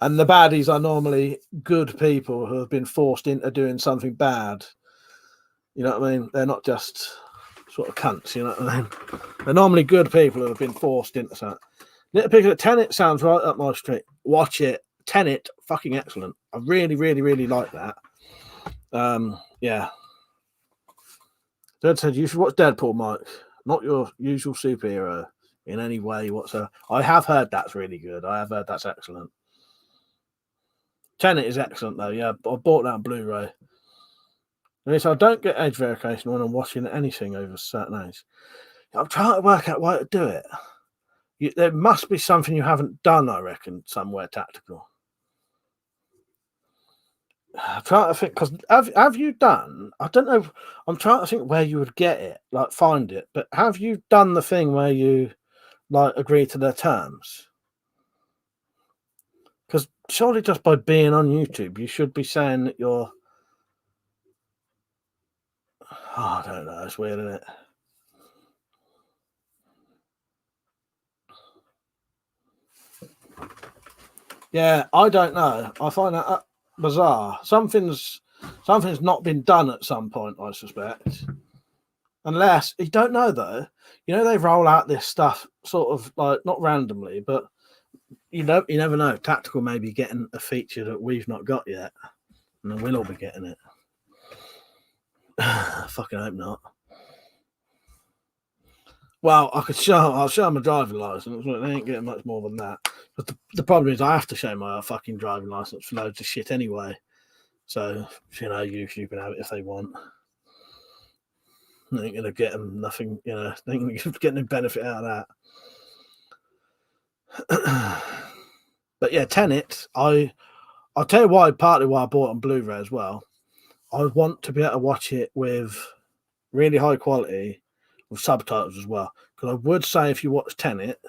And the baddies are normally good people who have been forced into doing something bad. You know what I mean? They're not just sort of cunts. You know what I mean? They're normally good people who have been forced into something. Little Pig at Tenet sounds right up my street. Watch it. Tenet, fucking excellent. I really, really, really like that. Yeah. Dad said you should watch Deadpool, Mike. Not your usual superhero in any way whatsoever. I have heard that's really good. I have heard that's excellent. Tenet is excellent though. Yeah, I bought that on Blu-ray. So I don't get age verification when I'm watching anything over a certain age. I'm trying to work out why to do it. There must be something you haven't done, I reckon, somewhere tactical. I'm trying to think, because have you done? I don't know. I'm trying to think where you would get it, like find it. But have you done the thing where you like agree to their terms? Because surely just by being on YouTube, you should be saying that you're. Oh, I don't know. It's weird, isn't it? Yeah, I don't know. I find that bizarre. Something's not been done at some point, I suspect. Unless you don't know though, they roll out this stuff sort of like not randomly, but you never know. Tactical may be getting a feature that we've not got yet, and then we'll all be getting it. Fucking hope not. Well, I'll show my driving license. They ain't getting much more than that. But the problem is I have to show my fucking driving license for loads of shit anyway. So, YouTube can have it if they want. They ain't going to get them nothing, they ain't going to get any benefit out of that. But yeah, Tenet, I'll tell you why, partly why I bought it on Blu-ray as well. I want to be able to watch it with really high quality with subtitles as well. Because I would say if you watch Tenet,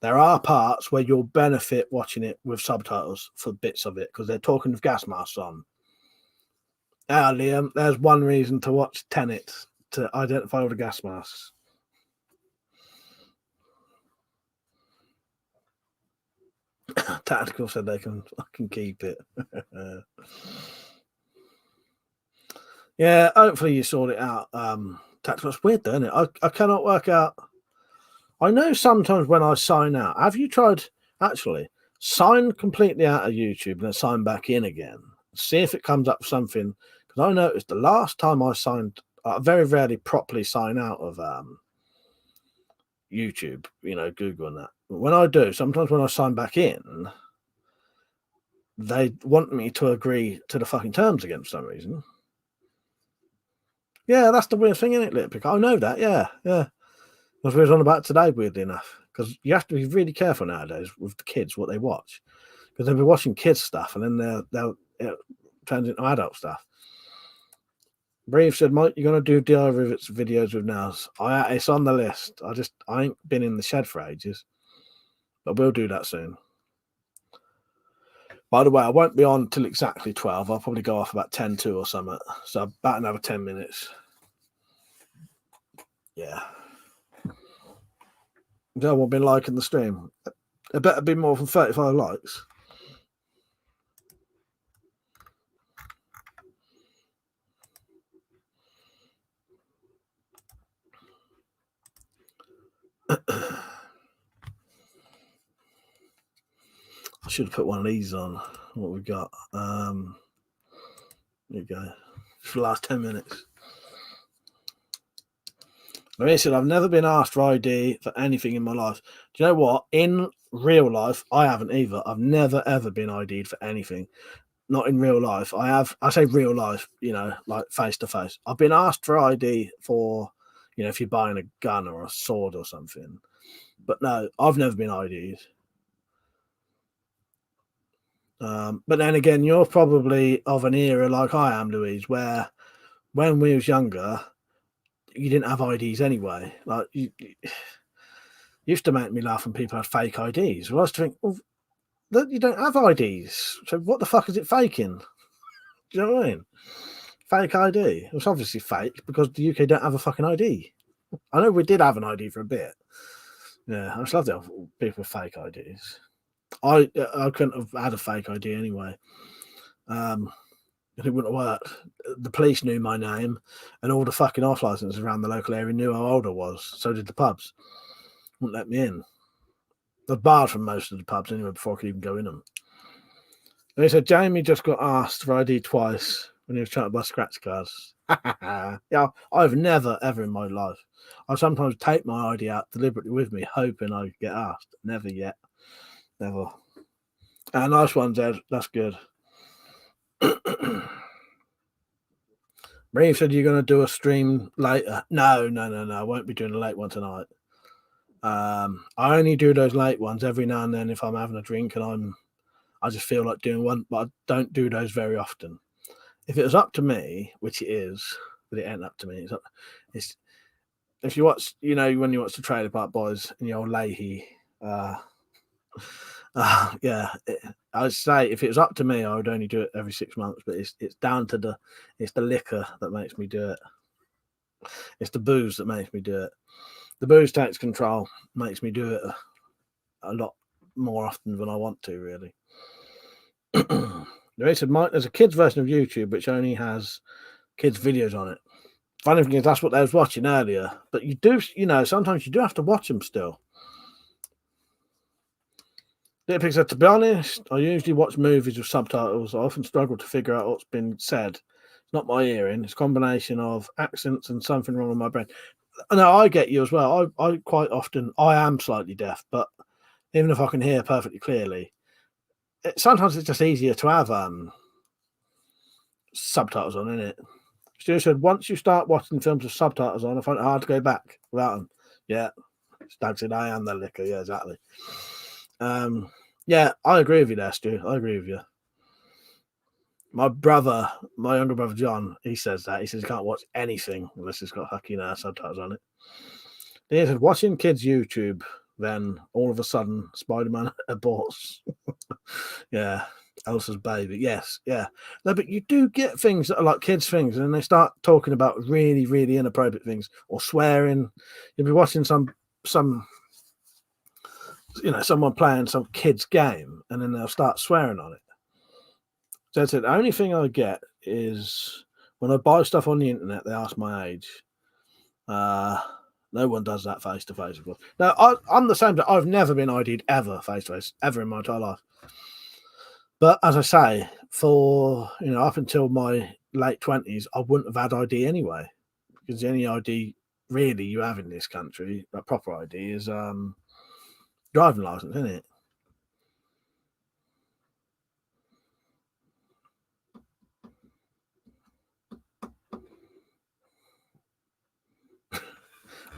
there are parts where you'll benefit watching it with subtitles for bits of it because they're talking with gas masks on. Liam, there's one reason to watch Tenet, to identify all the gas masks. Tactical said they can fucking keep it. Yeah, hopefully you sort it out. Tactical, it's weird, isn't it? I cannot work out. I know sometimes when I sign out, have you tried actually sign completely out of YouTube and then sign back in again? See if it comes up with something. Because I noticed the last time I signed, I very rarely properly sign out of YouTube, Google and that. But when I do, sometimes when I sign back in, they want me to agree to the fucking terms again for some reason. Yeah, that's the weird thing, isn't it, Litpick? I know that, yeah. As we was on about today, weirdly enough, because you have to be really careful nowadays with the kids what they watch, because they'll be watching kids stuff and then they'll turn into adult stuff. Brave said, Mike, you're going to do DI rivets videos with Nels. It's on the list. I ain't been in the shed for ages. But we'll do that soon. By the way, I won't be on till exactly 12. I'll probably go off about 10 to or something. So about another 10 minutes. Yeah. No one been liking the stream. It better be more than 35 likes. I should have put one of these on. What we got? There you go. For the last 10 minutes. Maria said, I've never been asked for ID for anything in my life. Do you know what? In real life, I haven't either. I've never, ever been ID'd for anything. Not in real life. I say real life, like face to face. I've been asked for ID for, if you're buying a gun or a sword or something. But no, I've never been ID'd. But then again, you're probably of an era like I am, Louise, where when we was younger, you didn't have IDs anyway. Like you used to make me laugh when people had fake IDs. Well, I used to think, well, you don't have IDs, so what the fuck is it faking? Do you know what I mean? Fake ID. It's obviously fake because the UK don't have a fucking ID. I know we did have an ID for a bit. Yeah, I just love that people with fake IDs. I couldn't have had a fake ID anyway. It wouldn't have worked. The police knew my name, and all the fucking off licenses around the local area knew how old I was. So did the pubs. Wouldn't let me in. I was barred from most of the pubs anyway before I could even go in them. And he said Jamie just got asked for ID twice when he was trying to buy scratch cards. Yeah, I've never ever in my life. I sometimes take my ID out deliberately with me, hoping I get asked. Never yet. Never. Nice one, Zed. That's good. Brave said you're going to do a stream later. No. I won't be doing a late one tonight. I only do those late ones every now and then if I'm having a drink and I just feel like doing one, but I don't do those very often. If it was up to me, which it is, but it ain't up to me. It's if you watch, when you watch the Trailer Park Boys and your old Leahy, yeah, I'd say if it was up to me, I would only do it every 6 months. But it's down to the liquor that makes me do it. It's the booze that makes me do it. The booze takes control, makes me do it a lot more often than I want to, really. They said, Mike, there's a kids version of YouTube which only has kids videos on it. Funny thing is, that's what they was watching earlier. But you do, sometimes you do have to watch them still. Dick said, to be honest, I usually watch movies with subtitles. I often struggle to figure out what's been said. It's not my hearing. It's a combination of accents and something wrong with my brain. No, I get you as well. I quite often, I am slightly deaf, but even if I can hear perfectly clearly, sometimes it's just easier to have subtitles on, isn't it? Stu said, once you start watching films with subtitles on, I find it hard to go back without them. Yeah. Stag said, I am the liquor. Yeah, exactly. Yeah, I agree with you there, Stu. I agree with you. My younger brother John, he says that. He says he can't watch anything unless it's got fucking subtitles on it. He said, watching kids' YouTube, then all of a sudden Spider-Man aborts. Yeah, Elsa's baby. Yes, yeah. No, but you do get things that are like kids' things, and they start talking about really, really inappropriate things or swearing. You'll be watching some someone playing some kid's game, and then they'll start swearing on it. So that's it. The only thing I get is when I buy stuff on the internet, they ask my age. No one does that face to face, of course. Now, I'm the same. I've never been ID'd ever face to face, ever in my entire life. But as I say, for up until my late 20s, I wouldn't have had ID anyway, because the only ID really you have in this country, a proper ID, is driving license, isn't it?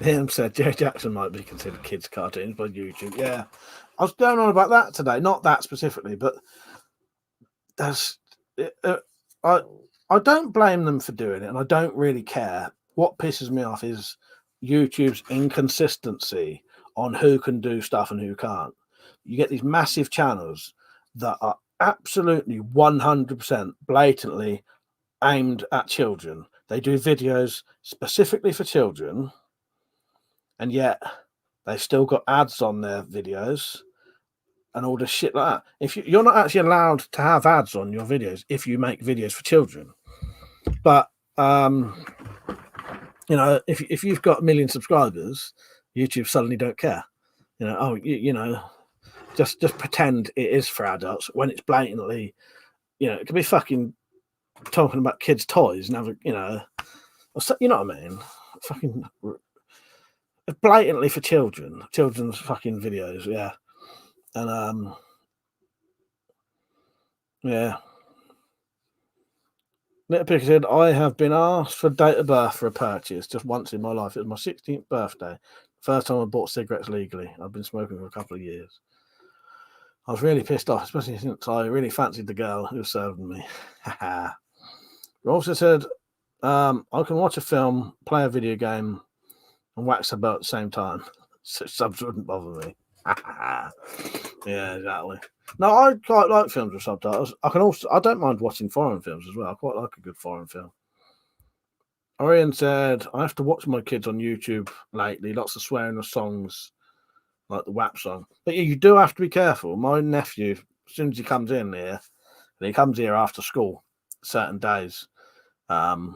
Him said Jerry Jackson might be considered kids' cartoons by YouTube. Yeah, I was going on about that today. Not that specifically, but that's I don't blame them for doing it, and I don't really care. What pisses me off is YouTube's inconsistency on who can do stuff and who can't. You get these massive channels that are absolutely 100% blatantly aimed at children. They do videos specifically for children, and yet they've still got ads on their videos and all this shit like that. If you're not actually allowed to have ads on your videos if you make videos for children. But you know, if you've got 1 million subscribers, YouTube suddenly don't care. You know, oh, you know, just pretend it is for adults when it's blatantly, you know, it could be fucking talking about kids' toys and have, you know what I mean? Fucking blatantly for children's fucking videos, yeah. And yeah. Little Picker said, I have been asked for date of birth for a purchase just once in my life. It was my 16th birthday. First time I bought cigarettes legally. I've been smoking for a couple of years. I was really pissed off, especially since I really fancied the girl who was serving me. He also said, I can watch a film, play a video game, and wax a boat at the same time. So subs wouldn't bother me. Yeah, exactly. No, I quite like films with subtitles. I don't mind watching foreign films as well. I quite like a good foreign film. Orion said, I have to watch my kids on YouTube lately. Lots of swearing of songs, like the WAP song. But yeah, you do have to be careful. My nephew, as soon as he comes in here, and he comes here after school, certain days, yeah,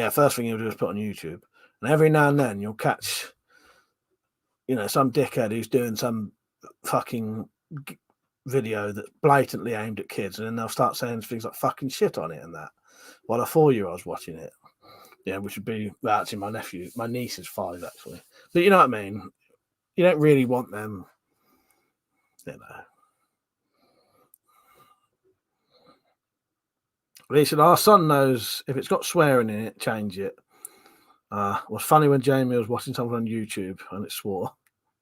first thing he'll do is put on YouTube. And every now and then you'll catch, you know, some dickhead who's doing some fucking video that's blatantly aimed at kids, and then they'll start saying things like fucking shit on it and that. While a 4-year-old's watching it. Yeah, which would be, well, actually my niece is 5 actually. But you know what I mean? You don't really want them, you know. He said, our son knows if it's got swearing in it, change it. It was funny when Jamie was watching something on YouTube and it swore.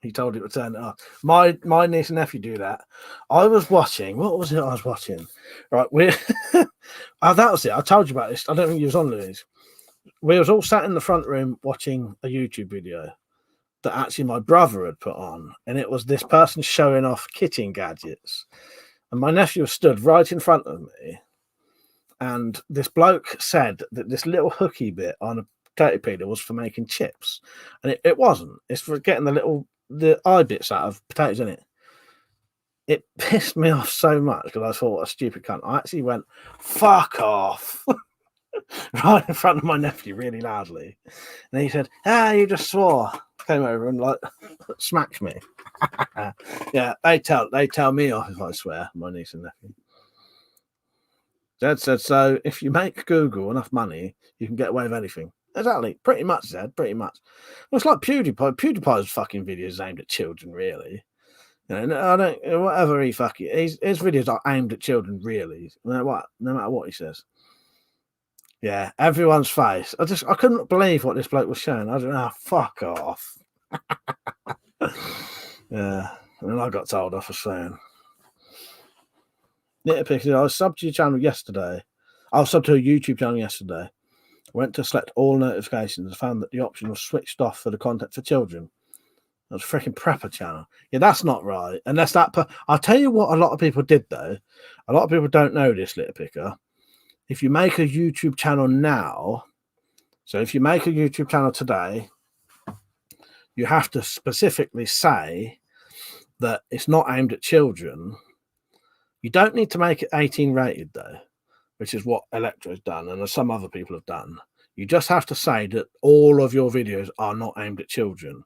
He told it to turn it off. My niece and nephew do that. I was watching. What was it I was watching? Right, that was it. I told you about this. I don't think you was on, Louise. We was all sat in the front room watching a YouTube video that actually my brother had put on, and it was this person showing off kitchen gadgets. And my nephew stood right in front of me, and this bloke said that this little hooky bit on a potato peeler was for making chips, and it wasn't. It's for getting the eye bits out of potatoes in it. It pissed me off so much because I thought, what a stupid cunt. I actually went, fuck off, right in front of my nephew really loudly. And he said, you just swore. Came over and like smacked me. Yeah, they tell me off if I swear, my niece and nephew. Zed said, so if you make Google enough money, you can get away with anything. Exactly, pretty much, Zed, pretty much. Well, it's like PewDiePie. PewDiePie's fucking videos aimed at children, really. You know, I don't, whatever his videos are aimed at children, really. No matter what he says. Yeah, everyone's face. I couldn't believe what this bloke was showing. I don't know, fuck off. Yeah, and I got told off for saying. Nitpicky, I was subbed to your channel yesterday. I was subbed to a YouTube channel yesterday. Went to select all notifications and found that the option was switched off for the content for children. That was a freaking prepper channel. Yeah, that's not right. Unless I'll tell you what a lot of people did, though. A lot of people don't know this, Little Picker. If you make a YouTube channel now, so if you make a YouTube channel today, you have to specifically say that it's not aimed at children. You don't need to make it 18 rated, though, which is what Electro's done and as some other people have done. You just have to say that all of your videos are not aimed at children.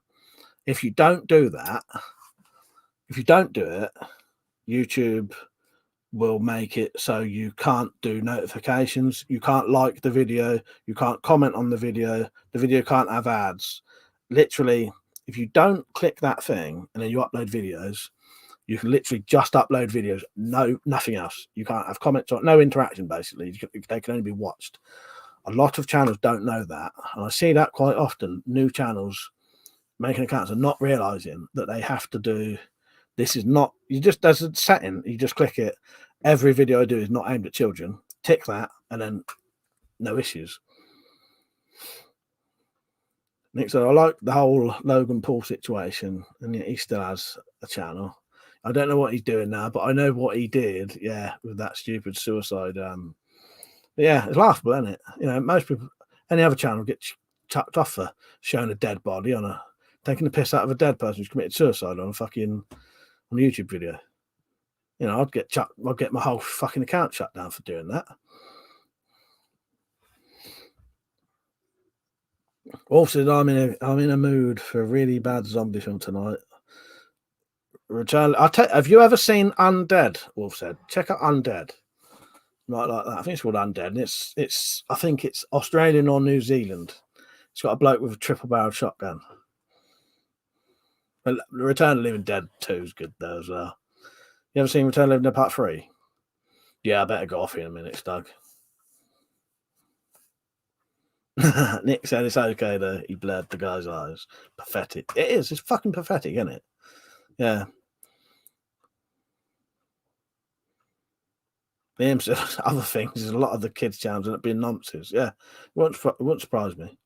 If you don't do that, YouTube will make it so you can't do notifications, you can't like the video, you can't comment on the video can't have ads. Literally, if you don't click that thing and then you upload videos, you can literally just upload videos, nothing else. You can't have comments or no interaction, basically. They can only be watched. A lot of channels don't know that, and I see that quite often. New channels making accounts and not realizing that they have to do this. Is not, there's a setting, you just click it every video I do is not aimed at children. Tick that, and then no issues. Nick said, I like the whole Logan Paul situation, and yet he still has a channel. I don't know what he's doing now, but I know what he did, with that stupid suicide. Yeah, it's laughable, isn't it? You know, most people, any other channel get chucked off for showing a dead body taking the piss out of a dead person who's committed suicide on a YouTube video. You know, I'd get my whole fucking account shut down for doing that. Wolf said, I'm in a mood for a really bad zombie film tonight. Have you ever seen Undead? Wolf said, check out Undead. Right, like that. I think it's called Undead. And it's I think it's Australian or New Zealand. It's got a bloke with a triple barrel shotgun. But Return of the Living Dead 2 is good though as well. You ever seen Return of the Living Dead Part 3? Yeah, I better go off in a minute, Doug. Nick said it's okay though. He blurred the guy's eyes. Pathetic. It is. It's fucking pathetic, isn't it? Yeah. Liam said other things is a lot of the kids' channels end up being nonsense. Yeah, it wouldn't surprise me.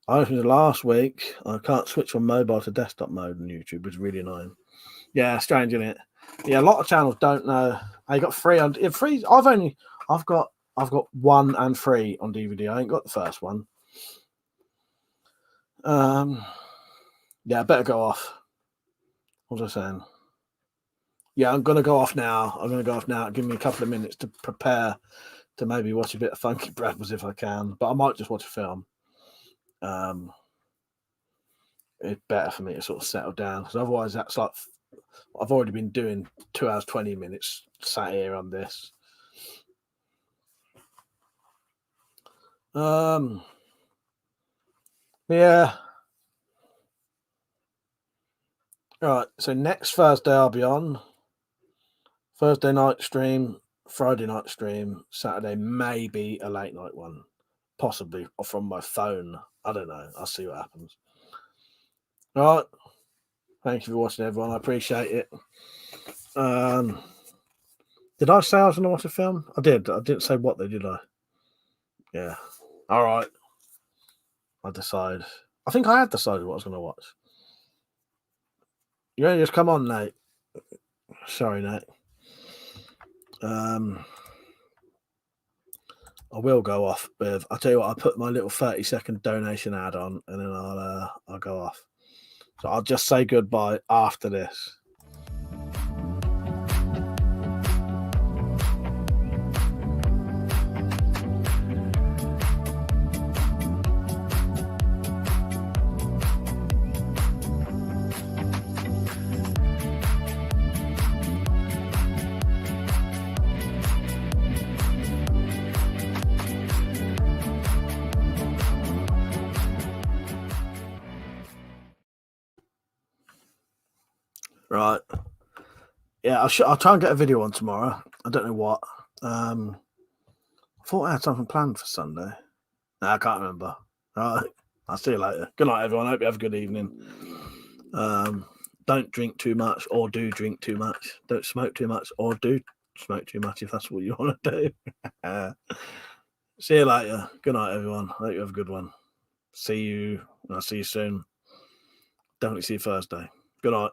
I opened last week. I can't switch from mobile to desktop mode on YouTube, which is really annoying. Yeah, strange, isn't it? Yeah, a lot of channels don't know. I got free on free. I've got 1 and 3 on DVD. I ain't got the first one. Yeah, I better go off. What was I saying? Yeah, I'm gonna go off now. Give me a couple of minutes to prepare to maybe watch a bit of Funky Brothers if I can, but I might just watch a film. It's better for me to sort of settle down because otherwise that's like I've already been doing 2 hours 20 minutes sat here on this. Yeah. All right. So next Thursday I'll be on. Thursday night stream, Friday night stream, Saturday maybe a late night one, possibly or from my phone. I don't know. I'll see what happens. All right. Thank you for watching, everyone. I appreciate it. Did I say I was going to watch a film? I did. I didn't say what though, did I? Yeah. All right. I think I had decided what I was going to watch. You ready? Just come on, Nate. Sorry, Nate. I will go off with. I'll tell you what. I'll put my little 30-second donation ad on, and then I'll go off. So I'll just say goodbye after this. Right. Yeah, I'll try and get a video on tomorrow. I don't know what. I thought I had something planned for Sunday. No, I can't remember. All right. I'll see you later. Good night, everyone. I hope you have a good evening. Don't drink too much or do drink too much. Don't smoke too much or do smoke too much if that's what you want to do. See you later. Good night, everyone. I hope you have a good one. See you. I'll see you soon. Definitely see you Thursday. Good night.